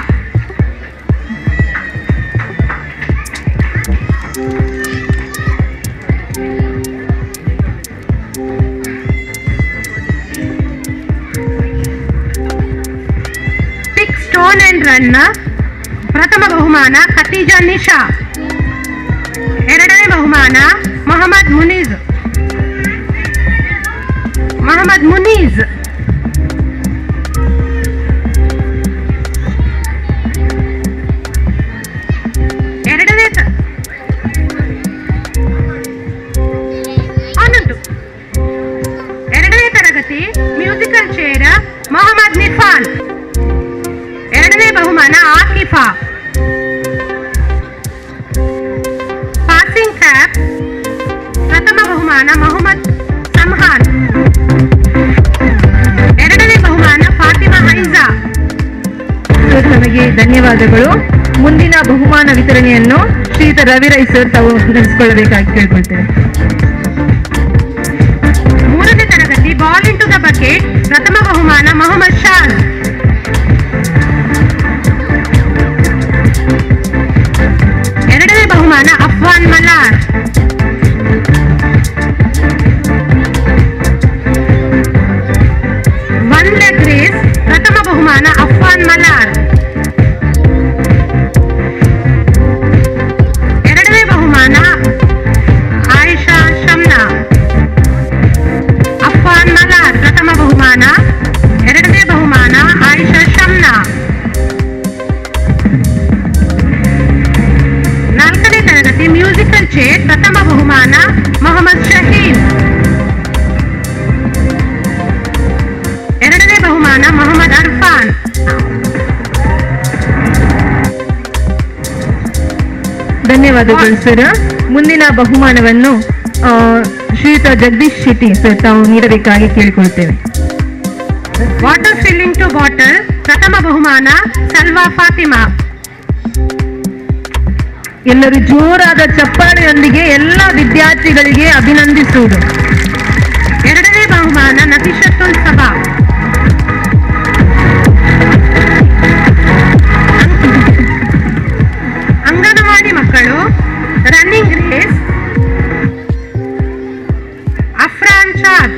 ಪಿಕ್ ಸ್ಟೋನ್ ಅಂಡ್ ರನ್ ಪ್ರಥಮ ಬಹುಮಾನ ಖತೀಜಾ ನಿಶಾ. ಎರಡನೇ ಬಹುಮಾನ ಮೊಹಮ್ಮದ್ ಮುನೀಜ್. ಎರಡನೇ ತರಗತಿ ಮ್ಯೂಸಿಕಲ್ ಚೇರ್ ಬಹುಮಾನ ಆಕಿಫಾ. ಪಾಸಿಂಗ್ ಕ್ಯಾಪ್ ಪ್ರಥಮ ಬಹುಮಾನ ಮೊಹಮ್ಮದ್ ಸಂಹಾನ್. ಎರಡನೇ ಬಹುಮಾನ ಫಾತಿಮಾ ಹೈಜಾ. ಸರ್ ತಮಗೆ ಧನ್ಯವಾದಗಳು. ಮುಂದಿನ ಬಹುಮಾನ ವಿತರಣೆಯನ್ನು ಶ್ರೀಯುತ ರವಿ ರೈ ಸರ್ ತಾವು ನಡೆಸಿಕೊಳ್ಳಬೇಕಾಗಿ ಕೇಳ್ಕೊಳ್ತೇವೆ. ಮೂರನೇ ತರಗತಿ ಬಾಲ್ ಇಂಟು ದ ಬಕೆಟ್ ಪ್ರಥಮ ಬಹುಮಾನ ಮೊಹಮ್ಮದ್ ಶಾನ್. ಎರಡನೇ ಬಹುಮಾನ Afghan Malar. One leg race ಪ್ರಥಮ ಬಹುಮಾನ ಅಫ್ವಾನ್ ಮಲಾರ್. ಎರಡನೇ ಬಹುಮಾನ ಆಯಿಷಾ ಶಮ್ನಾ. ಅಫ್ವಾನ್ ಮಲಾರ್ ಪ್ರಥಮ ಬಹುಮಾನ, ಎರಡನೇ ಬಹುಮಾನ ಆಯಿಷಾ ಶಮ್ನಾ. ನಾಲ್ಕನೇ ತರಗತಿ ಮ್ಯೂಸಿಕಲ್ ಚೇರ್ ಪ್ರಥಮ ಬಹುಮಾನ ಮೊಹಮ್ಮದ್ ಶಹೀನ್. ಎರಡನೇ ಬಹುಮಾನ ಮೊಹಮ್ಮದ್ ಅರ್ಫಾನ್. ಧನ್ಯವಾದಗಳು ಸರ್. ಮುಂದಿನ ಬಹುಮಾನವನ್ನು ಶ್ರೀಯುತ ಜಗದೀಶ್ ಶೆಟ್ಟಿ ಸರ್ ತಾವು ನೀಡಬೇಕಾಗಿ ಕೇಳಿಕೊಳ್ತೇವೆ. ವಾಟರ್ ಫಿಲ್ಲಿಂಗ್ ಟು ಬಾಟಲ್ ಪ್ರಥಮ ಬಹುಮಾನ ಸಲ್ವಾ ಫಾತಿಮಾ. ಎಲ್ಲರೂ ಜೋರಾದ ಚಪ್ಪಾಳೆಯೊಂದಿಗೆ ಎಲ್ಲ ವಿದ್ಯಾರ್ಥಿಗಳಿಗೆ ಅಭಿನಂದಿಸುವುದು. ಎರಡನೇ ಬಹುಮಾನ ನಫಿಷತ್ತುಲ್ ಸಬಾ. ಅಂಗನವಾಡಿ ಮಕ್ಕಳು ರನ್ನಿಂಗ್ ರೇಸ್ ಅಫ್ರಾನ್ ಶಾದ್.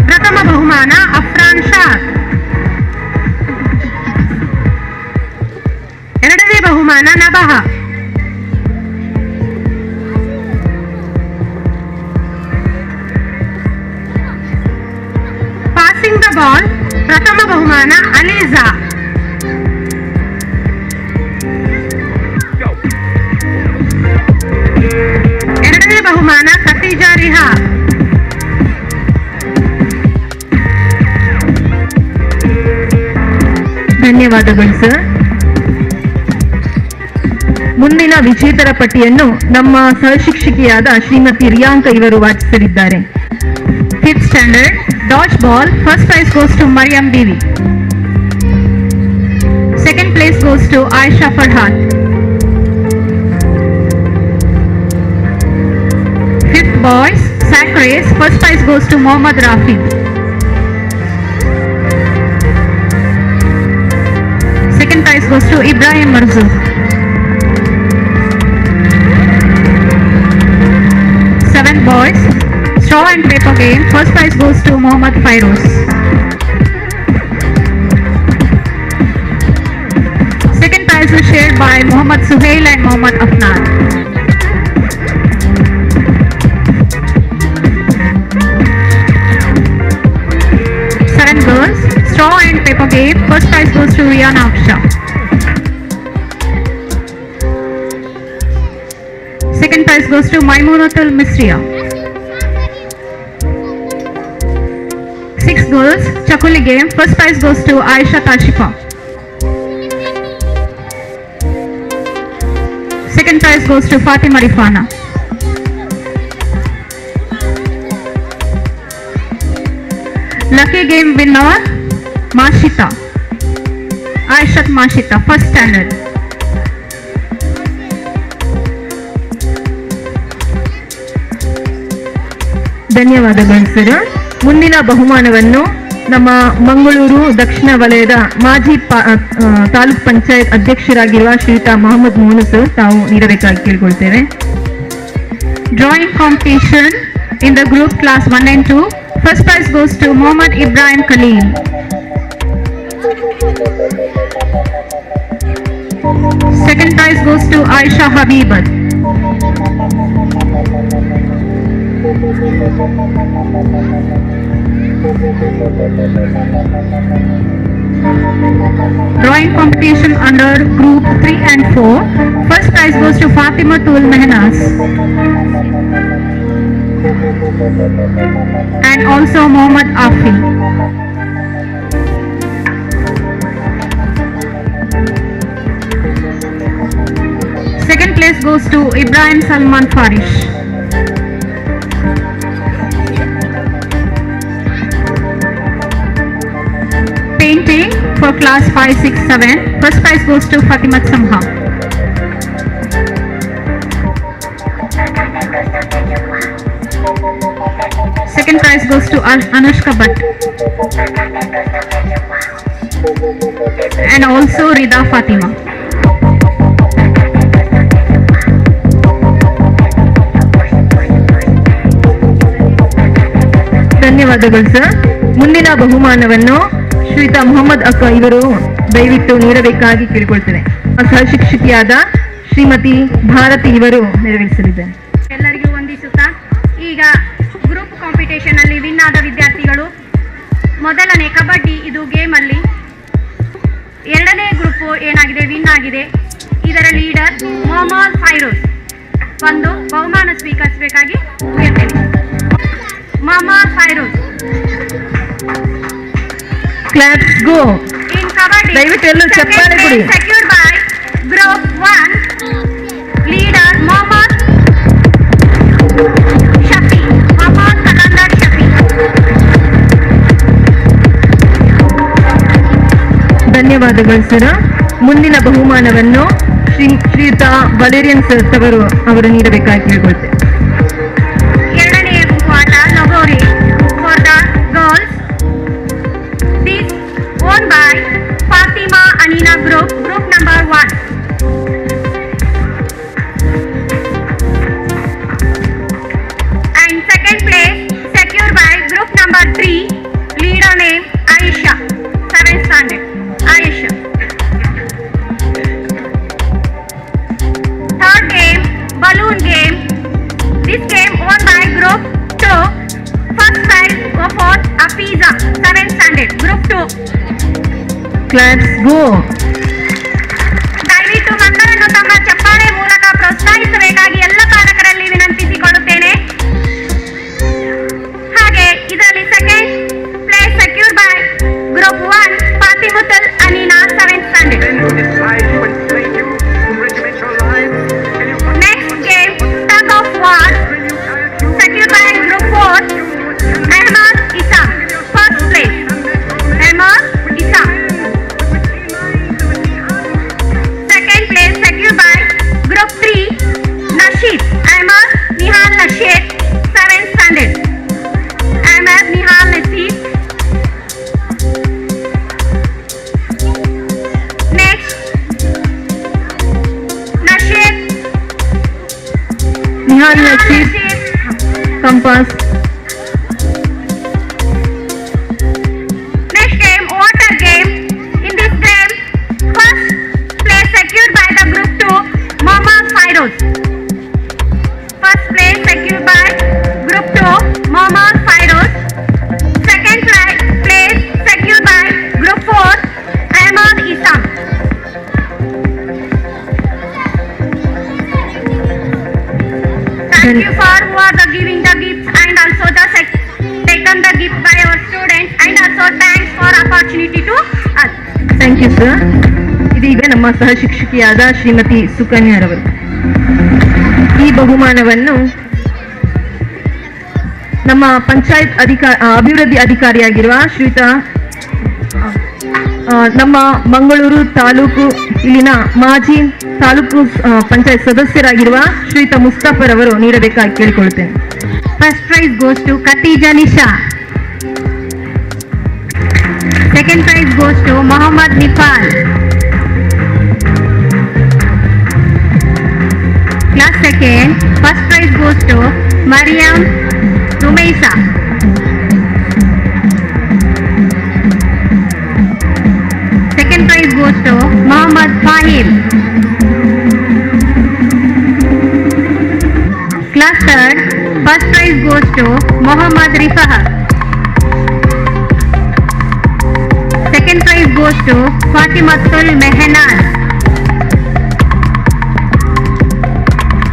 ಪ್ರಥಮ ಬಹುಮಾನ ಅಫ್ರಾನ್ ಶಾದ್. ಎರಡನೇ ಬಹುಮಾನ ನಬಹ. ಪಾಸಿಂಗ್ ದ ಬಾಲ್ ಪ್ರಥಮ ಬಹುಮಾನ ಅಲೀಜಾ. ಎರಡನೇ ಬಹುಮಾನ ಖತೀಜಾ ರಿಹಾ. ಧನ್ಯವಾದಗಳು ಸರ್. ಮುಂದಿನ ವಿಜೇತರ ಪಟ್ಟಿಯನ್ನು ನಮ್ಮ ಸಹಶಿಕ್ಷಕಿಯಾದ ಶ್ರೀಮತಿ ರಿಯಾಂಕ ಇವರು ವಾಚಿಸಲಿದ್ದಾರೆ. 5th standard dodge ball first prize goes to Mariyam Bivi. Second place goes to Ayisha Farhan. 5th boys sack race first prize goes to Mohammad Rafi. Second prize goes to Ibrahim Marzouk. 7 boys straw and paper game. First prize goes to Mohammad Fairoz. Second prize is shared by Mohammad Suhail and Mohammad Afnan. Girls straw and paper game. First prize goes to Rihanna Aksha. Second prize goes to Maimunatul Misriya. 6 girls Chakuli game. First prize goes to Aisha Tashifa. Second prize goes to Fatima Rifana. Lucky game winner Mashita. Aishat Mashita, first standard. ಧನ್ಯವಾದಗಳು sir. ಮುಂದಿನ ಬಹುಮಾನವನ್ನು ನಮ್ಮ ಮಂಗಳೂರು ದಕ್ಷಿಣ ವಲಯದ ಮಾಜಿ ತಾಲೂಕ್ ಪಂಚಾಯತ್ ಅಧ್ಯಕ್ಷರಾಗಿರುವ ಶ್ರೀಯುತ Mohammed Monu sir ತಾವು ನೀಡಬೇಕಾಗಿ ಕೇಳಿಕೊಳ್ತೇವೆ. Drawing competition in the group class 1 and 2. First prize goes to Mohammad Ibrahim Khalil. Second prize goes to Aisha Habibat. Drawing competition under group 3 and 4. First prize goes to Fatima Tul Mehnas. And also Mohammad Afi. goes to Ibrahim Salman Farish. Painting for class 5, 6, 7. First prize goes to Fatimat Samha. Second prize goes to Anushka Bhatt. And also Rida Fatima. ಧನ್ಯವಾದಗಳು sir. ಮುಂದಿನ ಬಹುಮಾನವನ್ನು ಶ್ರೀತಾ ಮೊಹಮ್ಮದ್ ಅಕ್ಕ ಇವರು ದಯವಿಟ್ಟು ನೀಡಬೇಕಾಗಿ ಕೇಳಿಕೊಳ್ತೇನೆ. ಸಹ ಶಿಕ್ಷಕಿಯಾದ ಶ್ರೀಮತಿ ಭಾರತಿ ಇವರು ನೆರವೇರಿಸಲಿದ್ದಾರೆ. ಎಲ್ಲರಿಗೂ ವಂದಿಸುತ್ತಾ ಈಗ ಗ್ರೂಪ್ ಕಾಂಪಿಟೇಷನ್ ಅಲ್ಲಿ ವಿನ್ ಆದ ವಿದ್ಯಾರ್ಥಿಗಳು, ಮೊದಲನೇ ಕಬಡ್ಡಿ ಇದು ಗೇಮ್ ಅಲ್ಲಿ, ಎರಡನೇ ಗ್ರೂಪ್ ಏನಾಗಿದೆ ವಿನ್ ಆಗಿದೆ. ಇದರ ಲೀಡರ್ ಮೊಹಮ್ಮದ್ ಫೈರೋಜ್ ಒಂದು ಬಹುಮಾನ ಸ್ವೀಕರಿಸಬೇಕಾಗಿ ಕೇಳ್ತೇನೆ. Mohammed Firoz claps go. In kabaddi ದಯವಿಟ್ಟು ಎಲ್ಲರೂ ಚಪ್ಪಾಳೆ ಕೊಡಿ. Secured by group 1 leader Mohammed Shafi, Mohammed Kalandar Shafi. ಧನ್ಯವಾದಗಳು ಸರ್. ಮುಂದಿನ ಬಹುಮಾನವನ್ನು ಶ್ರೀಯುತ ವಲೇರಿಯನ್ ಸರ್ ಅವರು ನೀಡಬೇಕಾಗಿ ಕೇಳಿಕೊಳ್ತೇನೆ. ಎರಡನೇ ಗುಂಪು ಆಟ lagori for the girls. This won by Fatima Anina group number 1. And second place secured by group number 3, leader name Aisha, 7th standard. Aisha. Third game, balloon game. This game won by group 2. First prize go for Afiza, 7th standard, group 2. Claps ಗೋ. ದಯವಿಟ್ಟು ಮಕ್ಕಳನ್ನು ತಮ್ಮ ಚಪ್ಪಾಳೆ ಮೂಲಕ ಪ್ರೋತ್ಸಾಹಿಸಬೇಕಾಗಿ ಎಲ್ಲ ಪಾಲಕರಲ್ಲಿ ವಿನಂತಿಸಿಕೊಳ್ಳುತ್ತೇನೆ. ಹಾಗೆ ಇದರಲ್ಲಿ second place secure by group 1 ಫಾತಿಮುತಲ್ ಅನೀನಾ, 7th standard. Next game tug of war secured by group 4 Ahmad Isa, first place. Ahmad Isa. Second place secured by group 3 Nasheed Ahmad Nihal Nasheed, 7th standard. Ahmad Nihal Nasheed. Next Nasheed Nihal Nasheed compass. Next game, water game. In this game, first place secured by the group 2, Mohammad Fairoz. First place secured by group 2, Mohammad Fairoz. Second place secured by group 4, Ahmad Isam. Thank you for who are the giving the gifts and also the taken the gift by our students, and also thanks for opportunity to us. Thank you sir. ಇದೀಗ ನಮ್ಮ ಸಹ ಶಿಕ್ಷಕಿಯಾದ ಶ್ರೀಮತಿ ಸುಕನ್ಯಾರವರು ಈ ಬಹುಮಾನವನ್ನು ನಮ್ಮ ಪಂಚಾಯತ್ ಅಭಿವೃದ್ಧಿ ಅಧಿಕಾರಿಯಾಗಿರುವ ಶ್ರೀಯುತ ನಮ್ಮ ಮಂಗಳೂರು ತಾಲೂಕು ಇಲ್ಲಿನ ಮಾಜಿ ತಾಲೂಕು ಪಂಚಾಯತ್ ಸದಸ್ಯರಾಗಿರುವ ಶ್ರೀಯುತ ಮುಸ್ತಫರ್ ಅವರು ನೀಡಬೇಕಾಗಿ ಕೇಳಿಕೊಳ್ಳುತ್ತೇನೆ. First prize goes to Khatija Nisha. Second prize goes to Mohammad Nifal. Class second. First prize goes to Mariam Rumeisa. Second prize goes to Mohammad Fahim. Class third. First prize goes to Mohammad Rifaha. Second prize goes to Fatimatul Mehnaz.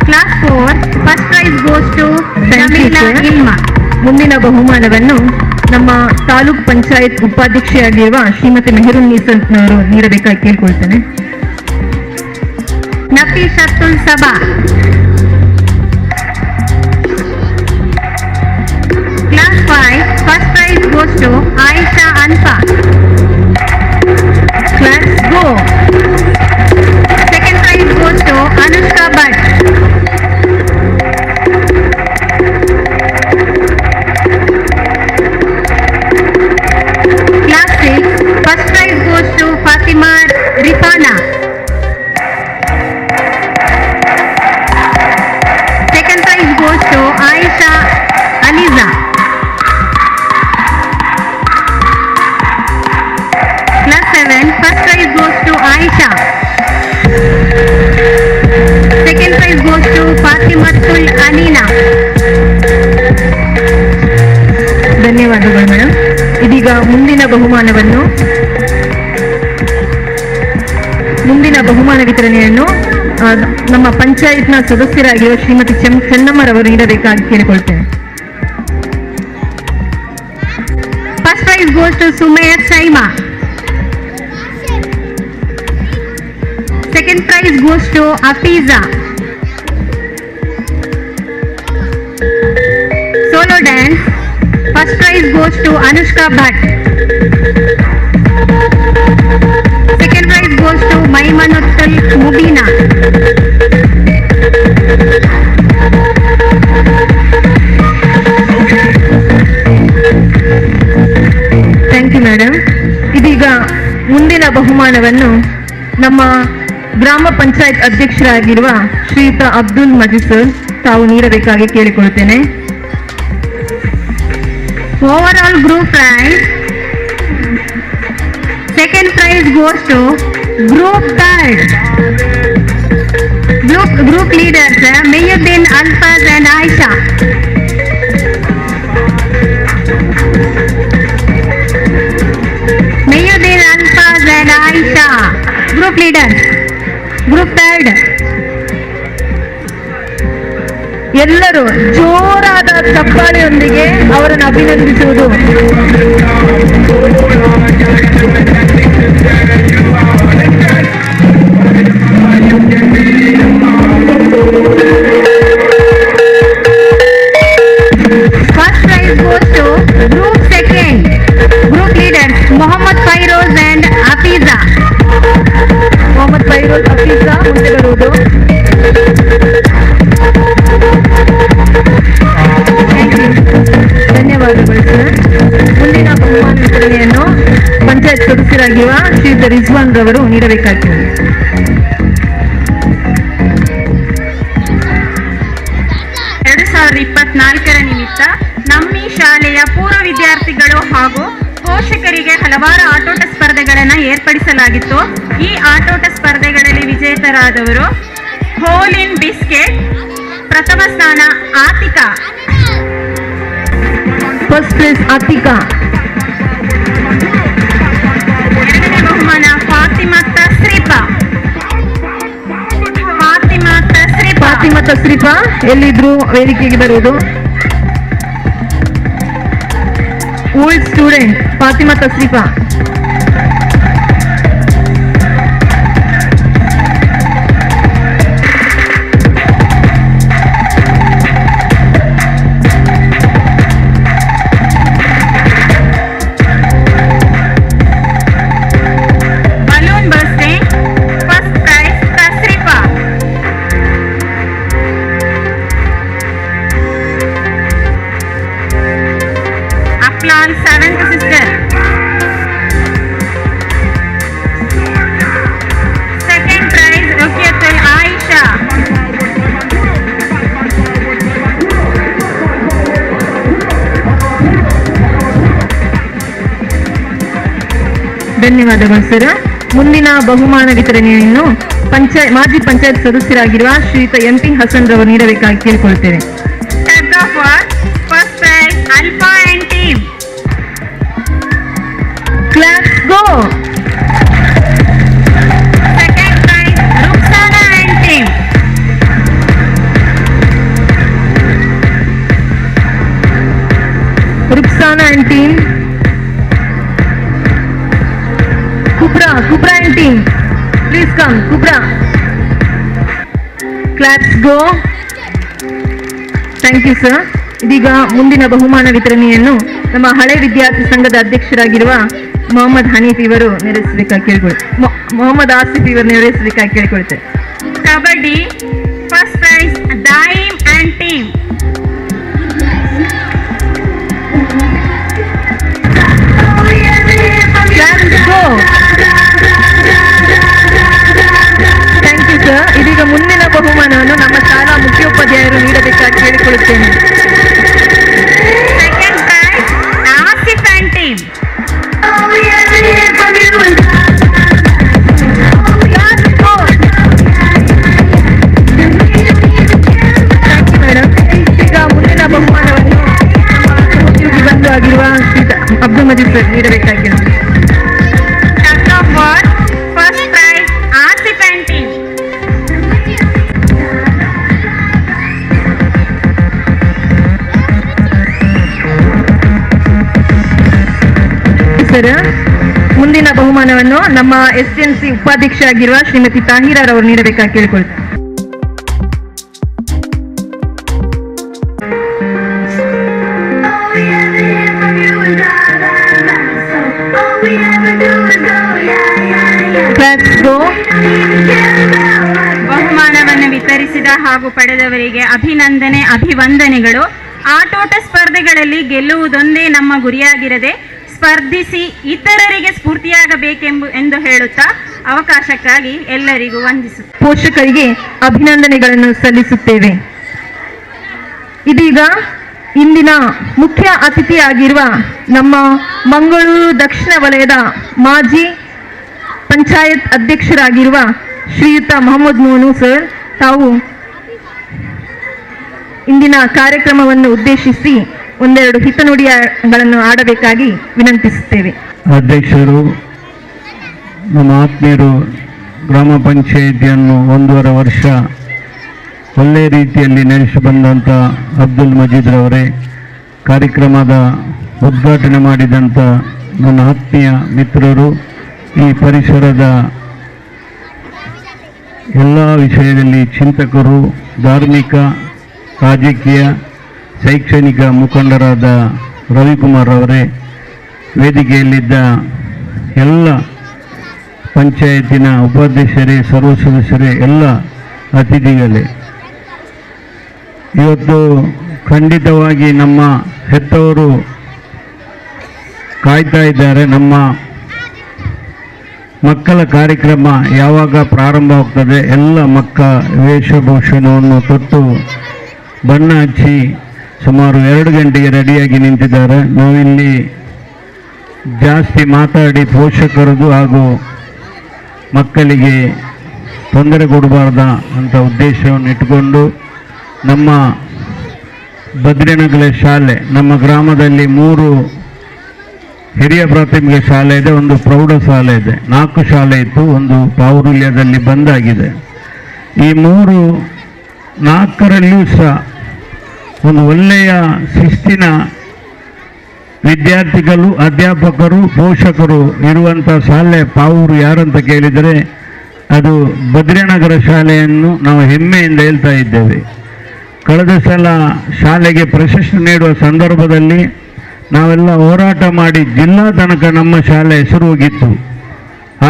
Class 4, first prize goes to Jamila Ilma. ಮುಂದಿನ ಬಹುಮಾನವನ್ನು ನಮ್ಮ ತಾಲೂಕ್ ಪಂಚಾಯತ್ ಉಪಾಧ್ಯಕ್ಷೆಯಾಗಿರುವ ಶ್ರೀಮತಿ ಮೆಹರುನ್ ನೀಸಂತ್ನವರು ನೀಡಬೇಕಾಗಿ ಕೇಳ್ಕೊಳ್ತೇನೆ. Nafishatul Saba. Class 5, first prize goes to Aisha Anfa. Class go. Second prize goes to Anushka Bhatt. Class 6, first prize goes to Fatima Rifana. Second prize goes to Aisha Aliza. Class 7, first prize goes to Aisha. Second prize goes to Fatimatul Anina. ಧನ್ಯವಾದಗಳು madam. ಇದೀಗ ಮುಂದಿನ ಬಹುಮಾನ ವಿತರಣೆಯನ್ನು ನಮ್ಮ ಪಂಚಾಯತ್ನ ಸದಸ್ಯರಾಗಿರುವ Shrimati ಚೆನ್ನಮ್ಮರವರು ನೀಡಬೇಕಾಗಿ ಕೇಳಿಕೊಳ್ತೇನೆ. First prize goes to Sumayya Saima. Second prize goes to Afiza. Solo dance. First prize goes to Anushka Bhatt. Second prize goes to Maimanutul Mubina. Thank you madam. ಇದೀಗ ಮುಂದಿನ ಬಹುಮಾನವನ್ನು ನಮ್ಮ ಗ್ರಾಮ ಪಂಚಾಯತ್ ಅಧ್ಯಕ್ಷರಾಗಿರುವ ಶ್ರೀಯುತ ಅಬ್ದುಲ್ ಮಜೀದ್ ಸರ್ ತಾವು ನೀಡಬೇಕಾಗಿ ಕೇಳಿಕೊಳ್ತೇನೆ. Overall group prize. Second prize goes to group third. Group leaders Mayuddin, Alfaz and Aisha. Mayuddin, Alfaz and Aisha. Group leaders. Group third. ಎಲ್ಲರೂ ಜೋರಾದ ಚಪ್ಪಾಳೆಯೊಂದಿಗೆ ಅವರನ್ನು ಅಭಿನಂದಿಸುವುದು. First prize goes to group second. Group leaders Mohammad Fairoz and Afiza. Mohammed Firoz Hafeeza ಮುಂದೆ ಬರುವುದು. ಧನ್ಯವಾದಗಳು sir. ಮುಂದಿನ ಬಹುಮಾನ ವಿತರಣೆಯನ್ನು ಪಂಚಾಯತ್ ಸದಸ್ಯರಾಗಿರುವ ಶ್ರೀಯುತ ರಿಜ್ವಾನ್ ರವರು ನೀಡಬೇಕಾಗಿದೆ. 2024 ನಿಮಿತ್ತ ನಮ್ಮಿ ಶಾಲೆಯ ಪೂರ್ವ ವಿದ್ಯಾರ್ಥಿಗಳು ಹಾಗೂ ಪೋಷಕರಿಗೆ ಹಲವಾರು ಆಟೋಟ ಸ್ಪರ್ಧೆಗಳನ್ನು ಏರ್ಪಡಿಸಲಾಗಿತ್ತು. ಈ ಆಟೋಟ ಸ್ಪರ್ಧೆಗಳಲ್ಲಿ ವಿಜೇತರಾದವರು ಹೋಲ್ ಇನ್ ಬಿಸ್ಕೆಟ್, ಪ್ರಥಮ ಸ್ಥಾನ ಆತಿಕಾ, ಫಸ್ಟ್ ಪ್ಲೇಸ್ ಆತಿಕಾ, ಎರಡನೇ ಬಹುಮಾನ ಫಾತಿಮಾ ತಸ್ರಿಫಾ. ಫಾತಿಮಾ ತಸ್ರಿಫಾ ಎಲ್ಲಿದ್ರು ವೇದಿಕೆಗೆ ಬರುವುದು. Old student Fatima Tasrifa. Balloon bursting, first prize Tasrifa. Applaud seventh sister. Second prize Rukiyatul Aisha. ಧನ್ಯವಾದಗಳು ಸರ್. ಮುಂದಿನ ಬಹುಮಾನ ವಿತರಣೆಯನ್ನು ಮಾಜಿ ಪಂಚಾಯತ್ ಸದಸ್ಯರಾಗಿರುವ ಶ್ರೀಯುತ MP ಹಸನ್ ರವರು ನೀಡಬೇಕಾಗಿ ಕೇಳಿಕೊಳ್ತೇವೆ. Tug of war. First prize Alpha and team. Claps go. Second prize Ruxana and team. Ruxana and team. Kubra and team. Please come, Kubra. Claps go. Thank you sir. ಇದೀಗ ಮುಂದಿನ ಬಹುಮಾನ ವಿತರಣೆಯನ್ನು ನಮ್ಮ ಹಳೆ ವಿದ್ಯಾರ್ಥಿ ಸಂಘದ ಅಧ್ಯಕ್ಷರಾಗಿರುವ ಮೊಹಮ್ಮದ್ ಹನೀಫ್ ಇವರು ನೆರವೇರಿಸಬೇಕಾಗಿ ಮೊಹಮ್ಮದ್ ಆಸಿಫ್ ಇವರು ನೆರವೇರಿಸಬೇಕಾಗಿ ಕೇಳಿಕೊಳ್ತೇವೆ. Kabaddi first prize Dayim and team. Claps go. Thank you sir. ಇದೀಗ ಮುಂದಿನ ಬಹುಮಾನವನ್ನು ನಮ್ಮ ಶಾಲಾ ಮುಖ್ಯೋಪಾಧ್ಯಾಯರು ನೀಡಬೇಕಾಗಿ ಕೇಳಿಕೊಳ್ಳುತ್ತೇನೆ. Second prize Asif and team. ಈಗ ಮುಂದಿನ ಬಹುಮಾನವನ್ನು ಉದ್ಯೋಗಿ ಬಂಧು ಆಗಿರುವ ಅಬ್ದುಲ್ ಮಜೀದ್ ಸರ್ ನೀಡಬೇಕಾಗಿ first prize Asif and team. Sir, ಮುಂದಿನ ಬಹುಮಾನವನ್ನು ನಮ್ಮ SNC ಉಪಾಧ್ಯಕ್ಷ ಆಗಿರುವ ಶ್ರೀಮತಿ ತಾಹಿರಾರವರು ನೀಡಬೇಕಾಗಿ ಕೇಳಿಕೊಳ್ತಾರೆ. ಬಹುಮಾನವನ್ನು ವಿತರಿಸಿದ ಹಾಗೂ ಪಡೆದವರಿಗೆ ಅಭಿವಂದನೆಗಳು. ಆಟೋಟ ಸ್ಪರ್ಧೆಗಳಲ್ಲಿ ಗೆಲ್ಲುವುದೊಂದೇ ನಮ್ಮ ಗುರಿಯಾಗಿರದೆ ಸ್ಪರ್ಧಿಸಿ ಇತರರಿಗೆ ಸ್ಫೂರ್ತಿಯಾಗಬೇಕೆಂದು ಹೇಳುತ್ತಾ ಅವಕಾಶಕ್ಕಾಗಿ ಎಲ್ಲರಿಗೂ ವಂದಿಸುತ್ತೇವೆ. ಪೋಷಕರಿಗೆ ಅಭಿನಂದನೆಗಳನ್ನು ಸಲ್ಲಿಸುತ್ತೇವೆ. ಇದೀಗ ಇಂದಿನ ಮುಖ್ಯ ಅತಿಥಿಯಾಗಿರುವ ನಮ್ಮ ಮಂಗಳೂರು ದಕ್ಷಿಣ ವಲಯದ ಮಾಜಿ ಪಂಚಾಯತ್ ಅಧ್ಯಕ್ಷರಾಗಿರುವ ಶ್ರೀಯುತ ಮೊಹಮ್ಮದ್ ಮೋನು ಸರ್ ತಾವು ಇಂದಿನ ಕಾರ್ಯಕ್ರಮವನ್ನು ಉದ್ದೇಶಿಸಿ ಒಂದೆರಡು ಹಿತನುಡಿಗಳನ್ನು ಆಡಬೇಕಾಗಿ ವಿನಂತಿಸುತ್ತೇವೆ. ಅಧ್ಯಕ್ಷರು, ನಮ್ಮ ಆತ್ಮೀಯರು, ಗ್ರಾಮ ಪಂಚಾಯಿತಿಯನ್ನು 1.5 ವರ್ಷ ಒಳ್ಳೆಯ ರೀತಿಯಲ್ಲಿ ನಡೆಸಿ ಬಂದಂಥ ಅಬ್ದುಲ್ ಮಜೀದ್ ರವರೇ, ಕಾರ್ಯಕ್ರಮದ ಉದ್ಘಾಟನೆ ಮಾಡಿದಂಥ ನನ್ನ ಆತ್ಮೀಯ ಮಿತ್ರರು, ಈ ಪರಿಸರದ ಎಲ್ಲ ವಿಷಯದಲ್ಲಿ ಚಿಂತಕರು, ಧಾರ್ಮಿಕ, ರಾಜಕೀಯ, ಶೈಕ್ಷಣಿಕ ಮುಖಂಡರಾದ ರವಿಕುಮಾರ್ ಅವರೇ, ವೇದಿಕೆಯಲ್ಲಿದ್ದ ಎಲ್ಲ ಪಂಚಾಯತಿನ ಉಪಾಧ್ಯಕ್ಷರೇ, ಸರ್ವ ಸದಸ್ಯರೇ, ಎಲ್ಲ ಅತಿಥಿಗಳೇ, ಇವತ್ತು ಖಂಡಿತವಾಗಿ ನಮ್ಮ ಹೆತ್ತವರು ಕಾಯ್ತಾ ಇದ್ದಾರೆ. ನಮ್ಮ ಮಕ್ಕಳ ಕಾರ್ಯಕ್ರಮ ಯಾವಾಗ ಪ್ರಾರಂಭವಾಗ್ತದೆ, ಎಲ್ಲ ಮಕ್ಕಳ ವೇಷಭೂಷಣವನ್ನು ತೊಟ್ಟು ಬಣ್ಣ ಹಚ್ಚಿ ಸುಮಾರು 2 ಗಂಟೆಗೆ ರೆಡಿಯಾಗಿ ನಿಂತಿದ್ದಾರೆ. ನಾವಿಲ್ಲಿ ಜಾಸ್ತಿ ಮಾತಾಡಿ ಪೋಷಕರದು ಹಾಗೂ ಮಕ್ಕಳಿಗೆ ತೊಂದರೆ ಕೊಡಬಾರ್ದ ಅಂತ ಉದ್ದೇಶವನ್ನು ಇಟ್ಟುಕೊಂಡು ನಮ್ಮ ಬದ್ರಿನಗರ ಶಾಲೆ, ನಮ್ಮ ಗ್ರಾಮದಲ್ಲಿ 3 ಹಿರಿಯ ಪ್ರಾಥಮಿಕ ಶಾಲೆ ಇದೆ, 1 ಪ್ರೌಢ ಶಾಲೆ ಇದೆ, 4 ಶಾಲೆ ಇತ್ತು, 1 ಪಾವುರುಲ್ಯದಲ್ಲಿ ಬಂದಾಗಿದೆ. ಈ 4ರಲ್ಲಿಯೂ ಸಹ ಒಂದು ಒಳ್ಳೆಯ ಶಿಸ್ತಿನ ವಿದ್ಯಾರ್ಥಿಗಳು, ಅಧ್ಯಾಪಕರು, ಪೋಷಕರು ಇರುವಂಥ ಶಾಲೆ ಪಾವೂರು ಯಾರಂತ ಕೇಳಿದರೆ ಅದು ಬದ್ರಿನಗರ ಶಾಲೆಯನ್ನು ನಾವು ಹೆಮ್ಮೆಯಿಂದ ಹೇಳ್ತಾ ಇದ್ದೇವೆ. ಕಳೆದ ಸಲ ಶಾಲೆಗೆ ಪ್ರಶಸ್ತಿ ನೀಡುವ ಸಂದರ್ಭದಲ್ಲಿ ನಾವೆಲ್ಲ ಹೋರಾಟ ಮಾಡಿ ಜಿಲ್ಲಾ ತನಕ ನಮ್ಮ ಶಾಲೆ ಹೆಸರು ಹೋಗಿತ್ತು.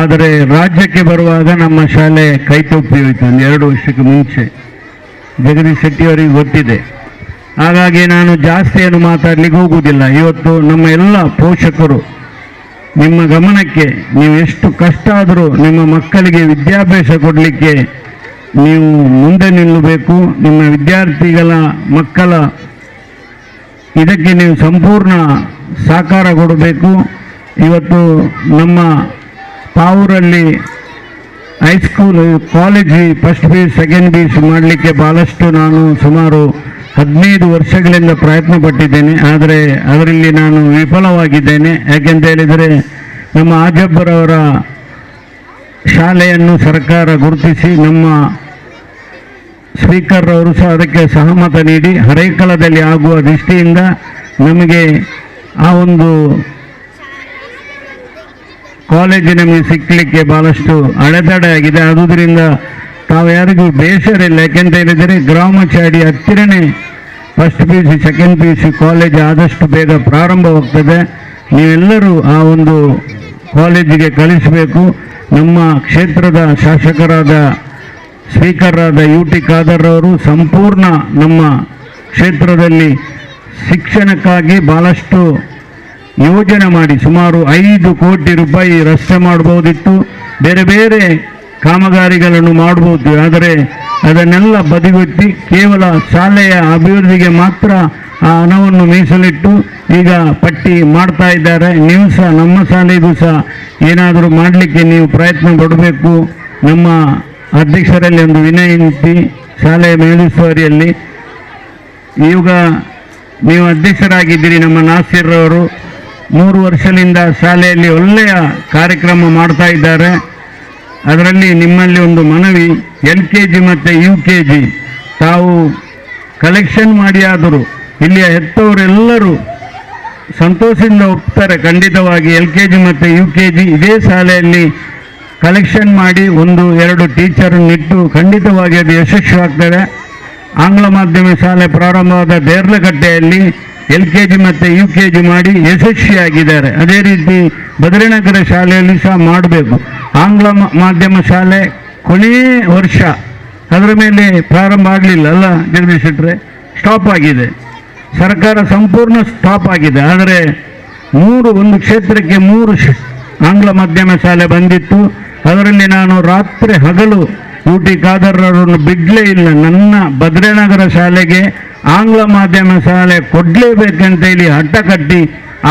ಆದರೆ ರಾಜ್ಯಕ್ಕೆ ಬರುವಾಗ ನಮ್ಮ ಶಾಲೆ ಕೈತಪ್ಪಿ ಹೋಯಿತು 2 ವರ್ಷಕ್ಕೆ ಮುಂಚೆ. ಜಗದೀಶ್ ಶೆಟ್ಟಿಯವರಿಗೆ ಗೊತ್ತಿದೆ. ಹಾಗಾಗಿ ನಾನು ಜಾಸ್ತಿ ಏನು ಮಾತಾಡಲಿಕ್ಕೆ ಹೋಗುವುದಿಲ್ಲ. ಇವತ್ತು ನಮ್ಮ ಎಲ್ಲ ಪೋಷಕರು ನಿಮ್ಮ ಗಮನಕ್ಕೆ, ನೀವು ಎಷ್ಟು ಕಷ್ಟ ಆದರೂ ನಿಮ್ಮ ಮಕ್ಕಳಿಗೆ ವಿದ್ಯಾಭ್ಯಾಸ ಕೊಡಲಿಕ್ಕೆ ನೀವು ಮುಂದೆ ನಿಲ್ಲಬೇಕು. ನಿಮ್ಮ ವಿದ್ಯಾರ್ಥಿಗಳ ಮಕ್ಕಳ ಇದಕ್ಕೆ ನೀವು ಸಂಪೂರ್ಣ ಸಹಕಾರ ಕೊಡಬೇಕು. ಇವತ್ತು ನಮ್ಮ ಪಾವೂರಲ್ಲಿ high school, college first P U second P U ಮಾಡಲಿಕ್ಕೆ ಭಾಳಷ್ಟು ನಾನು ಸುಮಾರು 15 ವರ್ಷಗಳಿಂದ ಪ್ರಯತ್ನ ಪಟ್ಟಿದ್ದೇನೆ. ಆದರೆ ಅದರಲ್ಲಿ ನಾನು ವಿಫಲವಾಗಿದ್ದೇನೆ. ಯಾಕೆಂತ ಹೇಳಿದರೆ ನಮ್ಮ ಆಜಬ್ಬರವರ ಶಾಲೆಯನ್ನು ಸರ್ಕಾರ ಗುರುತಿಸಿ ನಮ್ಮ ಸ್ಪೀಕರ್ ಅವರು ಸಹ ಅದಕ್ಕೆ ಸಹಮತ ನೀಡಿ ಹರೇಕಳದಲ್ಲಿ ಆಗುವ ದೃಷ್ಟಿಯಿಂದ ನಮಗೆ ಆ ಒಂದು ಕಾಲೇಜು ನಮಗೆ ಸಿಕ್ಕಲಿಕ್ಕೆ ಭಾಳಷ್ಟು ಅಡೆತಡೆ ಆಗಿದೆ. ಆದುದರಿಂದ ತಾವು ಯಾರಿಗೂ ಬೇಸರ ಇಲ್ಲ. ಯಾಕೆಂತ ಹೇಳಿದರೆ ಗ್ರಾಮಚಾಡಿ ಹತ್ತಿರನೇ first P U C second P U C college ಆದಷ್ಟು ಬೇಗ ಪ್ರಾರಂಭವಾಗ್ತದೆ. ನೀವೆಲ್ಲರೂ ಆ ಒಂದು ಕಾಲೇಜಿಗೆ ಕಳಿಸಬೇಕು. ನಮ್ಮ ಕ್ಷೇತ್ರದ ಶಾಸಕರಾದ ಸ್ಪೀಕರಾದ UT ಖಾದರ್ ಅವರು ಸಂಪೂರ್ಣ ನಮ್ಮ ಕ್ಷೇತ್ರದಲ್ಲಿ ಶಿಕ್ಷಣಕ್ಕಾಗಿ ಭಾಳಷ್ಟು ಯೋಜನೆ ಮಾಡಿ ಸುಮಾರು 5 ಕೋಟಿ ರೂಪಾಯಿ ರಸ್ತೆ ಮಾಡಬಹುದಿತ್ತು, ಬೇರೆ ಬೇರೆ ಕಾಮಗಾರಿಗಳನ್ನು ಮಾಡಬಹುದು. ಆದರೆ ಅದನ್ನೆಲ್ಲ ಬದಿಗೊತ್ತಿ ಕೇವಲ ಶಾಲೆಯ ಅಭಿವೃದ್ಧಿಗೆ ಮಾತ್ರ ಆ ಹಣವನ್ನು ಮೀಸಲಿಟ್ಟು ಈಗ ಪಟ್ಟಿ ಮಾಡ್ತಾ ಇದ್ದಾರೆ. ನೀವು ಸಹ ನಮ್ಮ ಶಾಲೆಗೂ ಸಹ ಏನಾದರೂ ಮಾಡಲಿಕ್ಕೆ ನೀವು ಪ್ರಯತ್ನ ಪಡಬೇಕು. ನಮ್ಮ ಅಧ್ಯಕ್ಷರಲ್ಲಿ ಒಂದು ವಿನಂತಿ, ಶಾಲೆಯ ಮೇಲುಸ್ತುವಾರಿಯಲ್ಲಿ ಈಗ ನೀವು ಅಧ್ಯಕ್ಷರಾಗಿದ್ದೀರಿ. ನಮ್ಮ ನಾಸಿರ್ ಅವರು 3 ವರ್ಷದಿಂದ ಶಾಲೆಯಲ್ಲಿ ಒಳ್ಳೆಯ ಕಾರ್ಯಕ್ರಮ ಮಾಡ್ತಾ ಇದ್ದಾರೆ. ಅದರಲ್ಲಿ ನಿಮ್ಮಲ್ಲಿ ಒಂದು ಮನವಿ, LKG ಮತ್ತು UKG ತಾವು ಕಲೆಕ್ಷನ್ ಮಾಡಿ ಆದರೂ ಇಲ್ಲಿಯ ಹೆತ್ತವರೆಲ್ಲರೂ ಸಂತೋಷದಿಂದ ಒಪ್ತಾರೆ. ಖಂಡಿತವಾಗಿ LKG ಮತ್ತು UKG ಇದೇ ಶಾಲೆಯಲ್ಲಿ ಕಲೆಕ್ಷನ್ ಮಾಡಿ 1-2 ಟೀಚರನ್ನಿಟ್ಟು ಖಂಡಿತವಾಗಿ ಅದು ಯಶಸ್ವಿಯಾಗ್ತದೆ. ಆಂಗ್ಲ ಮಾಧ್ಯಮ ಶಾಲೆ ಪ್ರಾರಂಭವಾದ ದೇರ್ಲಕಟ್ಟೆಯಲ್ಲಿ LKG ಮತ್ತು UKG ಮಾಡಿ ಯಶಸ್ವಿಯಾಗಿದ್ದಾರೆ. ಅದೇ ರೀತಿ ಬದ್ರಿನಗರ ಶಾಲೆಯಲ್ಲಿ ಸಹ ಮಾಡಬೇಕು. ಆಂಗ್ಲ ಮಾಧ್ಯಮ ಶಾಲೆ ಕೊನೆಯ ವರ್ಷ ಅದರ ಮೇಲೆ ಪ್ರಾರಂಭ ಆಗಲಿಲ್ಲ ಅಲ್ಲ ಜಗದೀಶ್ ಶೆಟ್ಟರೆ, ಸ್ಟಾಪ್ ಆಗಿದೆ. ಸರ್ಕಾರ ಸಂಪೂರ್ಣ ಸ್ಟಾಪ್ ಆಗಿದೆ. ಆದರೆ ಒಂದು ಕ್ಷೇತ್ರಕ್ಕೆ 3 ಆಂಗ್ಲ ಮಾಧ್ಯಮ ಶಾಲೆ ಬಂದಿತ್ತು. ಅದರಲ್ಲಿ ನಾನು ರಾತ್ರಿ ಹಗಲು UT ಖಾದರ್ ಅವರನ್ನು ಬಿಡಲೇ ಇಲ್ಲ. ನನ್ನ ಬದ್ರಿನಗರ ಶಾಲೆಗೆ ಆಂಗ್ಲ ಮಾಧ್ಯಮ ಶಾಲೆ ಕೊಡಲೇಬೇಕಂತ ಹೇಳಿ ಹಠ ಕಟ್ಟಿ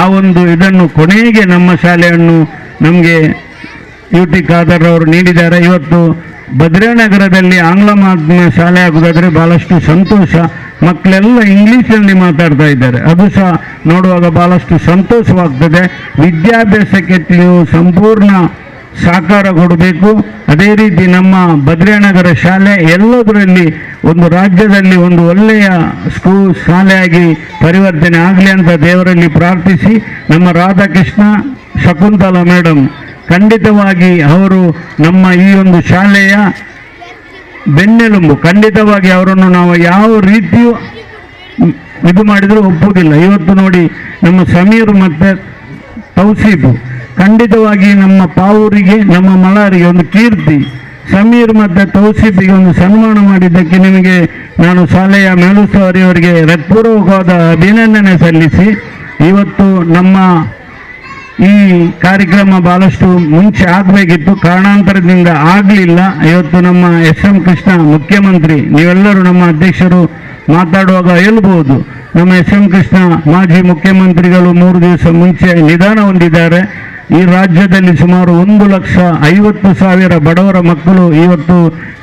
ಆ ಒಂದು ಇದನ್ನು ಕೊನೆಗೆ ನಮ್ಮ ಶಾಲೆಯನ್ನು ನಮಗೆ UT ಖಾದರ್ ಅವರು ನೀಡಿದ್ದಾರೆ. ಇವತ್ತು ಬದ್ರಿನಗರದಲ್ಲಿ ಆಂಗ್ಲ ಮಾಧ್ಯಮ ಶಾಲೆ ಆಗುವುದಾದರೆ ಬಹಳಷ್ಟು ಸಂತೋಷ. ಮಕ್ಕಳೆಲ್ಲ ಇಂಗ್ಲೀಷಲ್ಲಿ ಮಾತಾಡ್ತಾ ಇದ್ದಾರೆ, ಅದು ಸಹ ನೋಡುವಾಗ ಬಹಳಷ್ಟು ಸಂತೋಷವಾಗ್ತದೆ. ವಿದ್ಯಾಭ್ಯಾಸಕ್ಕೆ ನೀವು ಸಂಪೂರ್ಣ ಸಹಕಾರ ಕೊಡಬೇಕು. ಅದೇ ರೀತಿ ನಮ್ಮ ಬದ್ರಿನಗರ ಶಾಲೆ ಎಲ್ಲದರಲ್ಲಿ ಒಂದು ರಾಜ್ಯದಲ್ಲಿ ಒಂದು ಒಳ್ಳೆಯ ಶಾಲೆಯಾಗಿ ಪರಿವರ್ತನೆ ಆಗಲಿ ಅಂತ ದೇವರಲ್ಲಿ ಪ್ರಾರ್ಥಿಸಿ, ನಮ್ಮ ರಾಧಾಕೃಷ್ಣ ಶಕುಂತಲಾ ಮೇಡಮ್ ಖಂಡಿತವಾಗಿ ಅವರು ನಮ್ಮ ಈ ಒಂದು ಶಾಲೆಯ ಬೆನ್ನೆಲುಬು. ಖಂಡಿತವಾಗಿ ಅವರನ್ನು ನಾವು ಯಾವ ರೀತಿಯೂ ಇದು ಮಾಡಿದರೂ ಒಪ್ಪುವುದಿಲ್ಲ. ಇವತ್ತು ನೋಡಿ ನಮ್ಮ ಸಮೀರ್ ಮತ್ತು ತೌಸೀಫ್ ಖಂಡಿತವಾಗಿ ನಮ್ಮ ಪಾವೂರಿಗೆ ನಮ್ಮ ಮಲಾರಿಗೆ ಒಂದು ಕೀರ್ತಿ. ಸಮೀರ್ ಮತ್ತು ತೌಸೀಫಿಗೆ ಒಂದು ಸನ್ಮಾನ ಮಾಡಿದ್ದಕ್ಕೆ ನಿಮಗೆ ನಾನು ಶಾಲೆಯ ಮೇಲುಸ್ತುವಾರಿಯವರಿಗೆ ಹೃತ್ಪೂರ್ವಕವಾದ ಅಭಿನಂದನೆ ಸಲ್ಲಿಸಿ, ಇವತ್ತು ನಮ್ಮ ಈ ಕಾರ್ಯಕ್ರಮ ಬಹಳಷ್ಟು ಮುಂಚೆ ಆಗಬೇಕಿತ್ತು, ಕಾರಣಾಂತರದಿಂದ ಆಗಲಿಲ್ಲ. ಇವತ್ತು ನಮ್ಮ SM ಕೃಷ್ಣ ಮುಖ್ಯಮಂತ್ರಿ, ನೀವೆಲ್ಲರೂ ನಮ್ಮ ಅಧ್ಯಕ್ಷರು ಮಾತಾಡುವಾಗ ಹೇಳ್ಬೋದು, ನಮ್ಮ SM ಕೃಷ್ಣ ಮಾಜಿ ಮುಖ್ಯಮಂತ್ರಿಗಳು 3 ದಿವಸ ಮುಂಚೆ ನಿಧನ ಹೊಂದಿದ್ದಾರೆ. ಈ ರಾಜ್ಯದಲ್ಲಿ ಸುಮಾರು 1,50,000 ಬಡವರ ಮಕ್ಕಳು ಇವತ್ತು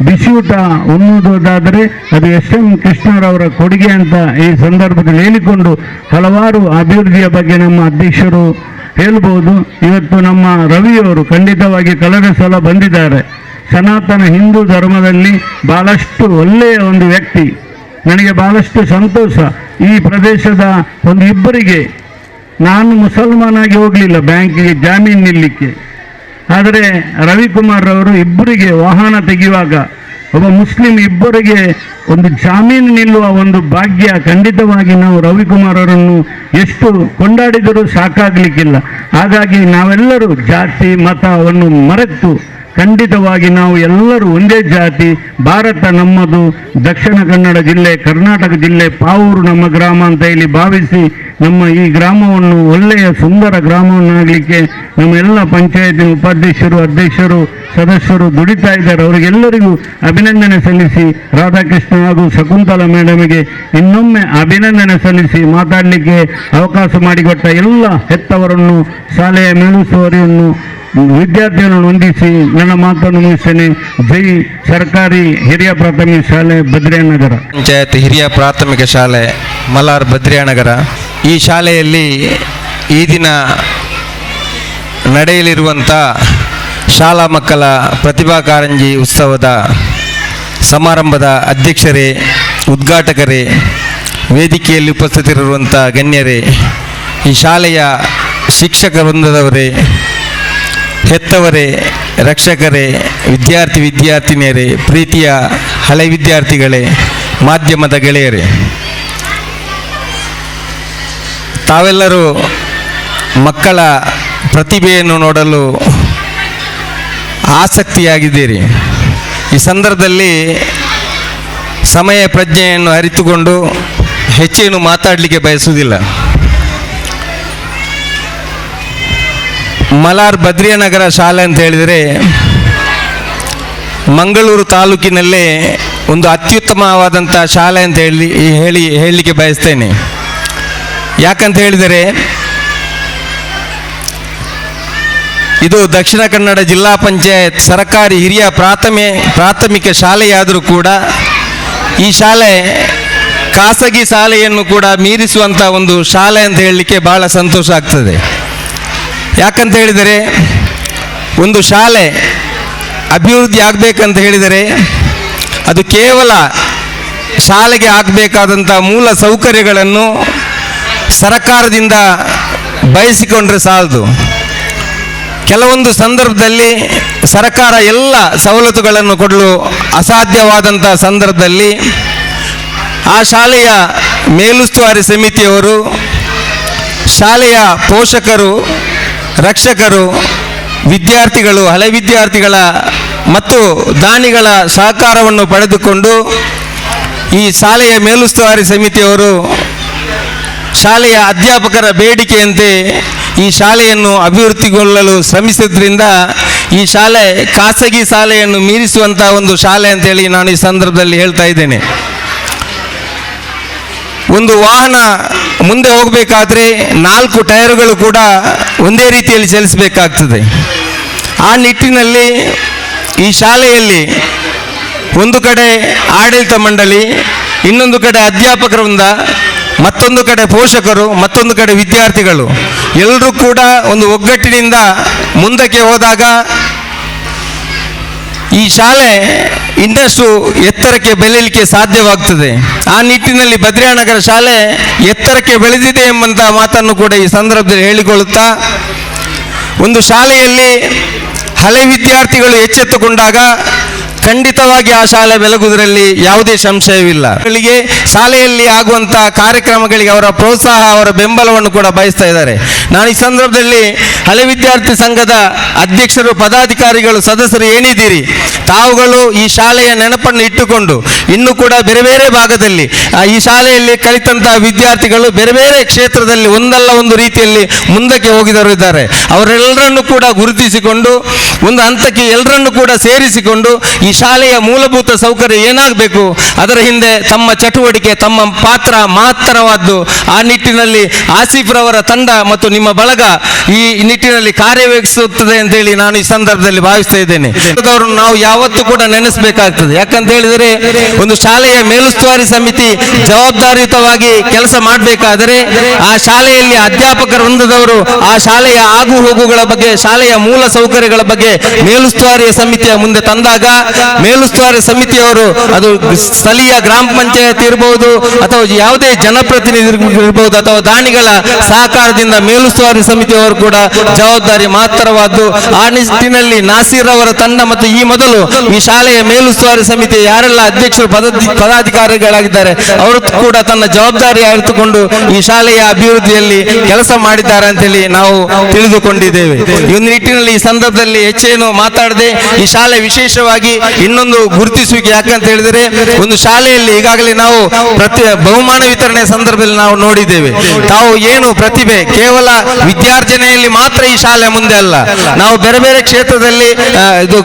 ಬಿಸಿಯೂಟ ಉಣ್ಣುವುದಾದರೆ ಅದು SM ಕೃಷ್ಣರವರ ಕೊಡುಗೆ ಅಂತ ಈ ಸಂದರ್ಭದಲ್ಲಿ ಹೇಳಿಕೊಂಡು ಹಲವಾರು ಅಭಿವೃದ್ಧಿಯ ಬಗ್ಗೆ ನಮ್ಮ ಅಧ್ಯಕ್ಷರು ಹೇಳ್ಬೋದು. ಇವತ್ತು ನಮ್ಮ ರವಿಯವರು ಖಂಡಿತವಾಗಿ ಕಳೆದ ಸಲ ಬಂದಿದ್ದಾರೆ. ಸನಾತನ ಹಿಂದೂ ಧರ್ಮದಲ್ಲಿ ಬಹಳಷ್ಟು ಒಳ್ಳೆಯ ಒಂದು ವ್ಯಕ್ತಿ. ನನಗೆ ಬಹಳಷ್ಟು ಸಂತೋಷ. ಈ ಪ್ರದೇಶದ ಒಂದು ಇಬ್ಬರಿಗೆ, ನಾನು ಮುಸಲ್ಮಾನಾಗಿ ಹೋಗಲಿಲ್ಲ ಬ್ಯಾಂಕಿಗೆ ಜಾಮೀನು ನಿಲ್ಲಲಿಕ್ಕೆ, ಆದರೆ ರವಿಕುಮಾರ್ ಅವರು ಇಬ್ಬರಿಗೆ ವಾಹನ ತೆಗೆಯುವಾಗ ಒಬ್ಬ ಮುಸ್ಲಿಂ ಇಬ್ಬರಿಗೆ ಒಂದು ಜಾಮೀನು ನಿಲ್ಲುವ ಒಂದು ಭಾಗ್ಯ. ಖಂಡಿತವಾಗಿ ನಾವು ರವಿಕುಮಾರ್ ಅವರನ್ನು ಎಷ್ಟು ಕೊಂಡಾಡಿದರೂ ಸಾಕಾಗಲಿಕ್ಕಿಲ್ಲ. ಹಾಗಾಗಿ ನಾವೆಲ್ಲರೂ ಜಾತಿ ಮತವನ್ನು ಮರೆತು ಖಂಡಿತವಾಗಿ ನಾವು ಎಲ್ಲರೂ ಒಂದೇ ಜಾತಿ, ಭಾರತ ನಮ್ಮದು, ದಕ್ಷಿಣ ಕನ್ನಡ ಜಿಲ್ಲೆ, ಕರ್ನಾಟಕ ಜಿಲ್ಲೆ, ಪಾವೂರು ನಮ್ಮ ಗ್ರಾಮ ಅಂತ ಹೇಳಿ ಭಾವಿಸಿ ನಮ್ಮ ಈ ಗ್ರಾಮವನ್ನು ಒಳ್ಳೆಯ ಸುಂದರ ಗ್ರಾಮವನ್ನಾಗಲಿಕ್ಕೆ ನಮ್ಮ ಎಲ್ಲ ಪಂಚಾಯತಿನ ಉಪಾಧ್ಯಕ್ಷರು, ಅಧ್ಯಕ್ಷರು, ಸದಸ್ಯರು ದುಡಿತಾ ಇದ್ದಾರೆ. ಅವರಿಗೆಲ್ಲರಿಗೂ ಅಭಿನಂದನೆ ಸಲ್ಲಿಸಿ, ರಾಧಾಕೃಷ್ಣ ಹಾಗೂ ಶಕುಂತಲಾ ಮೇಡಮಿಗೆ ಇನ್ನೊಮ್ಮೆ ಅಭಿನಂದನೆ ಸಲ್ಲಿಸಿ ಮಾತಾಡಲಿಕ್ಕೆ ಅವಕಾಶ ಮಾಡಿಕೊಟ್ಟ ಎಲ್ಲ ಹೆತ್ತವರನ್ನು, ಶಾಲೆಯ ಮೇಲುಸ್ತುವಾರಿಯನ್ನು, ವಿದ್ಯಾರ್ಥಿಗಳನ್ನು ವಂದಿಸಿ ನನ್ನ ಮಾತನ್ನು ಮುಗಿಸ್ತೇನೆ. ಜೈ ಸರ್ಕಾರಿ ಹಿರಿಯ ಪ್ರಾಥಮಿಕ ಶಾಲೆ ಬದ್ರಿನಗರ. ಪಂಚಾಯತ್ ಹಿರಿಯ ಪ್ರಾಥಮಿಕ ಶಾಲೆ ಮಲಾರ್ ಬದ್ರಿನಗರ. ಈ ಶಾಲೆಯಲ್ಲಿ ಈ ದಿನ ನಡೆಯಲಿರುವಂಥ ಶಾಲಾ ಮಕ್ಕಳ ಪ್ರತಿಭಾ ಕಾರಂಜಿ ಉತ್ಸವದ ಸಮಾರಂಭದ ಅಧ್ಯಕ್ಷರೇ, ಉದ್ಘಾಟಕರೇ, ವೇದಿಕೆಯಲ್ಲಿ ಉಪಸ್ಥಿತರಿರುವಂಥ ಗಣ್ಯರೇ, ಈ ಶಾಲೆಯ ಶಿಕ್ಷಕ ವೃಂದದವರೇ, ಹೆತ್ತವರೇ, ರಕ್ಷಕರೇ, ವಿದ್ಯಾರ್ಥಿನಿಯರೇ, ಪ್ರೀತಿಯ ಹಳೆ ವಿದ್ಯಾರ್ಥಿಗಳೇ, ಮಾಧ್ಯಮದ ಗೆಳೆಯರೇ, ತಾವೆಲ್ಲರೂ ಮಕ್ಕಳ ಪ್ರತಿಭೆಯನ್ನು ನೋಡಲು ಆಸಕ್ತಿಯಾಗಿದ್ದೀರಿ. ಈ ಸಂದರ್ಭದಲ್ಲಿ ಸಮಯ ಪ್ರಜ್ಞೆಯನ್ನು ಅರಿತುಕೊಂಡು ಹೆಚ್ಚೇನು ಮಾತಾಡಲಿಕ್ಕೆ ಬಯಸುವುದಿಲ್ಲ. ಮಲಾರ್ ಬದ್ರಿಯಾನಗರ ಶಾಲೆ ಅಂತ ಹೇಳಿದರೆ ಮಂಗಳೂರು ತಾಲೂಕಿನಲ್ಲೇ ಒಂದು ಅತ್ಯುತ್ತಮವಾದಂಥ ಶಾಲೆ ಅಂತ ಹೇಳಲಿಕ್ಕೆ ಬಯಸ್ತೇನೆ. ಯಾಕಂತ ಹೇಳಿದರೆ ಇದು ದಕ್ಷಿಣ ಕನ್ನಡ ಜಿಲ್ಲಾ ಪಂಚಾಯತ್ ಸರ್ಕಾರಿ ಹಿರಿಯ ಪ್ರಾಥಮಿಕ ಶಾಲೆಯಾದರೂ ಕೂಡ ಈ ಶಾಲೆ ಖಾಸಗಿ ಶಾಲೆಯನ್ನು ಕೂಡ ಮೀರಿಸುವಂಥ ಒಂದು ಶಾಲೆ ಅಂತ ಹೇಳಲಿಕ್ಕೆ ಬಹಳ ಸಂತೋಷ ಆಗ್ತದೆ. ಯಾಕಂತ ಹೇಳಿದರೆ ಒಂದು ಶಾಲೆ ಅಭಿವೃದ್ಧಿ ಆಗಬೇಕಂತ ಹೇಳಿದರೆ ಅದು ಕೇವಲ ಶಾಲೆಗೆ ಆಗಬೇಕಾದಂಥ ಮೂಲ ಸೌಕರ್ಯಗಳನ್ನು ಸರಕಾರದಿಂದ ಬಯಸಿಕೊಂಡ್ರೆ ಸಾಲದು. ಕೆಲವೊಂದು ಸಂದರ್ಭದಲ್ಲಿ ಸರಕಾರ ಎಲ್ಲ ಸವಲತ್ತುಗಳನ್ನು ಕೊಡಲು ಅಸಾಧ್ಯವಾದಂಥ ಸಂದರ್ಭದಲ್ಲಿ ಆ ಶಾಲೆಯ ಮೇಲುಸ್ತುವಾರಿ ಸಮಿತಿಯವರು, ಶಾಲೆಯ ಪೋಷಕರು, ರಕ್ಷಕರು, ವಿದ್ಯಾರ್ಥಿಗಳು, ಹಳೆ ವಿದ್ಯಾರ್ಥಿಗಳ ಮತ್ತು ದಾನಿಗಳ ಸಹಕಾರವನ್ನು ಪಡೆದುಕೊಂಡು ಈ ಶಾಲೆಯ ಮೇಲುಸ್ತುವಾರಿ ಸಮಿತಿಯವರು ಶಾಲೆಯ ಅಧ್ಯಾಪಕರ ಬೇಡಿಕೆಯಂತೆ ಈ ಶಾಲೆಯನ್ನು ಅಭಿವೃದ್ಧಿಗೊಳ್ಳಲು ಶ್ರಮಿಸಿದ್ರಿಂದ ಈ ಶಾಲೆ ಖಾಸಗಿ ಶಾಲೆಯನ್ನು ಮೀರಿಸುವಂಥ ಒಂದು ಶಾಲೆ ಅಂತೇಳಿ ನಾನು ಈ ಸಂದರ್ಭದಲ್ಲಿ ಹೇಳ್ತಾ ಇದ್ದೇನೆ. ಒಂದು ವಾಹನ ಮುಂದೆ ಹೋಗಬೇಕಾದ್ರೆ 4 ಟೈರುಗಳು ಕೂಡ ಒಂದೇ ರೀತಿಯಲ್ಲಿ ಚಲಿಸಬೇಕಾಗ್ತದೆ. ಆ ನಿಟ್ಟಿನಲ್ಲಿ ಈ ಶಾಲೆಯಲ್ಲಿ ಒಂದು ಕಡೆ ಆಡಳಿತ ಮಂಡಳಿ, ಇನ್ನೊಂದು ಕಡೆ ಅಧ್ಯಾಪಕರ ವೃಂದ, ಮತ್ತೊಂದು ಕಡೆ ಪೋಷಕರು, ಮತ್ತೊಂದು ಕಡೆ ವಿದ್ಯಾರ್ಥಿಗಳು ಎಲ್ಲರೂ ಕೂಡ ಒಂದು ಒಗ್ಗಟ್ಟಿನಿಂದ ಮುಂದಕ್ಕೆ ಹೋದಾಗ ಈ ಶಾಲೆ ಇನ್ನಷ್ಟು ಎತ್ತರಕ್ಕೆ ಬೆಳೆಯಲಿಕ್ಕೆ ಸಾಧ್ಯವಾಗ್ತದೆ. ಆ ನಿಟ್ಟಿನಲ್ಲಿ ಬದ್ರಿಯಾನಗರ ಶಾಲೆ ಎತ್ತರಕ್ಕೆ ಬೆಳೆದಿದೆ ಎಂಬಂಥ ಮಾತನ್ನು ಕೂಡ ಈ ಸಂದರ್ಭದಲ್ಲಿ ಹೇಳಿಕೊಳ್ಳುತ್ತಾ, ಒಂದು ಶಾಲೆಯಲ್ಲಿ ಹಳೆ ವಿದ್ಯಾರ್ಥಿಗಳು ಎಚ್ಚೆತ್ತುಕೊಂಡಾಗ ಖಂಡಿತವಾಗಿ ಆ ಶಾಲೆ ಬೆಳಗುವುದರಲ್ಲಿ ಯಾವುದೇ ಸಂಶಯವಿಲ್ಲ. ಅವರಿಗೆ ಶಾಲೆಯಲ್ಲಿ ಆಗುವಂಥ ಕಾರ್ಯಕ್ರಮಗಳಿಗೆ ಅವರ ಪ್ರೋತ್ಸಾಹ, ಅವರ ಬೆಂಬಲವನ್ನು ಕೂಡ ಬಯಸ್ತಾ ಇದ್ದಾರೆ. ನಾನು ಈ ಸಂದರ್ಭದಲ್ಲಿ ಹಳೆ ವಿದ್ಯಾರ್ಥಿ ಸಂಘದ ಅಧ್ಯಕ್ಷರು, ಪದಾಧಿಕಾರಿಗಳು, ಸದಸ್ಯರು ಏನಿದ್ದೀರಿ, ತಾವುಗಳು ಈ ಶಾಲೆಯ ನೆನಪನ್ನು ಇಟ್ಟುಕೊಂಡು ಇನ್ನೂ ಕೂಡ ಬೇರೆ ಬೇರೆ ಭಾಗದಲ್ಲಿ ಈ ಶಾಲೆಯಲ್ಲಿ ಕಲಿತಂಥ ವಿದ್ಯಾರ್ಥಿಗಳು ಬೇರೆ ಬೇರೆ ಕ್ಷೇತ್ರದಲ್ಲಿ ಒಂದಲ್ಲ ಒಂದು ರೀತಿಯಲ್ಲಿ ಮುಂದಕ್ಕೆ ಹೋಗಿದವರು ಇದ್ದಾರೆ. ಅವರೆಲ್ಲರನ್ನು ಕೂಡ ಗುರುತಿಸಿಕೊಂಡು ಒಂದು ಹಂತಕ್ಕೆ ಎಲ್ಲರನ್ನು ಕೂಡ ಸೇರಿಸಿಕೊಂಡು ಈ ಶಾಲೆಯ ಮೂಲಭೂತ ಸೌಕರ್ಯ ಏನಾಗಬೇಕು, ಅದರ ಹಿಂದೆ ತಮ್ಮ ಚಟುವಟಿಕೆ, ತಮ್ಮ ಪಾತ್ರ ಮಹತ್ತರವಾದ್ದು. ಆ ನಿಟ್ಟಿನಲ್ಲಿ ಆಸಿಫ್ರವರ ತಂಡ ಮತ್ತು ನಿಮ್ಮ ಬಳಗ ಈ ನಿಟ್ಟಿನಲ್ಲಿ ಕಾರ್ಯನಿರ್ವಹಿಸುತ್ತದೆ ಅಂತೇಳಿ ನಾನು ಈ ಸಂದರ್ಭದಲ್ಲಿ ಭಾವಿಸ್ತಾ ಇದ್ದೇನೆ. ಅವರನ್ನು ನಾವು ಯಾವತ್ತೂ ಕೂಡ ನೆನೆಸಬೇಕಾಗ್ತದೆ. ಯಾಕಂತ ಹೇಳಿದರೆ ಒಂದು ಶಾಲೆಯ ಮೇಲುಸ್ತುವಾರಿ ಸಮಿತಿ ಜವಾಬ್ದಾರಿಯುತವಾಗಿ ಕೆಲಸ ಮಾಡಬೇಕಾದರೆ ಆ ಶಾಲೆಯಲ್ಲಿ ಅಧ್ಯಾಪಕರ ವೃಂದದವರು ಆ ಶಾಲೆಯ ಆಗು ಹೋಗುಗಳ ಬಗ್ಗೆ, ಶಾಲೆಯ ಮೂಲ ಸೌಕರ್ಯಗಳ ಬಗ್ಗೆ ಮೇಲುಸ್ತುವಾರಿ ಸಮಿತಿಯ ಮುಂದೆ ತಂದಾಗ ಮೇಲುಸ್ತುವಾರಿ ಸಮಿತಿಯವರು, ಅದು ಸ್ಥಳೀಯ ಗ್ರಾಮ ಪಂಚಾಯತ್ ಇರಬಹುದು ಅಥವಾ ಯಾವುದೇ ಜನಪ್ರತಿನಿಧಿ ಇರಬಹುದು ಅಥವಾ ದಾನಿಗಳ ಸಹಕಾರದಿಂದ ಮೇಲುಸ್ತುವಾರಿ ಸಮಿತಿಯವರು ಕೂಡ ಜವಾಬ್ದಾರಿ ಮಹತ್ತರವಾದ್ದು. ಆ ನಿಟ್ಟಿನಲ್ಲಿ ನಾಸೀರ್ ಅವರ ತಂಡ ಮತ್ತು ಈ ಮೊದಲು ಈ ಶಾಲೆಯ ಮೇಲುಸ್ತುವಾರಿ ಸಮಿತಿ ಯಾರೆಲ್ಲ ಅಧ್ಯಕ್ಷರು, ಪದಾಧಿಕಾರಿಗಳಾಗಿದ್ದಾರೆ ಅವರು ಕೂಡ ತನ್ನ ಜವಾಬ್ದಾರಿ ಅರಿತುಕೊಂಡು ಈ ಶಾಲೆಯ ಅಭಿವೃದ್ಧಿಯಲ್ಲಿ ಕೆಲಸ ಮಾಡಿದ್ದಾರೆ ಅಂತೇಳಿ ನಾವು ತಿಳಿದುಕೊಂಡಿದ್ದೇವೆ. ಈ ಒಂದು ನಿಟ್ಟಿನಲ್ಲಿ ಈ ಸಂದರ್ಭದಲ್ಲಿ ಹೆಚ್ಚೇನು ಮಾತಾಡದೆ ಈ ಶಾಲೆ ವಿಶೇಷವಾಗಿ ಇನ್ನೊಂದು ಗುರುತಿಸುವಿಕೆ ಯಾಕಂತ ಹೇಳಿದರೆ, ಒಂದು ಶಾಲೆಯಲ್ಲಿ ಈಗಾಗಲೇ ನಾವು ಬಹುಮಾನ ವಿತರಣೆ ಸಂದರ್ಭದಲ್ಲಿ ನಾವು ನೋಡಿದ್ದೇವೆ. ತಾವು ಏನು ಪ್ರತಿಭೆ ಕೇವಲ ವಿದ್ಯಾರ್ಜನೆಯಲ್ಲಿ ಮಾತ್ರ ಈ ಶಾಲೆ ಮುಂದೆ ಅಲ್ಲ, ನಾವು ಬೇರೆ ಬೇರೆ ಕ್ಷೇತ್ರದಲ್ಲಿ ಇದು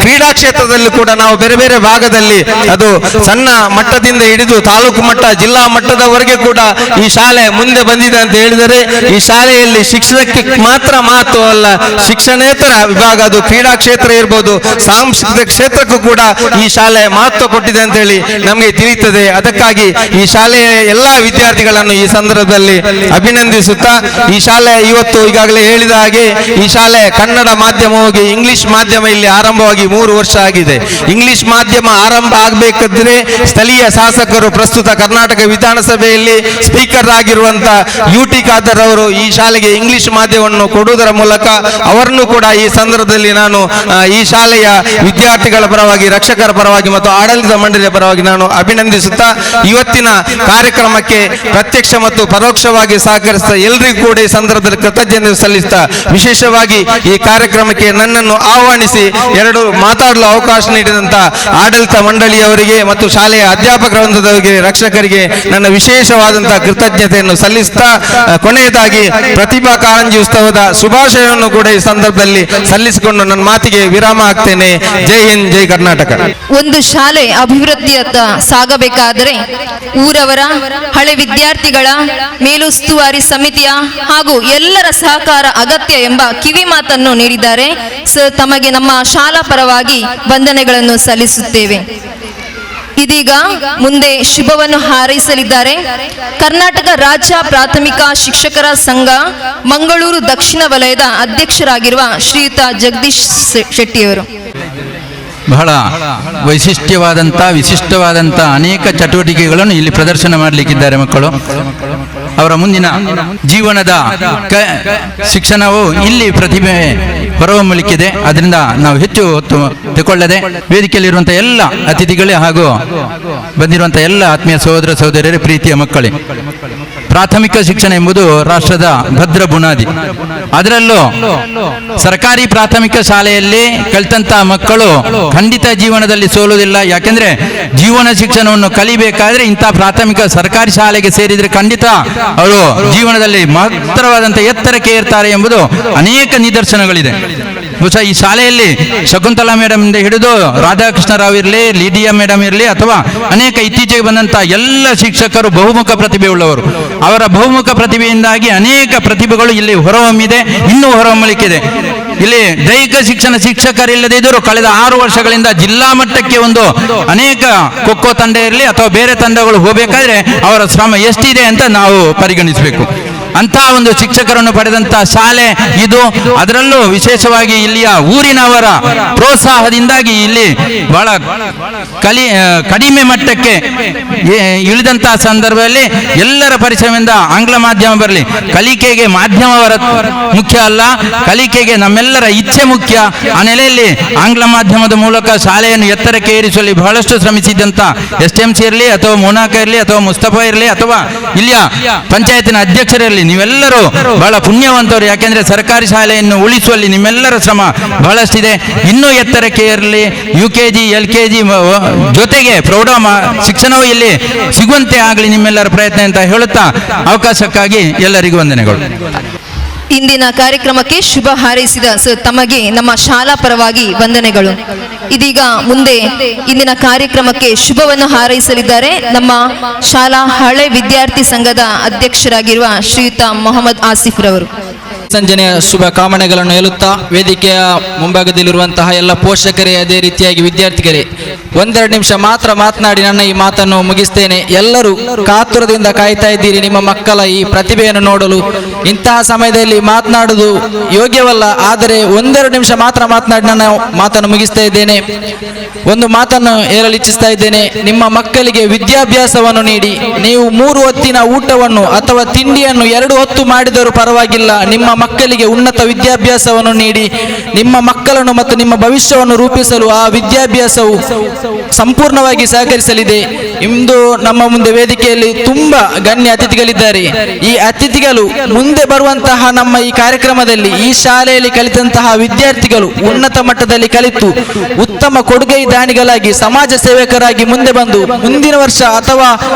ಕ್ರೀಡಾ ಕ್ಷೇತ್ರದಲ್ಲಿ ಕೂಡ ನಾವು ಬೇರೆ ಬೇರೆ ಭಾಗದಲ್ಲಿ ಅದು ಸಣ್ಣ ಮಟ್ಟದಿಂದ ಹಿಡಿದು ತಾಲೂಕು ಮಟ್ಟ, ಜಿಲ್ಲಾ ಮಟ್ಟದವರೆಗೆ ಕೂಡ ಈ ಶಾಲೆ ಮುಂದೆ ಬಂದಿದೆ ಅಂತ ಹೇಳಿದರೆ ಈ ಶಾಲೆಯಲ್ಲಿ ಶಿಕ್ಷಣಕ್ಕೆ ಮಾತ್ರ ಮಹತ್ವ ಅಲ್ಲ, ಶಿಕ್ಷಣೇತರ ವಿಭಾಗ, ಅದು ಕ್ರೀಡಾ ಕ್ಷೇತ್ರ ಇರ್ಬೋದು, ಸಾಂಸ್ಕೃತಿಕ ಕ್ಷೇತ್ರ ಕ್ಷೇತ್ರಕ್ಕೂ ಕೂಡ ಈ ಶಾಲೆ ಮಹತ್ವ ಕೊಟ್ಟಿದೆ ಅಂತ ಹೇಳಿ ನಮಗೆ ತಿಳಿಯುತ್ತದೆ. ಅದಕ್ಕಾಗಿ ಈ ಶಾಲೆಯ ಎಲ್ಲಾ ವಿದ್ಯಾರ್ಥಿಗಳನ್ನು ಈ ಸಂದರ್ಭದಲ್ಲಿ ಅಭಿನಂದಿಸುತ್ತಾ, ಈ ಶಾಲೆ ಇವತ್ತು ಈಗಾಗಲೇ ಹೇಳಿದ ಹಾಗೆ ಈ ಶಾಲೆ ಕನ್ನಡ ಮಾಧ್ಯಮ ಹೋಗಿ ಇಂಗ್ಲಿಷ್ ಮಾಧ್ಯಮ ಇಲ್ಲಿ ಆರಂಭವಾಗಿ 3 ವರ್ಷ ಆಗಿದೆ. ಇಂಗ್ಲಿಷ್ ಮಾಧ್ಯಮ ಆರಂಭ ಆಗಬೇಕಾದ್ರೆ ಸ್ಥಳೀಯ ಶಾಸಕರು, ಪ್ರಸ್ತುತ ಕರ್ನಾಟಕ ವಿಧಾನಸಭೆಯಲ್ಲಿ ಸ್ಪೀಕರ್ ಆಗಿರುವಂತ UT ಖಾದರ್ ಅವರು ಈ ಶಾಲೆಗೆ ಇಂಗ್ಲಿಷ್ ಮಾಧ್ಯಮವನ್ನು ಕೊಡುವುದರ ಮೂಲಕ ಅವರನ್ನು ಕೂಡ ಈ ಸಂದರ್ಭದಲ್ಲಿ ನಾನು ಈ ಶಾಲೆಯ ವಿದ್ಯಾರ್ಥಿಗಳ ಪರವಾಗಿ, ರಕ್ಷಕರ ಪರವಾಗಿ ಮತ್ತು ಆಡಳಿತ ಮಂಡಳಿಯ ಪರವಾಗಿ ನಾನು ಅಭಿನಂದಿಸುತ್ತಾ, ಇವತ್ತಿನ ಕಾರ್ಯಕ್ರಮಕ್ಕೆ ಪ್ರತ್ಯಕ್ಷ ಮತ್ತು ಪರೋಕ್ಷವಾಗಿ ಸಹಕರಿಸಿದ ಎಲ್ಲರಿಗೂ ಕೂಡ ಈ ಸಂದರ್ಭದಲ್ಲಿ ಕೃತಜ್ಞತೆ ಸಲ್ಲಿಸ್ತಾ, ವಿಶೇಷವಾಗಿ ಈ ಕಾರ್ಯಕ್ರಮಕ್ಕೆ ನನ್ನನ್ನು ಆಹ್ವಾನಿಸಿ 2 ಮಾತಾಡಲು ಅವಕಾಶ ನೀಡಿದಂತ ಆಡಳಿತ ಮಂಡಳಿಯವರಿಗೆ ಮತ್ತು ಶಾಲೆಯ ಅಧ್ಯಾಪಕ ವೃಂದದವರಿಗೆ, ರಕ್ಷಕರಿಗೆ ನನ್ನ ವಿಶೇಷವಾದಂತಹ ಕೃತಜ್ಞತೆಯನ್ನು ಸಲ್ಲಿಸ್ತಾ, ಕೊನೆಯದಾಗಿ ಪ್ರತಿಭಾ ಕಾರಂಜಿ ಉತ್ಸವದ ಶುಭಾಶಯವನ್ನು ಕೂಡ ಈ ಸಂದರ್ಭದಲ್ಲಿ ಸಲ್ಲಿಸಿಕೊಂಡು ನನ್ನ ಮಾತಿಗೆ ವಿರಾಮ ಹಾಕ್ತೇನೆ. ಜೈ ಹಿಂದ್, ಜೈ ಕರ್ನಾಟಕ. ಒಂದು ಶಾಲೆ ಅಭಿವೃದ್ಧಿಯತ್ತ ಸಾಗಬೇಕಾದರೆ ಊರವರ, ಹಳೆ ವಿದ್ಯಾರ್ಥಿಗಳ, ಮೇಲುಸ್ತುವಾರಿ ಸಮಿತಿಯ ಹಾಗೂ ಎಲ್ಲರ ಸಹಕಾರ ಅಗತ್ಯ ಎಂಬ ಕಿವಿ ಮಾತನ್ನು ನೀಡಿದ್ದಾರೆ. ತಮಗೆ ನಮ್ಮ ಶಾಲಾ ಪರವಾಗಿ ವಂದನೆಗಳನ್ನು ಸಲ್ಲಿಸುತ್ತೇವೆ. ಇದೀಗ ಮುಂದೆ ಶುಭವನ್ನು ಹಾರೈಸಲಿದ್ದಾರೆ ಕರ್ನಾಟಕ ರಾಜ್ಯ ಪ್ರಾಥಮಿಕ ಶಿಕ್ಷಕರ ಸಂಘ ಮಂಗಳೂರು ದಕ್ಷಿಣ ವಲಯದ ಅಧ್ಯಕ್ಷರಾಗಿರುವ ಶ್ರೀಯುತ ಜಗದೀಶ್ ಶೆಟ್ಟಿಯವರು. ಬಹಳ ವಿಶಿಷ್ಟವಾದಂಥ ಅನೇಕ ಚಟುವಟಿಕೆಗಳನ್ನು ಇಲ್ಲಿ ಪ್ರದರ್ಶನ ಮಾಡಲಿಕ್ಕಿದ್ದಾರೆ ಮಕ್ಕಳು. ಅವರ ಮುಂದಿನ ಜೀವನದ ಶಿಕ್ಷಣವು ಇಲ್ಲಿ ಪ್ರತಿಭೆ ಹೊರಹೊಮ್ಮಲಿಕ್ಕಿದೆ. ಅದರಿಂದ ನಾವು ಹೆಚ್ಚು ಹೊತ್ತು ತಗೊಳ್ಳದೆ ವೇದಿಕೆಯಲ್ಲಿರುವಂತಹ ಎಲ್ಲ ಅತಿಥಿಗಳೇ ಹಾಗೂ ಬಂದಿರುವಂತಹ ಎಲ್ಲ ಆತ್ಮೀಯ ಸಹೋದರ ಸಹೋದರಿಯರೇ, ಪ್ರೀತಿಯ ಮಕ್ಕಳೇ, ಪ್ರಾಥಮಿಕ ಶಿಕ್ಷಣ ಎಂಬುದು ರಾಷ್ಟ್ರದ ಭದ್ರ ಬುನಾದಿ. ಅದರಲ್ಲೂ ಸರ್ಕಾರಿ ಪ್ರಾಥಮಿಕ ಶಾಲೆಯಲ್ಲಿ ಕಲಿತಂತಹ ಮಕ್ಕಳು ಖಂಡಿತ ಜೀವನದಲ್ಲಿ ಸೋಲುವುದಿಲ್ಲ. ಯಾಕೆಂದ್ರೆ ಜೀವನ ಶಿಕ್ಷಣವನ್ನು ಕಲಿಬೇಕಾದ್ರೆ ಇಂತಹ ಪ್ರಾಥಮಿಕ ಸರ್ಕಾರಿ ಶಾಲೆಗೆ ಸೇರಿದ್ರೆ ಖಂಡಿತ ಅವರು ಜೀವನದಲ್ಲಿ ಮಹತ್ತರವಾದಂತಹ ಎತ್ತರಕ್ಕೆ ಏರ್ತಾರೆ ಎಂಬುದು ಅನೇಕ ನಿದರ್ಶನಗಳಿದೆ. ಬಹುಶಃ ಈ ಶಾಲೆಯಲ್ಲಿ ಶಕುಂತಲಾ ಮೇಡಮ್ ಇಂದ ಹಿಡಿದು ರಾಧಾಕೃಷ್ಣ ರಾವ್ ಇರಲಿ, ಲಿಡಿಯಾ ಮೇಡಮ್ ಇರಲಿ, ಅಥವಾ ಅನೇಕ ಇತ್ತೀಚೆಗೆ ಬಂದಂತಹ ಎಲ್ಲ ಶಿಕ್ಷಕರು ಬಹುಮುಖ ಪ್ರತಿಭೆ ಉಳ್ಳವರು. ಅವರ ಬಹುಮುಖ ಪ್ರತಿಭೆಯಿಂದಾಗಿ ಅನೇಕ ಪ್ರತಿಭೆಗಳು ಇಲ್ಲಿ ಹೊರಹೊಮ್ಮಿದೆ, ಇನ್ನೂ ಹೊರಹೊಮ್ಮಲಿಕ್ಕಿದೆ. ಇಲ್ಲಿ ದೈಹಿಕ ಶಿಕ್ಷಣ ಶಿಕ್ಷಕರಿಲ್ಲದೆ ಇದ್ದರೂ ಕಳೆದ 6 ವರ್ಷಗಳಿಂದ ಜಿಲ್ಲಾ ಮಟ್ಟಕ್ಕೆ ಅನೇಕ ಖೋಖೋ ತಂಡ ಇರಲಿ ಅಥವಾ ಬೇರೆ ತಂಡಗಳು ಹೋಗಬೇಕಾದ್ರೆ ಅವರ ಶ್ರಮ ಎಷ್ಟಿದೆ ಅಂತ ನಾವು ಪರಿಗಣಿಸಬೇಕು. ಅಂತಹ ಒಂದು ಶಿಕ್ಷಕರನ್ನು ಪಡೆದಂತಹ ಶಾಲೆ ಇದು. ಅದರಲ್ಲೂ ವಿಶೇಷವಾಗಿ ಇಲ್ಲಿಯ ಊರಿನವರ ಪ್ರೋತ್ಸಾಹದಿಂದಾಗಿ ಇಲ್ಲಿ ಬಹಳ ಕಡಿಮೆ ಮಟ್ಟಕ್ಕೆ ಇಳಿದಂತಹ ಸಂದರ್ಭದಲ್ಲಿ ಎಲ್ಲರ ಪರಿಶ್ರಮದಿಂದ ಆಂಗ್ಲ ಮಾಧ್ಯಮ ಬರಲಿ. ಕಲಿಕೆಗೆ ಮಾಧ್ಯಮವರ ಮುಖ್ಯ ಅಲ್ಲ, ಕಲಿಕೆಗೆ ನಮ್ಮೆಲ್ಲರ ಇಚ್ಛೆ ಮುಖ್ಯ. ಆ ನೆಲೆಯಲ್ಲಿ ಆಂಗ್ಲ ಮಾಧ್ಯಮದ ಮೂಲಕ ಶಾಲೆಯನ್ನು ಎತ್ತರಕ್ಕೆ ಏರಿಸುವಲ್ಲಿ ಬಹಳಷ್ಟು ಶ್ರಮಿಸಿದ್ದಂತ STMC ಇರಲಿ ಅಥವಾ ಮೋನಾಕ ಇರಲಿ ಅಥವಾ ಮುಸ್ತಫಾ ಇರಲಿ ಅಥವಾ ಇಲ್ಲಿಯ ಪಂಚಾಯತಿನ ಅಧ್ಯಕ್ಷರಿರಲಿ, ನೀವೆಲ್ಲರೂ ಬಹಳ ಪುಣ್ಯವಂತರು. ಯಾಕೆಂದ್ರೆ ಸರ್ಕಾರಿ ಶಾಲೆಯನ್ನು ಉಳಿಸುವಲ್ಲಿ ನಿಮ್ಮೆಲ್ಲರ ಶ್ರಮ ಬಹಳಷ್ಟಿದೆ. ಇನ್ನೂ ಎತ್ತರಕ್ಕೆ ಇರಲಿ. UKG LKG ಜೊತೆಗೆ ಪ್ರೌಢ ಶಿಕ್ಷಣವೂ ಇಲ್ಲಿ ಸಿಗುವಂತೆ ಆಗಲಿ ನಿಮ್ಮೆಲ್ಲರ ಪ್ರಯತ್ನ ಅಂತ ಹೇಳುತ್ತಾ ಅವಕಾಶಕ್ಕಾಗಿ ಎಲ್ಲರಿಗೂ ವಂದನೆಗಳು. ಇಂದಿನ ಕಾರ್ಯಕ್ರಮಕ್ಕೆ ಶುಭ ಹಾರೈಸಿದ ತಮಗೆ ನಮ್ಮ ಶಾಲಾ ಪರವಾಗಿ ವಂದನೆಗಳು. ಇದೀಗ ಮುಂದೆ ಇಂದಿನ ಕಾರ್ಯಕ್ರಮಕ್ಕೆ ಶುಭವನ್ನು ಹಾರೈಸಲಿದ್ದಾರೆ ನಮ್ಮ ಶಾಲಾ ಹಳೆ ವಿದ್ಯಾರ್ಥಿ ಸಂಘದ ಅಧ್ಯಕ್ಷರಾಗಿರುವ ಶ್ರೀಯುತ ಮೊಹಮ್ಮದ್ ಆಸಿಫ್ ರವರು. ಸಂಜನೆಯ ಶುಭ ಕಾಮನೆಗಳನ್ನು ಹೇಳುತ್ತಾ, ವೇದಿಕೆಯ ಮುಂಭಾಗದಲ್ಲಿರುವಂತಹ ಎಲ್ಲ ಪೋಷಕರೇ, ಅದೇ ರೀತಿಯಾಗಿ ವಿದ್ಯಾರ್ಥಿಗಳೇ, 1-2 ನಿಮಿಷ ಮಾತ್ರ ಮಾತನಾಡಿ ನನ್ನ ಈ ಮಾತನ್ನು ಮುಗಿಸ್ತೇನೆ. ಎಲ್ಲರೂ ಕಾತುರದಿಂದ ಕಾಯ್ತಾ ಇದ್ದೀರಿ ನಿಮ್ಮ ಮಕ್ಕಳ ಈ ಪ್ರತಿಭೆಯನ್ನು ನೋಡಲು. ಇಂತಹ ಸಮಯದಲ್ಲಿ ಮಾತನಾಡುವುದು ಯೋಗ್ಯವಲ್ಲ, ಆದರೆ 1-2 ನಿಮಿಷ ಮಾತ್ರ ಮಾತನಾಡಿ ನನ್ನ ಮಾತನ್ನು ಮುಗಿಸ್ತಾ ಇದ್ದೇನೆ. ಒಂದು ಮಾತನ್ನು ಹೇಳಲು ಇಚ್ಛಿಸ್ತಾ ಇದ್ದೇನೆ. ನಿಮ್ಮ ಮಕ್ಕಳಿಗೆ ವಿದ್ಯಾಭ್ಯಾಸವನ್ನು ನೀಡಿ. ನೀವು 3 ಹೊತ್ತಿನ ಊಟವನ್ನು ಅಥವಾ ತಿಂಡಿಯನ್ನು 2 ಹೊತ್ತು ಮಾಡಿದರೂ ಪರವಾಗಿಲ್ಲ, ನಿಮ್ಮ ಮಕ್ಕಳಿಗೆ ಉನ್ನತ ವಿದ್ಯಾಭ್ಯಾಸವನ್ನು ನೀಡಿ. ನಿಮ್ಮ ಮಕ್ಕಳನ್ನು ಮತ್ತು ನಿಮ್ಮ ಭವಿಷ್ಯವನ್ನು ರೂಪಿಸಲು ಆ ವಿದ್ಯಾಭ್ಯಾಸವು ಸಂಪೂರ್ಣವಾಗಿ ಸಹಕರಿಸಲಿದೆ. ಇಂದು ನಮ್ಮ ಮುಂದೆ ವೇದಿಕೆಯಲ್ಲಿ ತುಂಬಾ ಗಣ್ಯ ಅತಿಥಿಗಳಿದ್ದಾರೆ. ಈ ಅತಿಥಿಗಳು ಮುಂದೆ ಬರುವಂತಹ ನಮ್ಮ ಈ ಕಾರ್ಯಕ್ರಮದಲ್ಲಿ ಈ ಶಾಲೆಯಲ್ಲಿ ಕಲಿತಂತಹ ವಿದ್ಯಾರ್ಥಿಗಳು ಉನ್ನತ ಮಟ್ಟದಲ್ಲಿ ಕಲಿತು ಉತ್ತಮ ಕೊಡುಗೆ ದಾನಿಗಳಾಗಿ ಸಮಾಜ ಸೇವಕರಾಗಿ ಮುಂದೆ ಬಂದು ಮುಂದಿನ ವರ್ಷ ಅಥವಾ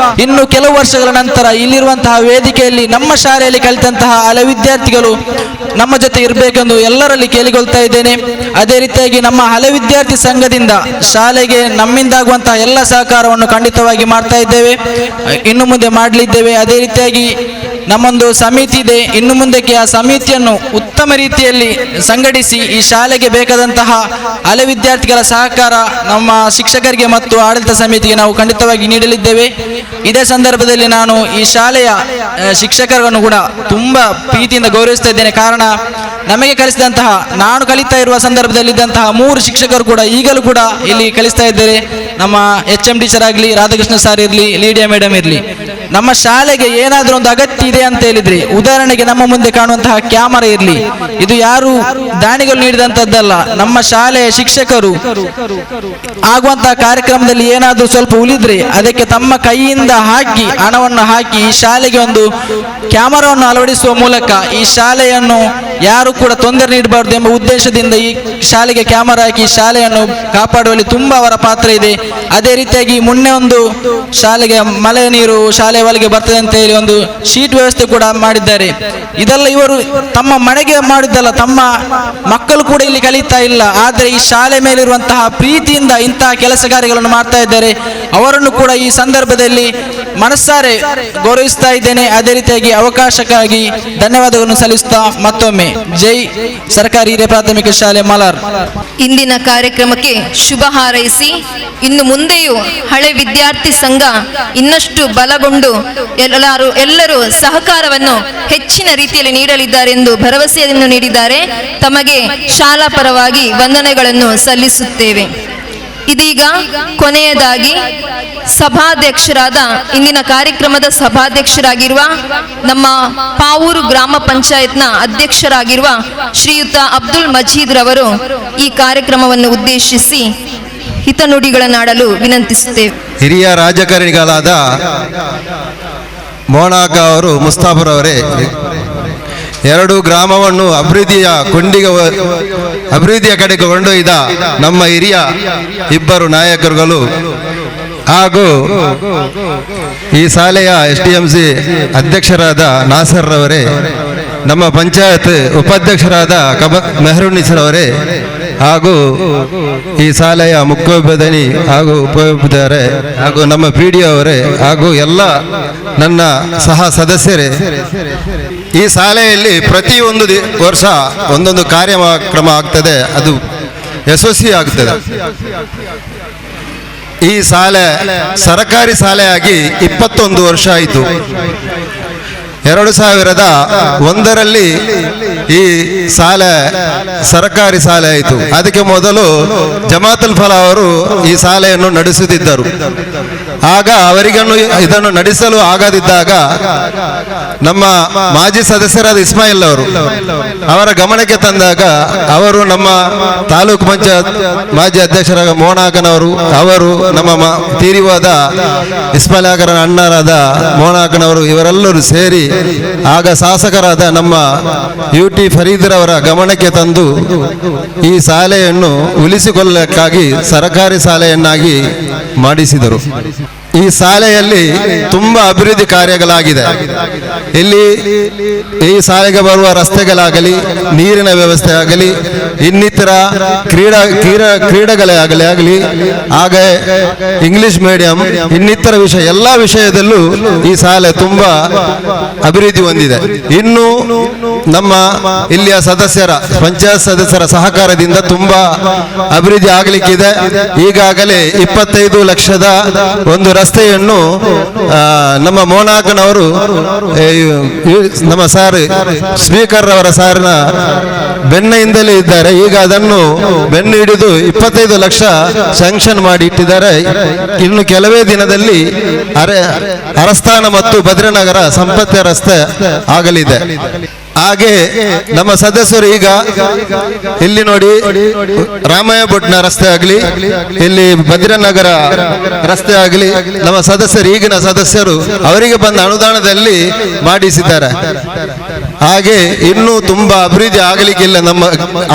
ಇನ್ನು ಕೆಲವು ವರ್ಷಗಳ ನಂತರ ಇಲ್ಲಿರುವಂತಹ ವೇದಿಕೆಯಲ್ಲಿ ನಮ್ಮ ಶಾಲೆಯಲ್ಲಿ ಕಲಿತಂತಹ ಹಲವು ವಿದ್ಯಾರ್ಥಿಗಳು ನಮ್ಮ ಜೊತೆ ಇರಬೇಕೆಂದು ಎಲ್ಲರಲ್ಲಿ ಕೇಳಿಕೊಳ್ತಾ ಇದ್ದೇನೆ. ಅದೇ ರೀತಿಯಾಗಿ ನಮ್ಮ ಹಳೆ ವಿದ್ಯಾರ್ಥಿ ಸಂಘದಿಂದ ಶಾಲೆಗೆ ನಮ್ಮಿಂದಾಗುವಂತಹ ಎಲ್ಲ ಸಹಕಾರವನ್ನು ಖಂಡಿತವಾಗಿ ಮಾಡ್ತಾ ಇದ್ದೇವೆ, ಇನ್ನು ಮುಂದೆ ಮಾಡಲಿದ್ದೇವೆ. ಅದೇ ರೀತಿಯಾಗಿ ನಮ್ಮೊಂದು ಸಮಿತಿ ಇದೆ. ಇನ್ನು ಮುಂದಕ್ಕೆ ಆ ಸಮಿತಿಯನ್ನು ಉತ್ತಮ ರೀತಿಯಲ್ಲಿ ಸಂಘಟಿಸಿ ಈ ಶಾಲೆಗೆ ಬೇಕಾದಂತಹ ಹಳೆ ವಿದ್ಯಾರ್ಥಿಗಳ ಸಹಕಾರ ನಮ್ಮ ಶಿಕ್ಷಕರಿಗೆ ಮತ್ತು ಆಡಳಿತ ಸಮಿತಿಗೆ ನಾವು ಖಂಡಿತವಾಗಿ ನೀಡಲಿದ್ದೇವೆ. ಇದೇ ಸಂದರ್ಭದಲ್ಲಿ ನಾನು ಈ ಶಾಲೆಯ ಶಿಕ್ಷಕರನ್ನು ಕೂಡ ತುಂಬಾ ಪ್ರೀತಿಯಿಂದ ಗೌರವಿಸ್ತಾ ಇದ್ದೇನೆ. ಕಾರಣ ನಮಗೆ ಕಲಿಸಿದಂತಹ, ನಾನು ಕಲಿತಾ ಇರುವ ಸಂದರ್ಭದಲ್ಲಿದ್ದಂತಹ 3 ಶಿಕ್ಷಕರು ಕೂಡ ಈಗಲೂ ಕೂಡ ಇಲ್ಲಿ ಕಲಿಸ್ತಾ ಇದ್ದಾರೆ. ನಮ್ಮ HM ಟೀಚರ್ ಆಗಲಿ, ರಾಧಾಕೃಷ್ಣ ಸರ್ ಇರಲಿ, ಲೀಡಿಯಾ ಮೇಡಮ್ ಇರಲಿ. ನಮ್ಮ ಶಾಲೆಗೆ ಏನಾದರೂ ಒಂದು ಅಗತ್ಯ ಇದೆ ಅಂತ ಹೇಳಿದ್ರೆ, ಉದಾಹರಣೆಗೆ ನಮ್ಮ ಮುಂದೆ ಕಾಣುವಂತಹ ಕ್ಯಾಮರಾ ಇರಲಿ, ಇದು ಯಾರು ದಾನಿಗಳು ನೀಡಿದಂತದ್ದಲ್ಲ. ನಮ್ಮ ಶಾಲೆಯ ಶಿಕ್ಷಕರು ಆಗುವಂತಹ ಕಾರ್ಯಕ್ರಮದಲ್ಲಿ ಏನಾದರೂ ಸ್ವಲ್ಪ ಉಳಿದ್ರೆ ಅದಕ್ಕೆ ತಮ್ಮ ಕೈಯಿಂದ ಹಾಕಿ, ಹಣವನ್ನು ಹಾಕಿ ಈ ಶಾಲೆಗೆ ಒಂದು ಕ್ಯಾಮರಾವನ್ನು ಅಳವಡಿಸುವ ಮೂಲಕ ಈ ಶಾಲೆಯನ್ನು ಯಾರು ಕೂಡ ತೊಂದರೆ ನೀಡಬಾರದು ಎಂಬ ಉದ್ದೇಶದಿಂದ ಈ ಶಾಲೆಗೆ ಕ್ಯಾಮರಾ ಹಾಕಿ ಶಾಲೆಯನ್ನು ಕಾಪಾಡುವಲ್ಲಿ ತುಂಬಾ ಅವರ ಪಾತ್ರ ಇದೆ. ಅದೇ ರೀತಿಯಾಗಿ ಮೊನ್ನೆ ಒಂದು ಶಾಲೆಗೆ ಮಳೆ ನೀರು ಶಾಲೆ ಒಳಗೆ ಬರ್ತದೆ ಅಂತ ಹೇಳಿ ಒಂದು ಶೀಟ್ ವ್ಯವಸ್ಥೆ ಕೂಡ ಮಾಡಿದ್ದಾರೆ. ಇದೆಲ್ಲ ಇವರು ತಮ್ಮ ಮನೆಗೆ ಮಾಡಿದ್ದಲ್ಲ, ತಮ್ಮ ಮಕ್ಕಳು ಕೂಡ ಇಲ್ಲಿ ಕಲಿತಾ ಇಲ್ಲ. ಆದರೆ ಈ ಶಾಲೆ ಮೇಲಿರುವಂತಹ ಪ್ರೀತಿಯಿಂದ ಇಂತಹ ಕೆಲಸ ಕಾರ್ಯಗಳನ್ನು ಮಾಡ್ತಾ ಇದ್ದಾರೆ. ಅವರನ್ನು ಕೂಡ ಈ ಸಂದರ್ಭದಲ್ಲಿ ಮನಸ್ಸಾರೆ ಗೌರವಿಸ್ತಾ ಇದ್ದೇನೆ. ಅದೇ ರೀತಿಯಾಗಿ ಅವಕಾಶಕ್ಕಾಗಿ ಧನ್ಯವಾದಗಳನ್ನು ಸಲ್ಲಿಸುತ್ತಾ ಮತ್ತೊಮ್ಮೆ ಜೈ ಸರ್ಕಾರಿ ಹಿರಿಯ ಪ್ರಾಥಮಿಕ ಶಾಲೆ ಮಲಾರ್. ಇಂದಿನ ಕಾರ್ಯಕ್ರಮಕ್ಕೆ ಶುಭ ಹಾರೈಸಿ ಇನ್ನು ಮುಂದೆಯೂ ಹಳೆ ವಿದ್ಯಾರ್ಥಿ ಸಂಘ ಇನ್ನಷ್ಟು ಬಲಗೊಂಡು ಎಲ್ಲರೂ ಸಹಕಾರವನ್ನು ಹೆಚ್ಚಿನ ರೀತಿಯಲ್ಲಿ ನೀಡಲಿದ್ದಾರೆ ಎಂದು ಭರವಸೆಯನ್ನು ನೀಡಿದ್ದಾರೆ. ತಮಗೆ ಶಾಲಾ ಪರವಾಗಿ ವಂದನೆಗಳನ್ನು ಸಲ್ಲಿಸುತ್ತೇವೆ. ಇದೀಗ ಕೊನೆಯದಾಗಿ ಸಭಾಧ್ಯಕ್ಷರಾದ ಇಂದಿನ ಕಾರ್ಯಕ್ರಮದ ಸಭಾಧ್ಯಕ್ಷರಾಗಿರುವ ನಮ್ಮ ಪಾವೂರು ಗ್ರಾಮ ಪಂಚಾಯತ್ನ ಅಧ್ಯಕ್ಷರಾಗಿರುವ ಶ್ರೀಯುತ ಅಬ್ದುಲ್ ಮಜೀದ್ ರವರು ಈ ಕಾರ್ಯಕ್ರಮವನ್ನು ಉದ್ದೇಶಿಸಿ ಹಿತನುಡಿಗಳನ್ನಾಡಲು ವಿನಂತಿಸುತ್ತೇವೆ. ಹಿರಿಯ ರಾಜಕಾರಣಿಗಳಾದ ಮೋನಾಕ ಅವರು, ಮುಸ್ತಾಫರವರೇ, 2 ಗ್ರಾಮವನ್ನು ಅಭಿವೃದ್ಧಿಯ ಕಡೆಗೆ ಕೊಂಡೊಯ್ದ ನಮ್ಮ ಹಿರಿಯ 2 ನಾಯಕರುಗಳು ಹಾಗೂ ಈ ಶಾಲೆಯ SDMC ಅಧ್ಯಕ್ಷರಾದ ನಾಸರ್ ರವರೇ, ನಮ್ಮ ಪಂಚಾಯತ್ ಉಪಾಧ್ಯಕ್ಷರಾದ ಮೆಹರುನ್ನಿಸರವರೇ, ಹಾಗೂ ಈ ಶಾಲೆಯ ಮುಖ್ಯೋಪಾಧ್ಯಾಯನಿ ಹಾಗೂ ಉಪೋಪಾಧ್ಯಾಯರೇ, ಹಾಗೂ ನಮ್ಮ PDO ಅವರೇ, ಹಾಗೂ ಎಲ್ಲ ನನ್ನ ಸಹ ಸದಸ್ಯರೇ, ಈ ಶಾಲೆಯಲ್ಲಿ ಪ್ರತಿಯೊಂದು ವರ್ಷ ಒಂದೊಂದು ಕಾರ್ಯಕ್ರಮ ಆಗ್ತದೆ, ಅದು ಯಶಸ್ವಿ ಆಗ್ತದೆ. ಈ ಶಾಲೆ ಸರ್ಕಾರಿ ಶಾಲೆಯಾಗಿ 21 ವರ್ಷ ಆಯಿತು. 2001ರಲ್ಲಿ ಈ ಶಾಲೆ ಸರ್ಕಾರಿ ಶಾಲೆ ಆಯಿತು. ಅದಕ್ಕೆ ಮೊದಲು ಜಮಾತುಲ್ ಫಲಾ ಅವರು ಈ ಶಾಲೆಯನ್ನು ನಡೆಸುತ್ತಿದ್ದರು. ಆಗ ಅವರಿಗನ್ನು ಇದನ್ನು ನಡೆಸಲು ಆಗದಿದ್ದಾಗ ನಮ್ಮ ಮಾಜಿ ಸದಸ್ಯರಾದ ಇಸ್ಮಾಯಿಲ್ ಅವರು ಅವರ ಗಮನಕ್ಕೆ ತಂದಾಗ ಅವರು ನಮ್ಮ ತಾಲೂಕು ಪಂಚಾಯತ್ ಮಾಜಿ ಅಧ್ಯಕ್ಷರಾದ ಮೋನಾಕನವರು, ಅವರು ನಮ್ಮ ತೀರಿವಾದ ಇಸ್ಮಾಯಿಲ್ ಆಗರ ಅಣ್ಣರಾದ ಮೋನಾಕನವರು, ಇವರೆಲ್ಲರೂ ಸೇರಿ ಆಗ ಶಾಸಕರಾದ ನಮ್ಮ UT ಫರೀದ್ರವರ ಗಮನಕ್ಕೆ ತಂದು ಈ ಶಾಲೆಯನ್ನು ಉಳಿಸಿಕೊಳ್ಳಕ್ಕಾಗಿ ಸರ್ಕಾರಿ ಶಾಲೆಯನ್ನಾಗಿ ಮಾಡಿಸಿದರು. ಈ ಶಾಲೆಯಲ್ಲಿ ತುಂಬಾ ಅಭಿವೃದ್ಧಿ ಕಾರ್ಯಗಳಾಗಿದೆ. ಇಲ್ಲಿ ಈ ಶಾಲೆಗೆ ಬರುವ ರಸ್ತೆಗಳಾಗಲಿ, ನೀರಿನ ವ್ಯವಸ್ಥೆ ಆಗಲಿ, ಇನ್ನಿತರ ಕ್ರೀಡೆಗಳೇ ಆಗಲಿ, ಹಾಗೆ ಇಂಗ್ಲಿಷ್ ಮೀಡಿಯಂ, ಇನ್ನಿತರ ವಿಷಯ ಎಲ್ಲ ವಿಷಯದಲ್ಲೂ ಈ ಶಾಲೆ ತುಂಬಾ ಅಭಿವೃದ್ಧಿ ಹೊಂದಿದೆ. ಇನ್ನು ನಮ್ಮ ಇಲ್ಲಿಯ ಪಂಚಾಯತ್ ಸದಸ್ಯರ ಸಹಕಾರದಿಂದ ತುಂಬಾ ಅಭಿವೃದ್ಧಿ ಆಗಲಿಕ್ಕಿದೆ. ಈಗಾಗಲೇ 25 ಲಕ್ಷದ ಒಂದು ರಸ್ತೆಯನ್ನು ನಮ್ಮ ಮೋನಾಕನವರು, ನಮ್ಮ ಸ್ಪೀಕರ್ ಅವರ ಸಾರಿನ ಬೆನ್ನಿಂದಲೇ ಇದ್ದಾರೆ. ಈಗ ಅದನ್ನು ಬೆನ್ನು ಹಿಡಿದು 25 ಲಕ್ಷ ಸ್ಯಾಂಕ್ಷನ್ ಮಾಡಿ ಇಟ್ಟಿದ್ದಾರೆ. ಇನ್ನು ಕೆಲವೇ ದಿನದಲ್ಲಿ ಅರಸ್ಥಾನ ಮತ್ತು ಭದ್ರನಗರ ಸಂಪರ್ಕ ರಸ್ತೆ ಆಗಲಿದೆ. ಹಾಗೆ ನಮ್ಮ ಸದಸ್ಯರು ಈಗ ಇಲ್ಲಿ ನೋಡಿ, ರಾಮಯ್ಯ ಭಟ್ನ ರಸ್ತೆ ಆಗಲಿ, ಇಲ್ಲಿ ಭದ್ರನಗರ ರಸ್ತೆ ಆಗಲಿ, ನಮ್ಮ ಸದಸ್ಯರು, ಈಗಿನ ಸದಸ್ಯರು ಅವರಿಗೆ ಬಂದ ಅನುದಾನದಲ್ಲಿ ಮಾಡಿಸಿದ್ದಾರೆ. ಹಾಗೆ ಇನ್ನೂ ತುಂಬಾ ಅಭಿವೃದ್ಧಿ ಆಗಲಿಕ್ಕಿಲ್ಲ, ನಮ್ಮ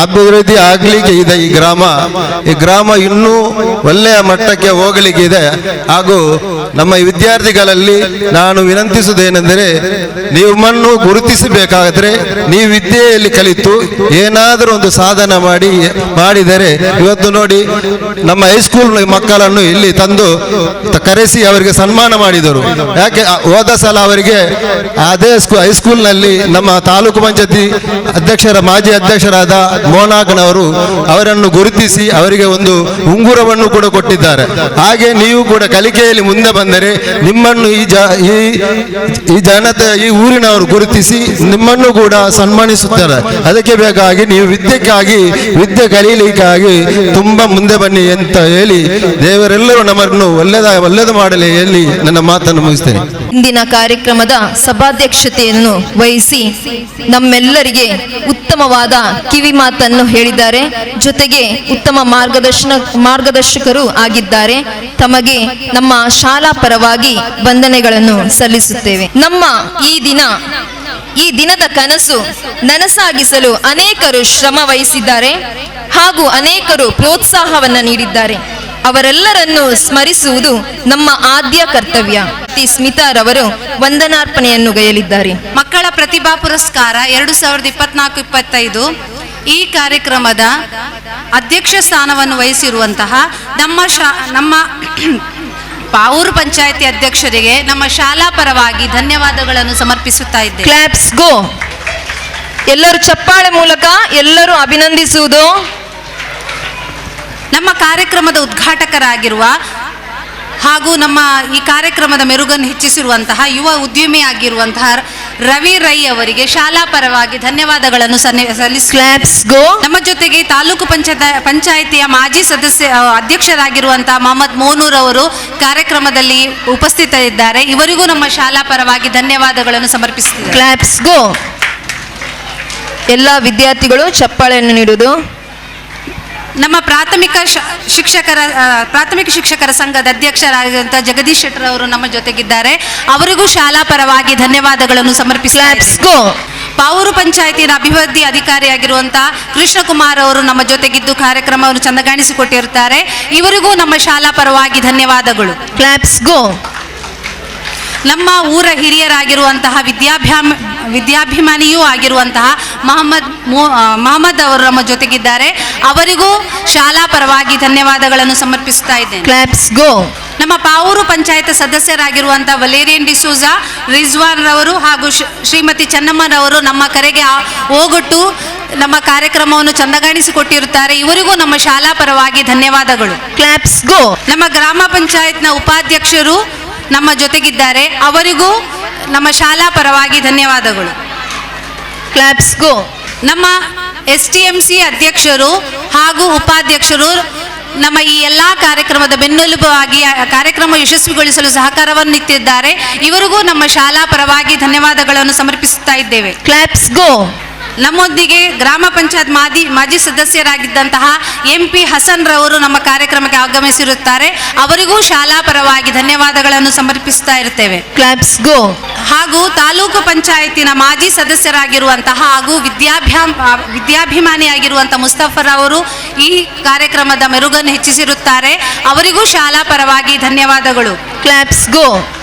ಅಭಿವೃದ್ಧಿ ಆಗಲಿಕ್ಕೆ ಇದೆ. ಈ ಗ್ರಾಮ ಇನ್ನೂ ಒಳ್ಳೆಯ ಮಟ್ಟಕ್ಕೆ ಹೋಗಲಿಕ್ಕಿದೆ. ಹಾಗೂ ನಮ್ಮ ವಿದ್ಯಾರ್ಥಿಗಳಲ್ಲಿ ನಾನು ವಿನಂತಿಸುವುದೇನೆಂದರೆ, ನಿಮ್ಮನ್ನು ಗುರುತಿಸಬೇಕಾದರೆ ಹೇಳಿದ್ರೆ ನೀವು ವಿದ್ಯೆಯಲ್ಲಿ ಕಲಿತು ಏನಾದರೂ ಒಂದು ಸಾಧನೆ ಮಾಡಿದರೆ ಇವತ್ತು ನೋಡಿ ನಮ್ಮ ಹೈಸ್ಕೂಲ್ ಮಕ್ಕಳನ್ನು ಇಲ್ಲಿ ತಂದು ಕರೆಸಿ ಅವರಿಗೆ ಸನ್ಮಾನ ಮಾಡಿದರು. ಯಾಕೆ ಹೋದ ಸಲ ಅವರಿಗೆ ಅದೇ ಹೈಸ್ಕೂಲ್ನಲ್ಲಿ ನಮ್ಮ ತಾಲೂಕು ಪಂಚಾಯತಿ ಮಾಜಿ ಅಧ್ಯಕ್ಷರಾದ ಮೋನಾಕನವರು ಅವರನ್ನು ಗುರುತಿಸಿ ಅವರಿಗೆ ಒಂದು ಉಂಗುರವನ್ನು ಕೂಡ ಕೊಟ್ಟಿದ್ದಾರೆ. ಹಾಗೆ ನೀವು ಕೂಡ ಕಲಿಕೆಯಲ್ಲಿ ಮುಂದೆ ಬಂದರೆ ನಿಮ್ಮನ್ನು ಈ ಜನತೆ ಈ ಊರಿನವರು ಗುರುತಿಸಿ ನಿಮ್ಮನ್ನು ಕೂಡ ಸನ್ಮಾನಿಸುತ್ತಾರೆ. ಅದಕ್ಕೆ ಬೇಕಾಗಿ ನೀವು ವಿದ್ಯೆ ಕಲೀಲಿಕ್ಕಾಗಿ ತುಂಬಾ ಮುಂದೆ ಬನ್ನಿ ಅಂತ ಹೇಳಿ ದೇವರೆಲ್ಲರೂ ನಮ್ಮನ್ನು ಒಳ್ಳೆಯದು ಮಾಡಲಿ ಹೇಳಿ ನನ್ನ ಮಾತನ್ನು ಮುಗಿಸ್ತೇನೆ. ಇಂದಿನ ಕಾರ್ಯಕ್ರಮದ ಸಭಾಧ್ಯಕ್ಷತೆಯನ್ನು ವಹಿಸಿ ನಮ್ಮೆಲ್ಲರಿಗೆ ಉತ್ತಮವಾದ ಕಿವಿ ಮಾತನ್ನು ಹೇಳಿದ್ದಾರೆ. ಜೊತೆಗೆ ಉತ್ತಮ ಮಾರ್ಗದರ್ಶಕರು ಆಗಿದ್ದಾರೆ. ತಮಗೆ ನಮ್ಮ ಶಾಲಾ ಪರವಾಗಿ ವಂದನೆಗಳನ್ನು ಸಲ್ಲಿಸುತ್ತೇವೆ. ನಮ್ಮ ಈ ದಿನದ ಕನಸು ನನಸಾಗಿಸಲು ಅನೇಕರು ಶ್ರಮ ವಹಿಸಿದ್ದಾರೆ ಹಾಗೂ ಅನೇಕರು ಪ್ರೋತ್ಸಾಹವನ್ನು ನೀಡಿದ್ದಾರೆ. ಅವರೆಲ್ಲರನ್ನು ಸ್ಮರಿಸುವುದು ನಮ್ಮ ಆದ್ಯ ಕರ್ತವ್ಯ. ಸ್ಮಿತಾರವರು ವಂದನಾರ್ಪಣೆಯನ್ನು ಗೈಯಲಿದ್ದಾರೆ. ಮಕ್ಕಳ ಪ್ರತಿಭಾ ಪುರಸ್ಕಾರ 2024-25 ಈ ಕಾರ್ಯಕ್ರಮದ ಅಧ್ಯಕ್ಷ ಸ್ಥಾನವನ್ನು ವಹಿಸಿರುವಂತಹ ನಮ್ಮ ಪಾವೂರು ಪಂಚಾಯತಿ ಅಧ್ಯಕ್ಷರಿಗೆ ನಮ್ಮ ಶಾಲಾ ಪರವಾಗಿ ಧನ್ಯವಾದಗಳನ್ನು ಸಮರ್ಪಿಸುತ್ತಾ ಇದ್ದೇವೆ. ಕ್ಲಾಪ್ಸ್ ಗೋ. ಎಲ್ಲರೂ ಚಪ್ಪಾಳೆ ಮೂಲಕ ಎಲ್ಲರೂ ಅಭಿನಂದಿಸುವುದು. ನಮ್ಮ ಕಾರ್ಯಕ್ರಮದ ಉದ್ಘಾಟಕರಾಗಿರುವ ಹಾಗೂ ನಮ್ಮ ಈ ಕಾರ್ಯಕ್ರಮದ ಮೆರುಗನ್ನು ಹೆಚ್ಚಿಸಿರುವಂತಹ ಯುವ ಉದ್ಯಮಿಯಾಗಿರುವಂತಹ ರವಿ ರೈ ಅವರಿಗೆ ಶಾಲಾ ಪರವಾಗಿ ಧನ್ಯವಾದಗಳನ್ನು ಸಲ್ಲಿಸುತ್ತೇವೆ. ನಮ್ಮ ಜೊತೆಗೆ ತಾಲೂಕು ಪಂಚಾಯಿತಿಯ ಮಾಜಿ ಅಧ್ಯಕ್ಷರಾಗಿರುವಂತಹ ಮೊಹಮ್ಮದ್ ಮೋನೂರ್ ಅವರು ಕಾರ್ಯಕ್ರಮದಲ್ಲಿ ಉಪಸ್ಥಿತರಿದ್ದಾರೆ. ಇವರಿಗೂ ನಮ್ಮ ಶಾಲಾ ಪರವಾಗಿ ಧನ್ಯವಾದಗಳನ್ನು ಸಮರ್ಪಿಸುತ್ತೇವೆ. ಕ್ಲಾಪ್ಸ್ ಗೋ. ಎಲ್ಲ ವಿದ್ಯಾರ್ಥಿಗಳು ಚಪ್ಪಾಳೆಯನ್ನು ನೀಡುವುದು. ನಮ್ಮ ಪ್ರಾಥಮಿಕ ಶಿಕ್ಷಕರ ಸಂಘದ ಅಧ್ಯಕ್ಷರಾಗಿರುವಂತಹ ಜಗದೀಶ್ ಶೆಟ್ಟರ್ ಅವರು ನಮ್ಮ ಜೊತೆಗಿದ್ದಾರೆ. ಅವರಿಗೂ ಶಾಲಾ ಪರವಾಗಿ ಧನ್ಯವಾದಗಳನ್ನು ಸಮರ್ಪಿಸುತ್ತೇವೆ. ಪಾವೂರು ಪಂಚಾಯತಿನ ಅಭಿವೃದ್ಧಿ ಅಧಿಕಾರಿಯಾಗಿರುವಂತಹ ಕೃಷ್ಣಕುಮಾರ್ ಅವರು ನಮ್ಮ ಜೊತೆಗಿದ್ದು ಕಾರ್ಯಕ್ರಮವನ್ನು ಚಂದಗಾಣಿಸಿಕೊಟ್ಟಿರುತ್ತಾರೆ. ಇವರಿಗೂ ನಮ್ಮ ಶಾಲಾ ಪರವಾಗಿ ಧನ್ಯವಾದಗಳು. ಕ್ಲಾಪ್ಸ್ ಗೋ. ನಮ್ಮ ಊರ ಹಿರಿಯರಾಗಿರುವಂತಹ ವಿದ್ಯಾಭಿಮಾನಿಯೂ ಆಗಿರುವಂತಹ ಮಹಮ್ಮದ್ ಅವರು ನಮ್ಮ ಜೊತೆಗಿದ್ದಾರೆ. ಅವರಿಗೂ ಶಾಲಾ ಪರವಾಗಿ ಧನ್ಯವಾದಗಳನ್ನು ಸಮರ್ಪಿಸ್ತಾ ಇದ್ದೇನೆ. ಕ್ಲಾಪ್ಸ್ ಗೋ. ನಮ್ಮ ಪಾವೂರು ಪಂಚಾಯತ್ ಸದಸ್ಯರಾಗಿರುವಂತಹ ವಲೇರಿಯನ್ ಡಿಸೂಜಾ, ರಿಜ್ವಾನ್ ರವರು ಹಾಗೂ ಶ್ರೀಮತಿ ಚೆನ್ನಮ್ಮನವರು ನಮ್ಮ ಕರೆಗೆ ಹೋಗೊಟ್ಟು ನಮ್ಮ ಕಾರ್ಯಕ್ರಮವನ್ನು ಚಂದಗಾಣಿಸಿಕೊಟ್ಟಿರುತ್ತಾರೆ. ಇವರಿಗೂ ನಮ್ಮ ಶಾಲಾ ಪರವಾಗಿ ಧನ್ಯವಾದಗಳು. ಕ್ಲಾಪ್ಸ್ ಗೋ. ನಮ್ಮ ಗ್ರಾಮ ಪಂಚಾಯತ್ನ ಉಪಾಧ್ಯಕ್ಷರು ನಮ್ಮ ಜೊತೆಗಿದ್ದಾರೆ. ಅವರಿಗೂ ನಮ್ಮ ಶಾಲಾ ಪರವಾಗಿ ಧನ್ಯವಾದಗಳು. ಕ್ಲಾಪ್ಸ್ ಗೋ. ನಮ್ಮ STMC ಅಧ್ಯಕ್ಷರು ಹಾಗೂ ಉಪಾಧ್ಯಕ್ಷರು ನಮ್ಮ ಈ ಎಲ್ಲಾ ಕಾರ್ಯಕ್ರಮದ ಬೆನ್ನೆಲುಬಾಗಿ ಕಾರ್ಯಕ್ರಮ ಯಶಸ್ವಿಗೊಳಿಸಲು ಸಹಕಾರವನ್ನು ನೀಡುತ್ತಿದ್ದಾರೆ. ಇವರಿಗೂ ನಮ್ಮ ಶಾಲಾ ಪರವಾಗಿ ಧನ್ಯವಾದಗಳನ್ನು ಸಮರ್ಪಿಸುತ್ತಾ ಇದ್ದೇವೆ. ಕ್ಲಾಪ್ಸ್ ಗೋ. ನಮ್ಮೊಂದಿಗೆ ಗ್ರಾಮ ಪಂಚಾಯತ್ ಮಾಜಿ ಸದಸ್ಯರಾಗಿದ್ದಂತಹ MP ಹಸನ್ ರವರು ನಮ್ಮ ಕಾರ್ಯಕ್ರಮಕ್ಕೆ ಆಗಮಿಸಿರುತ್ತಾರೆ. ಅವರಿಗೂ ಶಾಲಾ ಪರವಾಗಿ ಧನ್ಯವಾದಗಳನ್ನು ಸಮರ್ಪಿಸುತ್ತಾ ಇರುತ್ತೇವೆ. ಕ್ಲಾಪ್ಸ್ ಗೋ. ಹಾಗೂ ತಾಲೂಕು ಪಂಚಾಯತಿನ ಮಾಜಿ ಸದಸ್ಯರಾಗಿರುವಂತಹ ಹಾಗೂ ವಿದ್ಯಾಭಿಮಾನಿಯಾಗಿರುವಂತಹ ಮುಸ್ತಫರ್ ಅವರು ಈ ಕಾರ್ಯಕ್ರಮದ ಮೆರುಗನ್ನು ಹೆಚ್ಚಿಸಿರುತ್ತಾರೆ. ಅವರಿಗೂ ಶಾಲಾ ಪರವಾಗಿ ಧನ್ಯವಾದಗಳು. ಕ್ಲಾಪ್ಸ್ ಗೋ.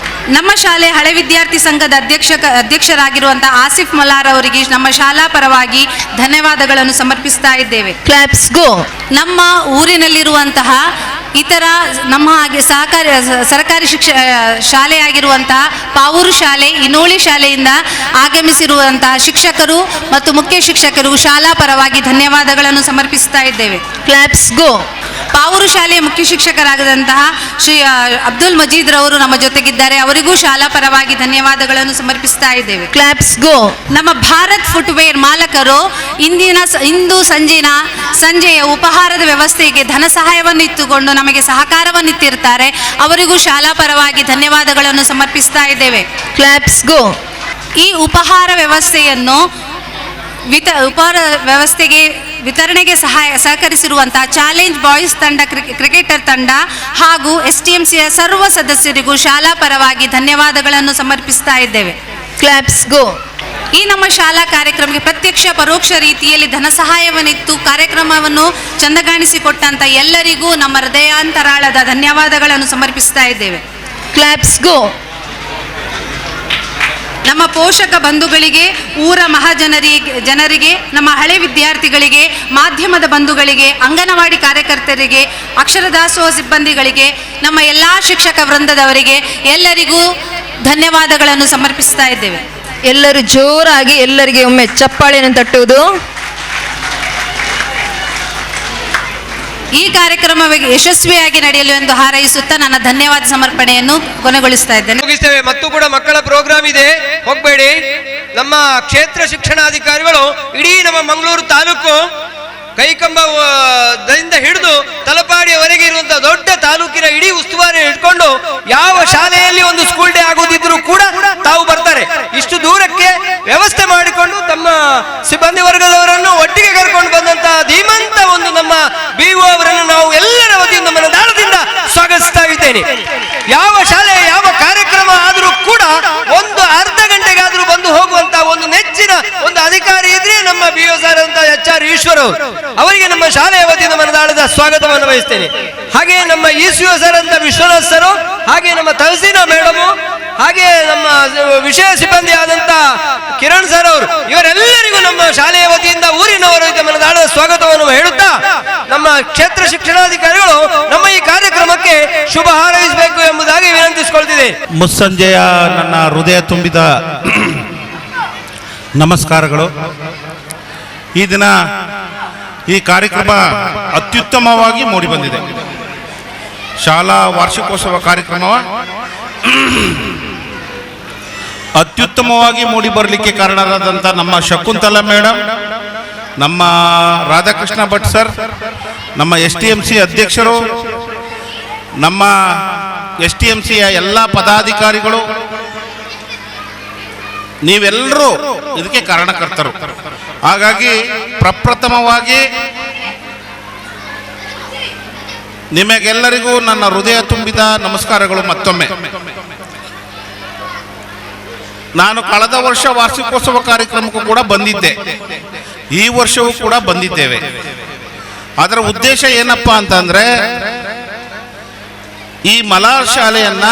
ನಮ್ಮ ಶಾಲೆ ಹಳೆ ವಿದ್ಯಾರ್ಥಿ ಸಂಘದ ಅಧ್ಯಕ್ಷರಾಗಿರುವಂತಹ ಆಸಿಫ್ ಮಲಾರ್ ಅವರಿಗೆ ನಮ್ಮ ಶಾಲಾ ಪರವಾಗಿ ಧನ್ಯವಾದಗಳನ್ನು ಸಮರ್ಪಿಸ್ತಾ ಇದ್ದೇವೆ. ಕ್ಲಾಪ್ಸ್ ಗೋ. ನಮ್ಮ ಊರಿನಲ್ಲಿರುವಂತಹ ಇತರ ನಮ್ಮ ಹಾಗೆ ಸರ್ಕಾರಿ ಶಾಲೆಯಾಗಿರುವಂತಹ ಪಾವೂರು ಶಾಲೆ, ಇನೋಳಿ ಶಾಲೆಯಿಂದ ಆಗಮಿಸಿರುವಂತಹ ಶಿಕ್ಷಕರು ಮತ್ತು ಮುಖ್ಯ ಶಿಕ್ಷಕರು ಶಾಲಾ ಪರವಾಗಿ ಧನ್ಯವಾದಗಳನ್ನು ಸಮರ್ಪಿಸ್ತಾ ಇದ್ದೇವೆ. ಕ್ಲಾಪ್ಸ್ ಗೋ. ಪಾವೂರು ಶಾಲೆಯ ಮುಖ್ಯ ಶಿಕ್ಷಕರಾಗದಂತಹ ಶ್ರೀ ಅಬ್ದುಲ್ ಮಜೀದ್ ರವರು ನಮ್ಮ ಜೊತೆಗಿದ್ದಾರೆ. ಅವರಿಗೂ ಶಾಲಾ ಪರವಾಗಿ ಧನ್ಯವಾದಗಳನ್ನು ಸಮರ್ಪಿಸ್ತಾ ಇದ್ದೇವೆ. ಕ್ಲಾಪ್ಸ್ ಗೋ. ನಮ್ಮ ಭಾರತ್ ಫುಟ್ವೇರ್ ಮಾಲಕರು ಇಂದು ಸಂಜೆಯ ಉಪಹಾರದ ವ್ಯವಸ್ಥೆಗೆ ಧನ ಸಹಾಯವನ್ನು ಇಟ್ಟುಕೊಂಡು ನಮಗೆ ಸಹಕಾರವನ್ನು ಇತ್ತಿರುತ್ತಾರೆ. ಅವರಿಗೂ ಶಾಲಾ ಪರವಾಗಿ ಧನ್ಯವಾದಗಳನ್ನು ಸಮರ್ಪಿಸ್ತಾ ಇದ್ದೇವೆ. ಕ್ಲಾಪ್ಸ್ ಗೋ. ಈ ಉಪಹಾರ ವ್ಯವಸ್ಥೆಯನ್ನು ವಿತರಣೆಗೆ ಸಹಕರಿಸಿರುವಂತಹ ಚಾಲೆಂಜ್ ಬಾಯ್ಸ್ ತಂಡ, ಕ್ರಿಕೆಟರ್ ತಂಡ ಹಾಗೂ STMCಯ ಸರ್ವ ಸದಸ್ಯರಿಗೂ ಶಾಲಾ ಪರವಾಗಿ ಧನ್ಯವಾದಗಳನ್ನು ಸಮರ್ಪಿಸ್ತಾ ಇದ್ದೇವೆ. ಕ್ಲಾಪ್ಸ್ ಗೋ. ಈ ನಮ್ಮ ಶಾಲಾ ಕಾರ್ಯಕ್ರಮಕ್ಕೆ ಪ್ರತ್ಯಕ್ಷ ಪರೋಕ್ಷ ರೀತಿಯಲ್ಲಿ ಧನ ಸಹಾಯವನ್ನಿತ್ತು ಕಾರ್ಯಕ್ರಮವನ್ನು ಚಂದಗಾಣಿಸಿಕೊಟ್ಟಂತ ಎಲ್ಲರಿಗೂ ನಮ್ಮ ಹೃದಯಾಂತರಾಳದ ಧನ್ಯವಾದಗಳನ್ನು ಸಮರ್ಪಿಸ್ತಾ ಇದ್ದೇವೆ. ಕ್ಲಾಪ್ಸ್ ಗೋ. ನಮ್ಮ ಪೋಷಕ ಬಂಧುಗಳಿಗೆ, ಊರ ಜನರಿಗೆ, ನಮ್ಮ ಹಳೆ ವಿದ್ಯಾರ್ಥಿಗಳಿಗೆ, ಮಾಧ್ಯಮದ ಬಂಧುಗಳಿಗೆ, ಅಂಗನವಾಡಿ ಕಾರ್ಯಕರ್ತರಿಗೆ, ಅಕ್ಷರ ದಾಸೋಹ ಸಿಬ್ಬಂದಿಗಳಿಗೆ, ನಮ್ಮ ಎಲ್ಲ ಶಿಕ್ಷಕ ವೃಂದದವರಿಗೆ ಎಲ್ಲರಿಗೂ ಧನ್ಯವಾದಗಳನ್ನು ಸಮರ್ಪಿಸ್ತಾ ಇದ್ದೇವೆ. ಎಲ್ಲರೂ ಜೋರಾಗಿ ಎಲ್ಲರಿಗೆ ಒಮ್ಮೆ ಚಪ್ಪಾಳೆಯನ್ನು ತಟ್ಟುವುದು. ಈ ಕಾರ್ಯಕ್ರಮ ಯಶಸ್ವಿಯಾಗಿ ನಡೆಯಲು ಎಂದು ಹಾರೈಸುತ್ತಾ ನನ್ನ ಧನ್ಯವಾದ ಸಮರ್ಪಣೆಯನ್ನು ಕೊನೆಗೊಳಿಸ್ತಾ ಇದ್ದೇನೆ. ಮುಗಿಸ್ತೇವೆ. ಮತ್ತು ಕೂಡ ಮಕ್ಕಳ ಪ್ರೋಗ್ರಾಮ್ ಇದೆ, ಹೋಗಬೇಡಿ. ನಮ್ಮ ಕ್ಷೇತ್ರ ಶಿಕ್ಷಣಾಧಿಕಾರಿಗಳು ಇಡೀ ನಮ್ಮ ಮಂಗಳೂರು ತಾಲೂಕು ಕೈಕಂಬದಿಂದ ಹಿಡಿದು ತಲಪಾಡಿಯವರೆಗೆ ಇರುವಂತಹ ದೊಡ್ಡ ತಾಲೂಕಿನ ಇಡೀ ಉಸ್ತುವಾರಿ ಇಟ್ಕೊಂಡು ಯಾವ ಶಾಲೆಯಲ್ಲಿ ಒಂದು ಸ್ಕೂಲ್ ಡೇ ಆಗುದಿದ್ರು ಕೂಡ ತಾವು ಬರ್ತಾರೆ. ಇಷ್ಟು ದೂರಕ್ಕೆ ವ್ಯವಸ್ಥೆ ಮಾಡಿಕೊಂಡು ತಮ್ಮ ಸಿಬ್ಬಂದಿ ವರ್ಗದವರನ್ನು ಒಟ್ಟಿಗೆ ಕರ್ಕೊಂಡು ಬಂದಂತಹ ಧೀಮಂತ ಒಂದು ನಮ್ಮ BO ಅವರನ್ನು ನಾವು ಎಲ್ಲರ ವತಿಯಿಂದ ನಮ್ಮ ದಾಳದಿಂದ ಸ್ವಾಗತಿಸ್ತಾ ಇದ್ದೇನೆ. ಯಾವ ಶಾಲೆ ಯಾವ ಕಾರ್ಯಕ್ರಮ ಆದರೂ ಕೂಡ ಒಂದು ಅರ್ಧ ಗಂಟೆಗಾದ್ರೂ ಬಂದು ಹೋಗುವಂತಹ ಒಂದು ನೆಚ್ಚಿನ ಒಂದು ಅಧಿಕಾರಿ ಇದ್ರೆ ನಮ್ಮ BO ಸರ್ ಅಂತ HR ಈಶ್ವರ್ ಅವರಿಗೆ ನಮ್ಮ ಶಾಲೆಯ ವತಿಯಿಂದ ಮನದಾಳದ ಸ್ವಾಗತವನ್ನು ವಹಿಸ್ತೇನೆ. ಹಾಗೆ ನಮ್ಮ ECO ಸರ್ ಅಂತ ವಿಶ್ವನಾಥ್ ಸರ್, ಹಾಗೆ ನಮ್ಮ ತಹಸೀನಾ ಮೇಡಮು, ಹಾಗೆ ನಮ್ಮ ವಿಷಯ ಸಿಬ್ಬಂದಿ ಆದಂತ ಕಿರಣ್ ಸರ್ ಅವರು, ಇವರೆಲ್ಲರಿಗೂ ನಮ್ಮ ಶಾಲೆಯ ವತಿಯಿಂದ ಊರಿನವರು ಮನದಾಳದ ಸ್ವಾಗತವನ್ನು ಹೇಳುತ್ತಾ ನಮ್ಮ ಕ್ಷೇತ್ರ ಶಿಕ್ಷಣಾಧಿಕಾರಿಗಳು ನಮ್ಮ ಈ ಕಾರ್ಯಕ್ರಮಕ್ಕೆ ಶುಭ ಹಾರೈಸಬೇಕು ಎಂಬುದಾಗಿ ವಿನಂತಿಸಿಕೊಳ್ತಿದೆ. ಮುಸ್ಸಂಜೆಯ ನನ್ನ ಹೃದಯ ತುಂಬಿದ ನಮಸ್ಕಾರಗಳು. ಈ ದಿನ ಈ ಕಾರ್ಯಕ್ರಮ ಅತ್ಯುತ್ತಮವಾಗಿ ಮೂಡಿಬಂದಿದೆ. ಶಾಲಾ ವಾರ್ಷಿಕೋತ್ಸವ ಕಾರ್ಯಕ್ರಮ ಅತ್ಯುತ್ತಮವಾಗಿ ಮೂಡಿ ಬರಲಿಕ್ಕೆ ಕಾರಣರಾದಂಥ ನಮ್ಮ ಶಕುಂತಲಾ ಮೇಡಮ್, ನಮ್ಮ ರಾಧಾಕೃಷ್ಣ ಭಟ್ ಸರ್, ನಮ್ಮ STMC ಅಧ್ಯಕ್ಷರು, ನಮ್ಮ STMCಯ ಎಲ್ಲ ಪದಾಧಿಕಾರಿಗಳು, ನೀವೆಲ್ಲರೂ ಇದಕ್ಕೆ ಕಾರಣಕರ್ತರು. ಹಾಗಾಗಿ ಪ್ರಪ್ರಥಮವಾಗಿ ನಿಮಗೆಲ್ಲರಿಗೂ ನನ್ನ ಹೃದಯ ತುಂಬಿದ ನಮಸ್ಕಾರಗಳು. ಮತ್ತೊಮ್ಮೆ ನಾನು ಕಳೆದ ವರ್ಷ ವಾರ್ಷಿಕೋತ್ಸವ ಕಾರ್ಯಕ್ರಮಕ್ಕೂ ಕೂಡ ಬಂದಿದ್ದೆ, ಈ ವರ್ಷವೂ ಕೂಡ ಬಂದಿದ್ದೇವೆ. ಅದರ ಉದ್ದೇಶ ಏನಪ್ಪ ಅಂತಂದ್ರೆ, ಈ ಮಲಾರ್ ಶಾಲೆಯನ್ನ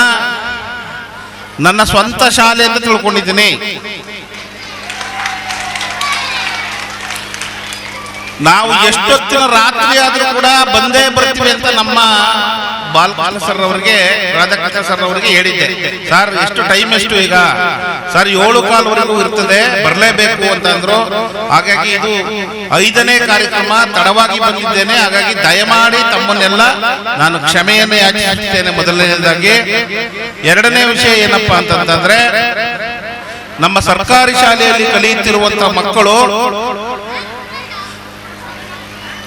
ನನ್ನ ಸ್ವಂತ ಶಾಲೆ ಅಂತ ತಿಳ್ಕೊಂಡಿದ್ದೀನಿ. ನಾವು ಎಷ್ಟೊತ್ತಿನ ರಾತ್ರಿ ಆದ್ರೂ ಕೂಡ ಬಂದೇ ಬರ್ತೀವಿ ಅಂತ ನಮ್ಮ ಬಾಲ ಸರ್ ಅವರಿಗೆ, ರಾಧಾಕೃಷ್ಣ ಸರ್ ಅವರಿಗೆ ಹೇಳಿದ್ದೆ. ಸರ್ ಎಷ್ಟು ಟೈಮ್ ಎಷ್ಟು ಈಗ? ಸರ್ 7:15ವರೆಗೂ ಇರ್ತದೆ, ಬರಲೇಬೇಕು ಅಂತಂದ್ರು. ಹಾಗಾಗಿ ಇದು 5ನೇ ಕಾರ್ಯಕ್ರಮ, ತಡವಾಗಿ ಬಂದಿದ್ದೇನೆ. ಹಾಗಾಗಿ ದಯಮಾಡಿ ತಮ್ಮನ್ನೆಲ್ಲ ನಾನು ಕ್ಷಮೆಯನ್ನು ಯಾಚಿಸುತ್ತೇನೆ ಮೊದಲನೇದಾಗಿ. ಎರಡನೇ ವಿಷಯ ಏನಪ್ಪಾ ಅಂತಂದ್ರೆ, ನಮ್ಮ ಸರ್ಕಾರಿ ಶಾಲೆಯಲ್ಲಿ ಕಲಿಯುತ್ತಿರುವಂತಹ ಮಕ್ಕಳು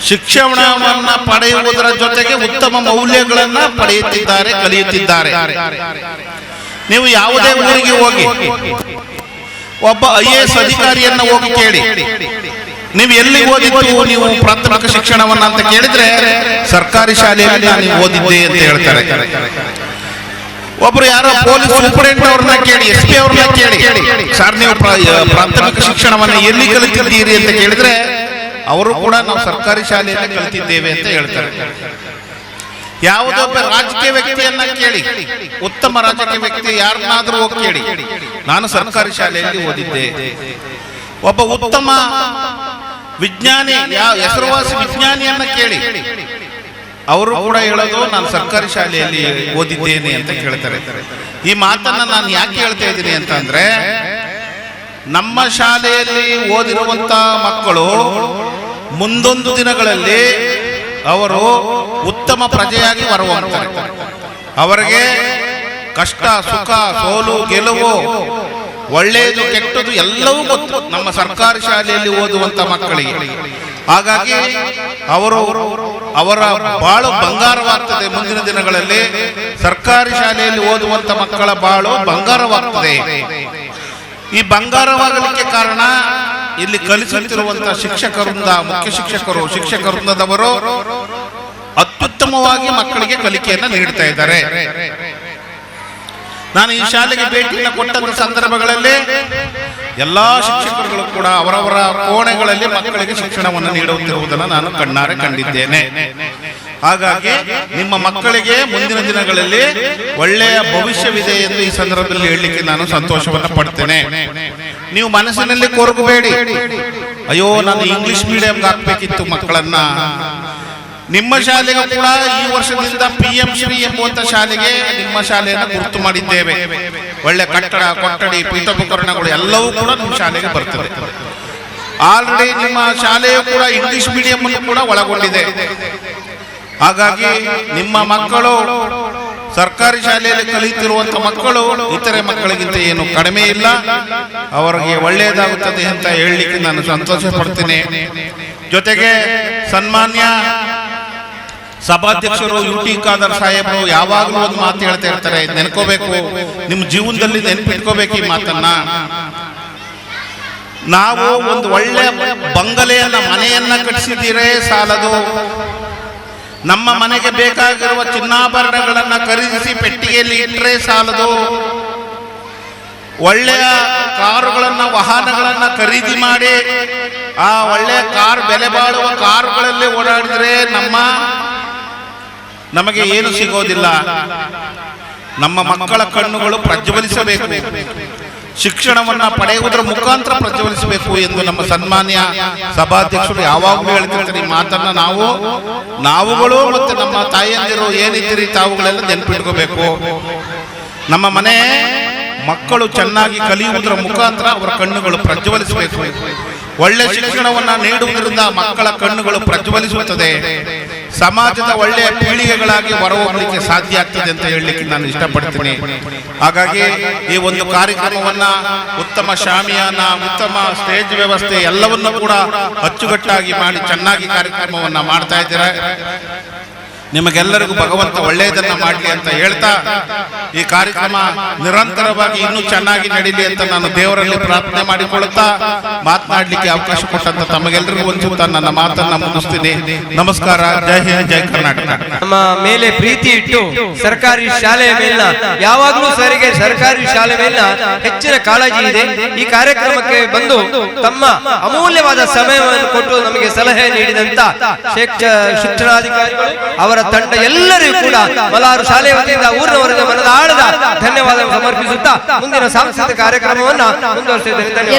ಶಿಕ್ಷಣವನ್ನ ಪಡೆಯುವುದರ ಜೊತೆಗೆ ಉತ್ತಮ ಮೌಲ್ಯಗಳನ್ನ ಪಡೆಯುತ್ತಿದ್ದಾರೆ, ಕಲಿಯುತ್ತಿದ್ದಾರೆ. ನೀವು ಯಾವುದೇ ಊರಿಗೆ ಹೋಗಿ ಒಬ್ಬ IAS ಅಧಿಕಾರಿಯನ್ನ ಹೋಗಿ ಕೇಳಿ, ನೀವು ಎಲ್ಲಿ ಓದಿದ್ದು, ನೀವು ಪ್ರಾಥಮಿಕ ಶಿಕ್ಷಣವನ್ನ ಅಂತ ಕೇಳಿದ್ರೆ ಸರ್ಕಾರಿ ಶಾಲೆಯಲ್ಲಿ ನೀವು ಓದಿದ್ದೆ ಅಂತ ಹೇಳ್ತಾರೆ. ಒಬ್ರು ಯಾರೋ ಪೊಲೀಸ್ ಸೂಪರಿಂಟೆಂಡೆಂಟ್ ಅವ್ರನ್ನ ಕೇಳಿ, SP ಅವ್ರನ್ನ ಕೇಳಿ, ಸರ್ ನೀವು ಪ್ರಾಥಮಿಕ ಶಿಕ್ಷಣವನ್ನ ಎಲ್ಲಿ ಕಲಿತಿದ್ದೀರಿ ಅಂತ ಕೇಳಿದ್ರೆ ಅವರು ಕೂಡ ನಾವು ಸರ್ಕಾರಿ ಶಾಲೆಯಲ್ಲಿ ಕಲಿತಿದ್ದೇವೆ ಅಂತ ಹೇಳ್ತಾರೆ. ಯಾವುದೊಬ್ಬ ರಾಜಕೀಯ ವ್ಯಕ್ತಿಯನ್ನ ಕೇಳಿ, ಉತ್ತಮ ರಾಜಕೀಯ ವ್ಯಕ್ತಿ ಯಾರನ್ನಾದ್ರೂ ಹೋಗಿ ಕೇಳಿ, ನಾನು ಸರ್ಕಾರಿ ಶಾಲೆಯಲ್ಲಿ ಓದಿದ್ದೆ. ಒಬ್ಬ ಉತ್ತಮ ವಿಜ್ಞಾನಿ, ಹೆಸರುವಾಸಿ ವಿಜ್ಞಾನಿಯನ್ನ ಕೇಳಿ, ಅವರು ಕೂಡ ಹೇಳೋದು ನಾನು ಸರ್ಕಾರಿ ಶಾಲೆಯಲ್ಲಿ ಓದಿದ್ದೇನೆ ಅಂತ ಕೇಳ್ತಾರೆ. ಈ ಮಾತನ್ನ ನಾನು ಯಾಕೆ ಹೇಳ್ತಾ ಇದ್ದೀನಿ ಅಂತಂದ್ರೆ, ನಮ್ಮ ಶಾಲೆಯಲ್ಲಿ ಓದಿರುವಂತ ಮಕ್ಕಳು ಮುಂದೊಂದು ದಿನಗಳಲ್ಲಿ ಅವರು ಉತ್ತಮ ಪ್ರಜೆಯಾಗಿ ಹೊರಹೊಮ್ಮುತ್ತಾರೆ. ಅವರಿಗೆ ಕಷ್ಟ ಸುಖ ಸೋಲು ಗೆಲುವು ಒಳ್ಳೆಯದು ಕೆಟ್ಟದು ಎಲ್ಲವೂ ಗೊತ್ತು ನಮ್ಮ ಸರ್ಕಾರಿ ಶಾಲೆಯಲ್ಲಿ ಓದುವಂತ ಮಕ್ಕಳಿಗೆ. ಹಾಗಾಗಿ ಅವರ ಬಾಳು ಬಂಗಾರವಾಗ್ತದೆ. ಮುಂದಿನ ದಿನಗಳಲ್ಲಿ ಸರ್ಕಾರಿ ಶಾಲೆಯಲ್ಲಿ ಓದುವಂತ ಮಕ್ಕಳ ಬಾಳು ಬಂಗಾರವಾಗ್ತದೆ. ಈ ಬಂಗಾರವಾಗಲಿಕ್ಕೆ ಕಾರಣ ಇಲ್ಲಿ ಕಲಿಸುತ್ತಿರುವಂತಹ ಶಿಕ್ಷಕರಿಂದ, ಮುಖ್ಯ ಶಿಕ್ಷಕರು, ಶಿಕ್ಷಕ ವೃಂದದವರು ಅತ್ಯುತ್ತಮವಾಗಿ ಮಕ್ಕಳಿಗೆ ಕಲಿಕೆಯನ್ನು ನೀಡ್ತಾ ಇದ್ದಾರೆ. ನಾನು ಈ ಶಾಲೆಗೆ ಭೇಟಿಯನ್ನು ಕೊಟ್ಟ ಸಂದರ್ಭಗಳಲ್ಲಿ ಎಲ್ಲಾ ಶಿಕ್ಷಕರುಗಳು ಕೂಡ ಅವರವರ ಕೋಣೆಗಳಲ್ಲಿ ಮಕ್ಕಳಿಗೆ ಶಿಕ್ಷಣವನ್ನು ನೀಡುತ್ತಿರುವುದನ್ನು ನಾನು ಕಣ್ಣಾರೆ ಕಂಡಿದ್ದೇನೆ. ಹಾಗಾಗಿ ನಿಮ್ಮ ಮಕ್ಕಳಿಗೆ ಮುಂದಿನ ದಿನಗಳಲ್ಲಿ ಒಳ್ಳೆಯ ಭವಿಷ್ಯವಿದೆ ಎಂದು ಈ ಸಂದರ್ಭದಲ್ಲಿ ಹೇಳಲಿಕ್ಕೆ ನಾನು ಸಂತೋಷವನ್ನು ಪಡ್ತೇನೆ. ನೀವು ಮನಸ್ಸಿನಲ್ಲಿ ಕೊರಗಬೇಡಿ, ಅಯ್ಯೋ ನಾನು ಇಂಗ್ಲಿಷ್ ಮೀಡಿಯಂಗೆ ಹಾಕ್ಬೇಕಿತ್ತು ಮಕ್ಕಳನ್ನ. ನಿಮ್ಮ ಶಾಲೆಗೂ ಕೂಡ ಈ ವರ್ಷದಿಂದ PMಶ್ರೀ ಎಂಬುವಂತ ಶಾಲೆಗೆ ನಿಮ್ಮ ಶಾಲೆಯನ್ನು ಗುರುತು ಮಾಡಿದ್ದೇವೆ. ಒಳ್ಳೆ ಕಟ್ಟಡ, ಕೊಠಡಿ, ಪೀಠೋಪಕರಣಗಳು ಎಲ್ಲವೂ ಕೂಡ ನಿಮ್ಮ ಶಾಲೆಗೆ ಬರ್ತದೆ. ಆಲ್ರೆಡಿ ನಿಮ್ಮ ಶಾಲೆಯು ಕೂಡ ಇಂಗ್ಲಿಷ್ ಮೀಡಿಯಂ ಅನ್ನು ಕೂಡ ಒಳಗೊಂಡಿದೆ. ಹಾಗಾಗಿ ನಿಮ್ಮ ಮಕ್ಕಳು ಸರ್ಕಾರಿ ಶಾಲೆಯಲ್ಲಿ ಕಲಿಯುತ್ತಿರುವಂತ ಮಕ್ಕಳು ಇತರೆ ಮಕ್ಕಳಿಗಿಂತ ಏನು ಕಡಿಮೆ ಇಲ್ಲ, ಅವರಿಗೆ ಒಳ್ಳೆಯದಾಗುತ್ತದೆ ಅಂತ ಹೇಳಲಿಕ್ಕೆ ನಾನು ಸಂತೋಷ ಪಡ್ತೀನಿ. ಜೊತೆಗೆ ಸನ್ಮಾನ್ಯ ಸಭಾಧ್ಯಕ್ಷರು UT ಖಾದರ್ ಸಾಹೇಬರು ಯಾವಾಗಲೂ ಒಂದು ಮಾತು ಹೇಳ್ತಾ ಇರ್ತಾರೆ, ನೆನ್ಕೋಬೇಕು, ನಿಮ್ಮ ಜೀವನದಲ್ಲಿ ನೆನಪಿಟ್ಕೋಬೇಕು ಈ ಮಾತನ್ನ. ನಾವು ಒಂದು ಒಳ್ಳೆ ಬಂಗಲೆಯನ್ನ, ಮನೆಯನ್ನ ಕಟ್ಟಿಸಿದ್ದೀರೇ ಸಾಲದು, ನಮ್ಮ ಮನೆಗೆ ಬೇಕಾಗಿರುವ ಚಿನ್ನಾಭರಣಗಳನ್ನ ಖರೀದಿಸಿ ಪೆಟ್ಟಿಗೆಯಲ್ಲಿ ಇಟ್ಟರೆ ಸಾಲದು, ಒಳ್ಳೆಯ ಕಾರುಗಳನ್ನ, ವಾಹನಗಳನ್ನ ಖರೀದಿ ಮಾಡಿ ಆ ಒಳ್ಳೆಯ ಕಾರ್, ಬೆಲೆ ಬಾಳುವ ಕಾರುಗಳಲ್ಲಿ ಓಡಾಡಿದರೆ ನಮಗೆ ಏನು ಸಿಗೋದಿಲ್ಲ. ನಮ್ಮ ಮಕ್ಕಳ ಕಣ್ಣುಗಳು ಪ್ರಜ್ವಲಿಸಬೇಕು, ಶಿಕ್ಷಣವನ್ನ ಪಡೆಯುವುದರ ಮುಖಾಂತರ ಪ್ರಜ್ವಲಿಸಬೇಕು ಎಂದು ನಮ್ಮ ಸನ್ಮಾನ್ಯ ಸಭಾಧ್ಯಕ್ಷರು ಯಾವಾಗಲೂ ಹೇಳ್ತಿರ್ತಾರೆ. ಈ ಮಾತನ್ನ ನಾವುಗಳು ಮತ್ತೆ ನಮ್ಮ ತಾಯಿಯಂದಿರು ಏನಿದ್ದೀರಿ ತಾವುಗಳೆಲ್ಲ ನೆನಪಿಟ್ಕೋಬೇಕು. ನಮ್ಮ ಮನೆ ಮಕ್ಕಳು ಚೆನ್ನಾಗಿ ಕಲಿಯುವುದರ ಮುಖಾಂತರ ಅವರ ಕಣ್ಣುಗಳು ಪ್ರಜ್ವಲಿಸಬೇಕು. ಒಳ್ಳೆ ಶಿಕ್ಷಣವನ್ನ ನೀಡುವುದರಿಂದ ಮಕ್ಕಳ ಕಣ್ಣುಗಳು ಪ್ರಜ್ವಲಿಸುತ್ತದೆ, ಸಮಾಜದ ಒಳ್ಳೆಯ ಪೀಳಿಗೆಗಳಾಗಿ ಹೊರಹೋಗಲಿಕ್ಕೆ ಸಾಧ್ಯ ಆಗ್ತದೆ ಅಂತ ಹೇಳಲಿಕ್ಕೆ ನಾನು ಇಷ್ಟಪಡ್ತೀನಿ. ಹಾಗಾಗಿ ಈ ಒಂದು ಕಾರ್ಯಕ್ರಮವನ್ನ ಉತ್ತಮ ಶಾಮಿಯಾನ, ಉತ್ತಮ ಸ್ಟೇಜ್ ವ್ಯವಸ್ಥೆ ಎಲ್ಲವನ್ನೂ ಕೂಡ ಅಚ್ಚುಕಟ್ಟಾಗಿ ಮಾಡಿ ಚೆನ್ನಾಗಿ ಕಾರ್ಯಕ್ರಮವನ್ನ ಮಾಡ್ತಾ ಇದ್ದೀರಾ. ನಿಮಗೆಲ್ಲರಿಗೂ ಭಗವಂತ ಒಳ್ಳೆಯದನ್ನ ಮಾಡಲಿ ಅಂತ ಹೇಳ್ತಾ ಈ ಕಾರ್ಯಕ್ರಮ ನಿರಂತರವಾಗಿ ಇನ್ನೂ ಚೆನ್ನಾಗಿ ನಡೀಲಿ ಅಂತ ನಾನು ದೇವರಲ್ಲಿ ಪ್ರಾರ್ಥನೆ ಮಾಡಿಕೊಳ್ಳುತ್ತಾ ಮಾತನಾಡಲಿಕ್ಕೆ ಅವಕಾಶ ಕೊಟ್ಟಂತ ತಮಗೆಲ್ಲರಿಗೂ ಒಂದು ನನ್ನ ಮಾತನ್ನ ಮುಗಿಸ್ತೀನಿ. ನಮಸ್ಕಾರ. ಜೈ ಹಿಂದ್, ಜೈ ಕರ್ನಾಟಕ. ನಮ್ಮ ಮೇಲೆ ಪ್ರೀತಿ ಇಟ್ಟು ಸರ್ಕಾರಿ ಶಾಲೆಯ ಮೇಲಿನ ಯಾವಾಗಲೂ ಸರಿಗೆ ಸರ್ಕಾರಿ ಶಾಲೆ ಮೇಲಿನ ಹೆಚ್ಚಿನ ಕಾಳಜಿ ಇದೆ. ಈ ಕಾರ್ಯಕ್ರಮಕ್ಕೆ ಬಂದು ತಮ್ಮ ಅಮೂಲ್ಯವಾದ ಸಮಯವನ್ನು ಕೊಟ್ಟು ನಮಗೆ ಸಲಹೆ ನೀಡಿದಂತ ಶಿಕ್ಷಣಾಧಿಕಾರಿಗಳು, ಅವರ ತಂಡ ಎಲ್ಲರಿಗೂ ಕೂಡ ಮಲಾರು ಶಾಲೆಯ ವತಿಯಿಂದ ಊರಿನವರಿಂದ ಮನದ ಆಳದ ಧನ್ಯವಾದ ಸಮರ್ಪಿಸುತ್ತಾ ಮುಂದಿನ ಸಾಂಸ್ಕೃತಿಕ ಕಾರ್ಯಕ್ರಮವನ್ನು ಮುಂದುವರಿಸಿದ್ದೇನೆ.